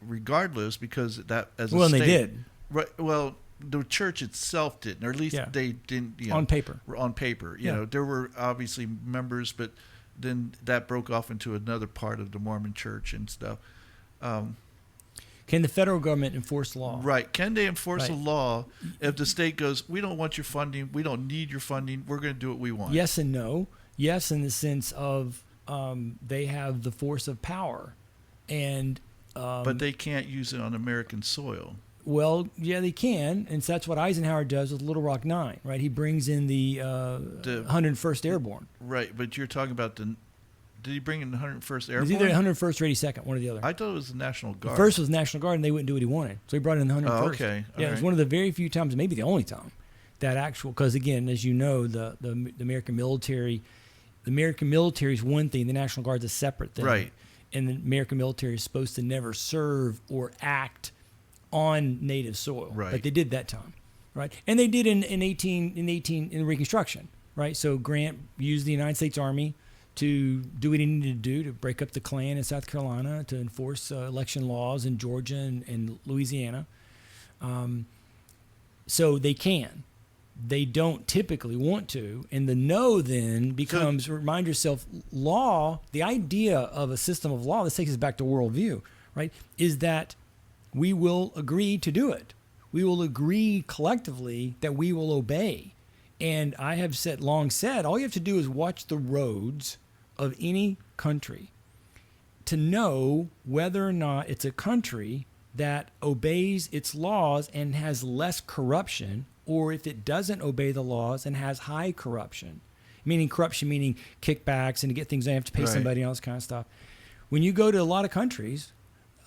regardless, because that as a Well, and state, they did. Right. Well, the church itself didn't, or at least Yeah. they didn't. On paper. On paper. Yeah. There were obviously members, but then that broke off into another part of the Mormon church and stuff. Can the federal government enforce law? Right. Can they enforce a Right. law if the state goes, we don't want your funding, we don't need your funding, we're going to do what we want? Yes and no. Yes, in the sense of they have the force of power, and But they can't use it on American soil. well, yeah, they can, and so that's what Eisenhower does with Little Rock 9, right? He brings in the 101st Airborne. Right. But you're talking about did he bring in the 101st It was Airborne? either 101st or 82nd, one or the other. I thought it was the National The Guard. first was National Guard, and they wouldn't do what he wanted, so he brought in the 101st. Oh, okay. Yeah, it was one of the very few times, maybe the only time, that actual, because again, as you know, the American military is one thing, the National Guard's a separate thing. Right. And the American military is supposed to never serve or act on native soil. Right. But they did that time, right? And they did in Reconstruction, right? So Grant used the United States Army to do what he needed to do to break up the Klan in South Carolina, to enforce election laws in Georgia and Louisiana. So they can. They don't typically want to. And the no then becomes, remind yourself, law, the idea of a system of law, this takes us back to worldview, right, is that we will agree to do it. We will agree collectively that we will obey. And I have long said, all you have to do is watch the roads of any country to know whether or not it's a country that obeys its laws and has less corruption, or if it doesn't obey the laws and has high corruption. Meaning corruption, meaning kickbacks and to get things done, you have to pay somebody and all this kind of stuff. When you go to a lot of countries,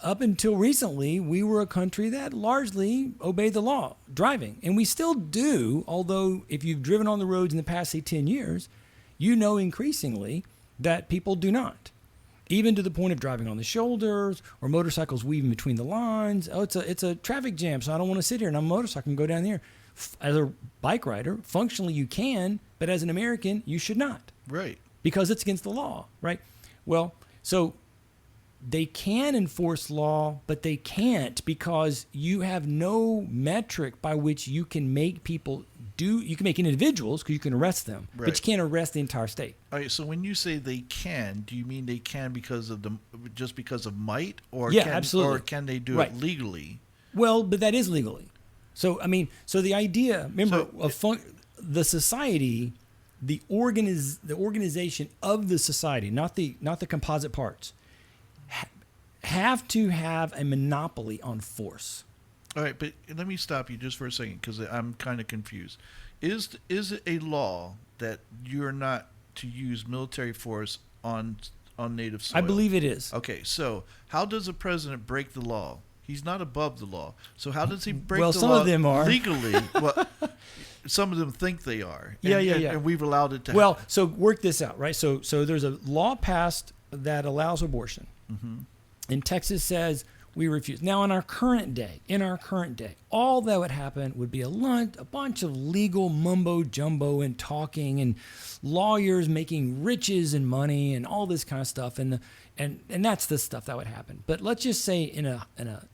up until recently, we were a country that largely obeyed the law, driving. And we still do, although if you've driven on the roads in the past, say, 10 years, you know increasingly that people do not. Even to the point of driving on the shoulders or motorcycles weaving between the lines. Oh, it's a traffic jam, so I don't want to sit here and I'm a motorcycle and go down there. As a bike rider, functionally you can, but as an American, you should not. Right. Because it's against the law, right? Well, so they can enforce law, but they can't because you have no metric by which you can make people do. You can make individuals because you can arrest them, right. but you can't arrest the entire state. All right. So when you say they can, do you mean they can just because of might, or absolutely, or can they do it legally? Well, but that is legally. So I mean, so the idea, remember, the society, the organization of the society, not the composite parts, have to have a monopoly on force. All right, but let me stop you just for a second because I'm kind of confused. Is it a law that you're not to use military force on native soil? I believe it is. Okay, so how does a president break the law? He's not above the law. So how does he break the law? Well, some of them are. Legally. Well, some of them think they are. Yeah. And we've allowed it to happen. Well, so work this out, right? So there's a law passed that allows abortion. Mm-hmm. And Texas says we refuse. Now, in our current day, all that would happen would be a bunch of legal mumbo jumbo and talking and lawyers making riches and money and all this kind of stuff. And that's the stuff that would happen. But let's just say in a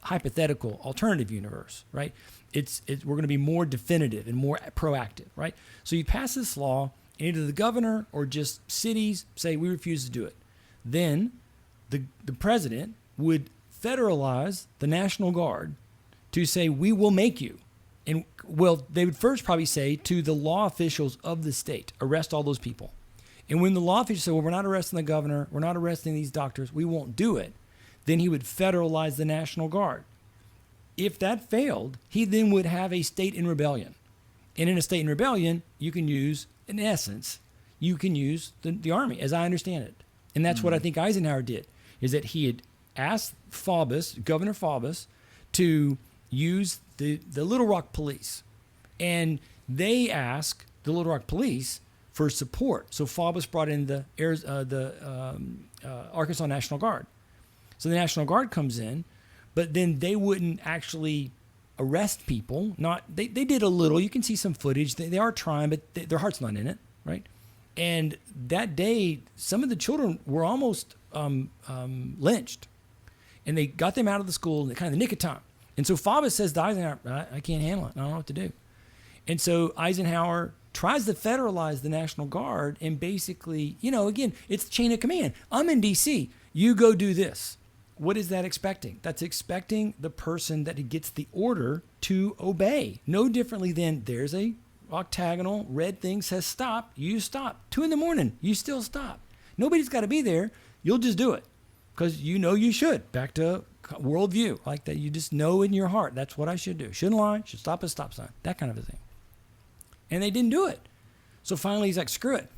hypothetical alternative universe, right? We're going to be more definitive and more proactive, right? So you pass this law, and either the governor or just cities say we refuse to do it. Then the president would federalize the National Guard to say we will make you. And well, they would first probably say to the law officials of the state, arrest all those people. And when the law officials say, well, we're not arresting the governor, we're not arresting these doctors, we won't do it, then he would federalize the National Guard. If that failed, he then would have a state in rebellion. And in a state in rebellion, you can use, in essence, the army, as I understand it. And that's what I think Eisenhower did, is that he had asked Governor Faubus, to use the Little Rock Police. And they asked the Little Rock Police for support. So Faubus brought in the Arkansas National Guard. So the National Guard comes in, but then they wouldn't actually arrest people. They did a little. You can see some footage. They are trying, but their heart's not in it, right? And that day, some of the children were almost lynched. And they got them out of the school in kind of the nick of time. And so Faubus says to Eisenhower, I can't handle it. I don't know what to do. And so Eisenhower tries to federalize the National Guard and basically, again, it's the chain of command. I'm in D.C. You go do this. What is that expecting? That's expecting the person that gets the order to obey. No differently than there's a octagonal red thing says stop, you stop. 2 a.m, you still stop. Nobody's got to be there. You'll just do it because you should. Back to worldview, like that. You just know in your heart that's what I should do. Shouldn't lie. Should stop at a stop sign. That kind of a thing. And they didn't do it. So finally he's like, screw it.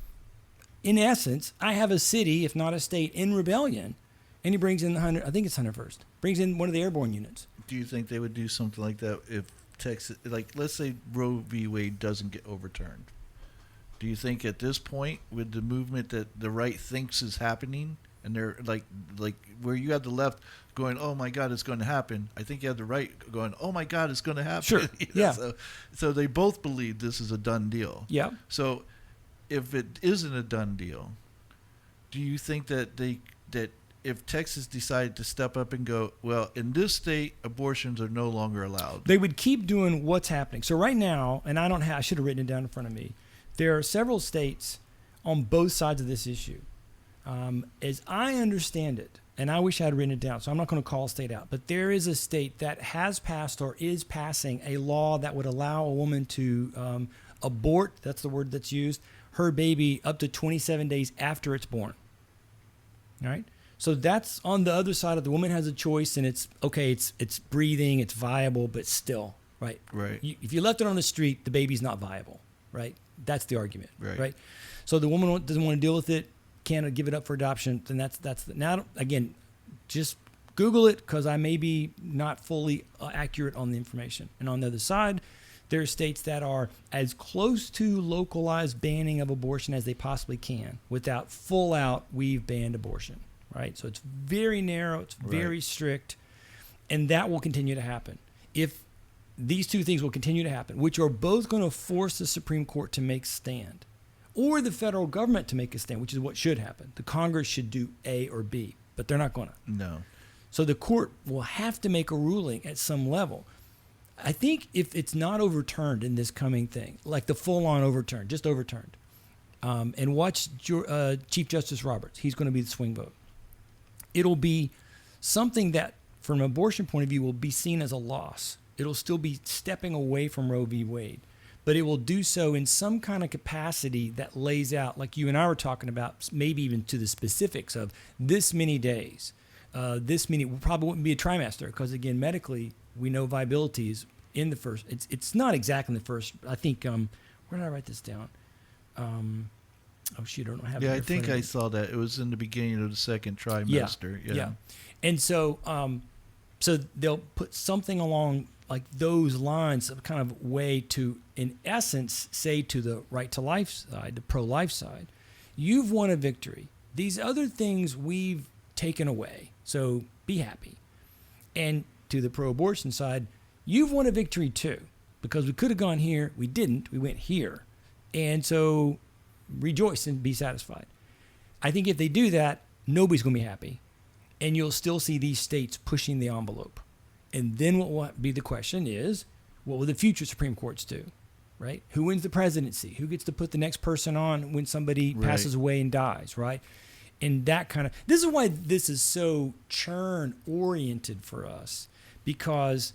In essence, I have a city, if not a state, in rebellion. And he brings in I think it's 101st. Brings in one of the airborne units. Do you think they would do something like that if Texas, like let's say Roe v. Wade doesn't get overturned? Do you think at this point, with the movement that the right thinks is happening, and they're like where you have the left going, oh my God, it's going to happen. I think you have the right going, oh my God, it's going to happen. Sure. Yeah. So they both believe this is a done deal. Yeah. So if it isn't a done deal, do you think that if Texas decided to step up and go, well, in this state, abortions are no longer allowed, they would keep doing what's happening. So right now, and I should have written it down in front of me, there are several states on both sides of this issue. As I understand it, and I wish I had written it down, so I'm not going to call a state out, but there is a state that has passed or is passing a law that would allow a woman to abort, that's the word that's used, her baby up to 27 days after it's born. All right? So that's on the other side of the woman has a choice, and it's okay. It's breathing, it's viable, but still, right? Right. If you left it on the street, the baby's not viable, right? That's the argument, Right. right? So the woman doesn't want to deal with it, can't give it up for adoption. Then now again, just Google it because I may be not fully accurate on the information. And on the other side, there are states that are as close to localized banning of abortion as they possibly can without full out, we've banned abortion, right? So it's very narrow, it's very strict, and that will continue to happen. If these two things will continue to happen, which are both going to force the Supreme Court to make a stand, or the federal government to make a stand, which is what should happen. The Congress should do A or B, but they're not going to. No. So the court will have to make a ruling at some level. I think if it's not overturned in this coming thing, like the full-on overturn, just overturned, and watch Chief Justice Roberts, he's going to be the swing vote. It'll be something that, from an abortion point of view, will be seen as a loss. It'll still be stepping away from Roe v. Wade, but it will do so in some kind of capacity that lays out, like you and I were talking about, maybe even to the specifics of this many days, this many, probably wouldn't be a trimester, because again, medically, we know viability is in the first. It's not exactly in the first. I think. Where did I write this down? Oh shoot, I don't have it. Yeah, I think I saw that. It was in the beginning of the second trimester. Yeah. And so, so they'll put something along like those lines, some kind of way to, in essence, say to the right to life side, the pro-life side, you've won a victory. These other things we've taken away, so be happy. And to the pro-abortion side, you've won a victory too, because we could have gone here, we didn't, we went here. And so rejoice and be satisfied. I think if they do that, nobody's going to be happy. And you'll still see these states pushing the envelope. And then what will be the question is, what will the future Supreme Courts do, right? Who wins the presidency? Who gets to put the next person on when somebody passes away and dies, right? And that kind of, this is why this is so churn-oriented for us, because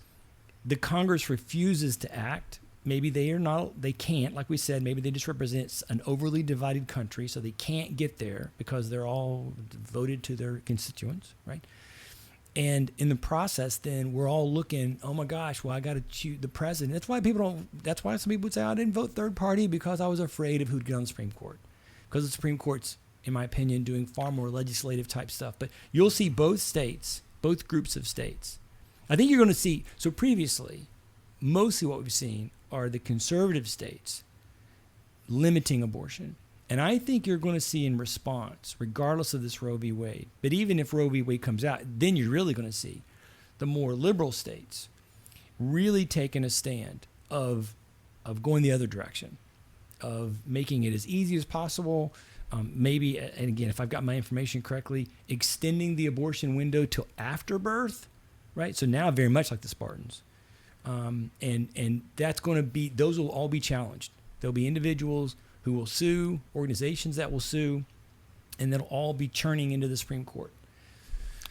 the Congress refuses to act. Maybe they can't, like we said, maybe they just represent an overly divided country, so they can't get there because they're all voted to their constituents, right? And in the process, then we're all looking, oh my gosh, well, I got to choose the president. That's why some people would say, I didn't vote third party because I was afraid of who'd get on the Supreme Court. Because the Supreme Court's, in my opinion, doing far more legislative type stuff. But you'll see both states, both groups of states. I think you're going to see, so previously, mostly what we've seen are the conservative states limiting abortion. And I think you're going to see in response, regardless of this Roe v. Wade, but even if Roe v. Wade comes out, then you're really going to see the more liberal states really taking a stand of going the other direction, of making it as easy as possible, maybe, and again, if I've got my information correctly, extending the abortion window till after birth, right? So now very much like the Spartans. And that's going to be, those will all be challenged. There'll be individuals who will sue, organizations that will sue, and that'll all be churning into the Supreme Court.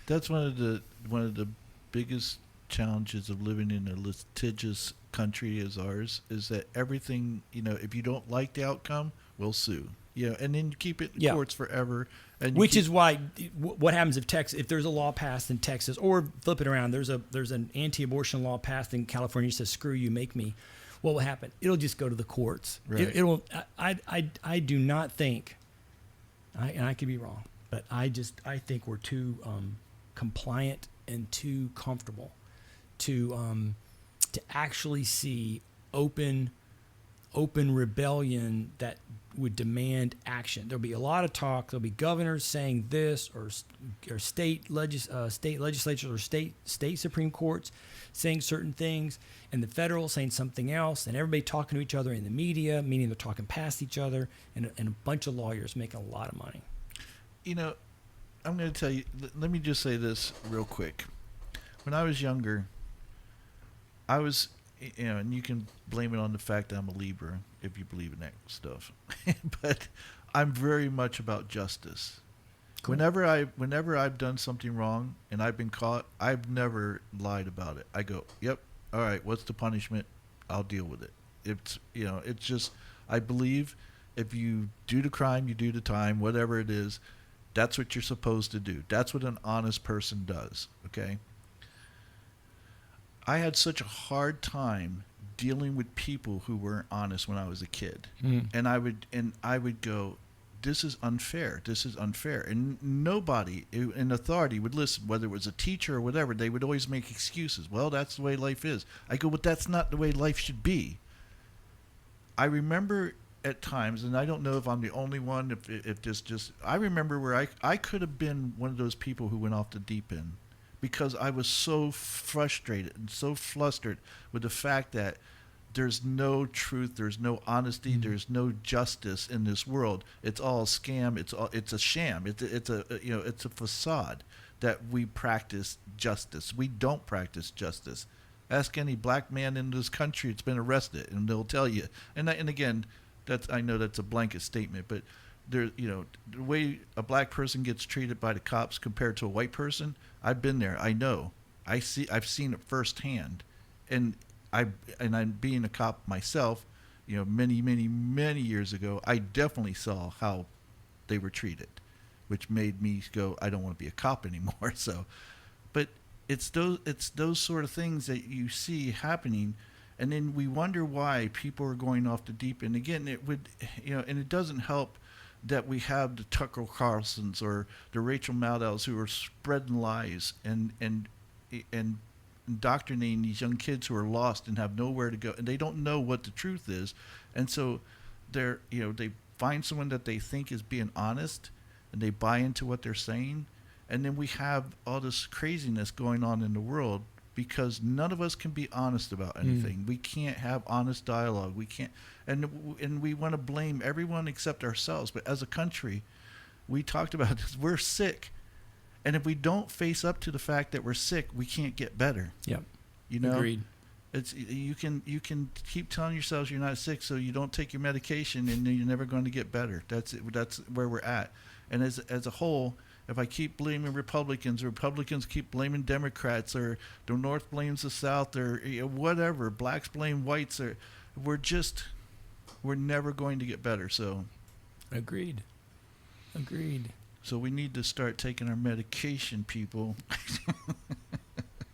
That's one of the biggest challenges of living in a litigious country as ours, is that everything, if you don't like the outcome, we'll sue. And then you keep it in courts forever. And which is why, what happens if there's a law passed in Texas, or flip it around, there's an anti-abortion law passed in California that says, screw you, make me. What will happen? It'll just go to the courts. Right. I do not think, and I could be wrong, but I think we're too compliant and too comfortable to actually see open rebellion that would demand action. There'll be a lot of talk. There'll be governors saying this, or state legislatures or state Supreme Courts saying certain things, and the federal saying something else, and everybody talking to each other in the media, meaning they're talking past each other, and a bunch of lawyers making a lot of money. I'm going to tell you, let me just say this real quick. When I was younger, I was, and you can blame it on the fact that I'm a Libra, if you believe in that stuff. But I'm very much about justice. Cool. Whenever I've done something wrong and I've been caught, I've never lied about it. I go, yep, all right, what's the punishment? I'll deal with it. It's just, I believe if you do the crime, you do the time, whatever it is, That's what you're supposed to do. That's what an honest person does. Okay. I had such a hard time dealing with people who weren't honest when I was a kid. And I would go, this is unfair. This is unfair. And nobody in authority would listen, whether it was a teacher or whatever. They would always make excuses. Well, that's the way life is. I go, but that's not the way life should be. I remember at times, and I don't know if I'm the only one, if this just, I remember where I could have been one of those people who went off the deep end because I was so frustrated and so flustered with the fact that there's no truth, there's no honesty, there's no justice in this world. It's all a scam. It's a sham. It's a facade that we practice justice. We don't practice justice. Ask any black man in this country that's been arrested, and they'll tell you. And again, I know that's a blanket statement, but the way a black person gets treated by the cops compared to a white person, I've been there. I know. I've seen it firsthand, and I'm being a cop myself. Many, many, many years ago, I definitely saw how they were treated, which made me go, I don't want to be a cop anymore. So, but it's those sort of things that you see happening, and then we wonder why people are going off the deep end. Again, it would, and it doesn't help that we have the Tucker Carlsons or the Rachel Maddows who are spreading lies and indoctrinating these young kids who are lost and have nowhere to go, and they don't know what the truth is, and so they find someone that they think is being honest, and they buy into what they're saying, and then we have all this craziness going on in the world because none of us can be honest about anything. We can't have honest dialogue. We can't, and we want to blame everyone except ourselves. But as a country, we talked about this. We're sick. And if we don't face up to the fact that we're sick, we can't get better. Yep. Agreed. It's you can keep telling yourselves you're not sick, so you don't take your medication, and you're never going to get better. That's where we're at. And as a whole, if I keep blaming Republicans keep blaming Democrats, or the North blames the South, or whatever, blacks blame whites, or we're never going to get better. So, Agreed. So we need to start taking our medication, people.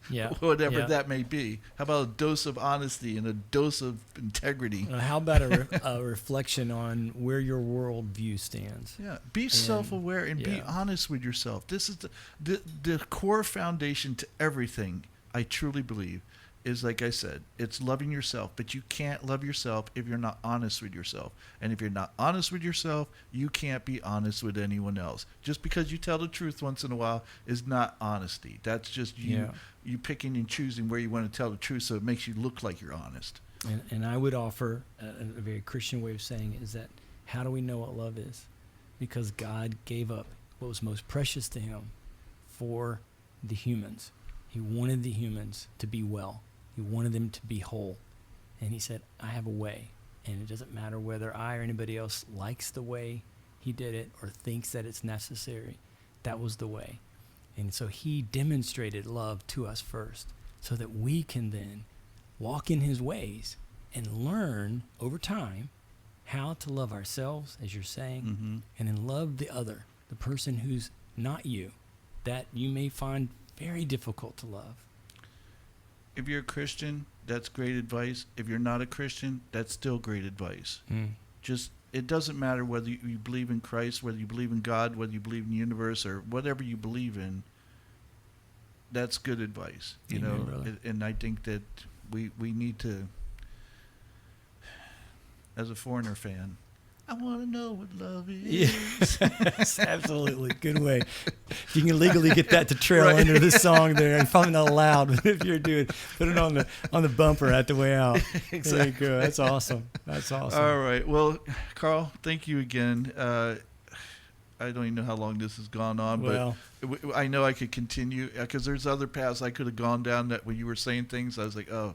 Yeah. Whatever that may be. How about a dose of honesty and a dose of integrity? How about a reflection on where your worldview stands? Yeah. Be self-aware and be honest with yourself. This is the core foundation to everything, I truly believe, is, like I said, it's loving yourself. But you can't love yourself if you're not honest with yourself. And if you're not honest with yourself, you can't be honest with anyone else. Just because you tell the truth once in a while is not honesty. That's just you picking and choosing where you want to tell the truth, so it makes you look like you're honest. And I would offer a very Christian way of saying it is that, how do we know what love is? Because God gave up what was most precious to him for the humans. He wanted the humans to be well. He wanted them to be whole. And he said, I have a way. And it doesn't matter whether I or anybody else likes the way he did it or thinks that it's necessary. That was the way. And so he demonstrated love to us first so that we can then walk in his ways and learn over time how to love ourselves, as you're saying, and then love the other, the person who's not you, that you may find very difficult to love. If you're a Christian, that's great advice. If you're not a Christian, that's still great advice. Just, it doesn't matter whether you believe in Christ, whether you believe in God, whether you believe in the universe, or whatever you believe in. That's good advice, Amen, and I think that we need to, as a Foreigner fan, I want to know what love is. Yes, absolutely. Good way. If you can legally get that to trail under this song there, and probably not allowed, but if you're doing, put it on the bumper at the way out. Exactly. There you go. That's awesome. All right. Well, Carl, thank you again. I don't even know how long this has gone on, but I know I could continue because there's other paths I could have gone down that when you were saying things, I was like, I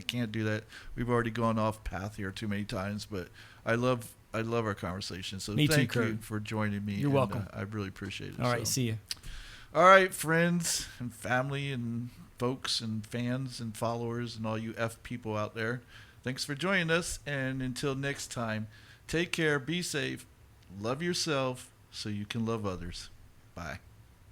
can't do that. We've already gone off path here too many times, but I love our conversation. So thank you for joining me. You're welcome. I really appreciate it. All right. See you. All right, friends and family and folks and fans and followers and all you F people out there. Thanks for joining us. And until next time, take care, be safe, love yourself so you can love others. Bye.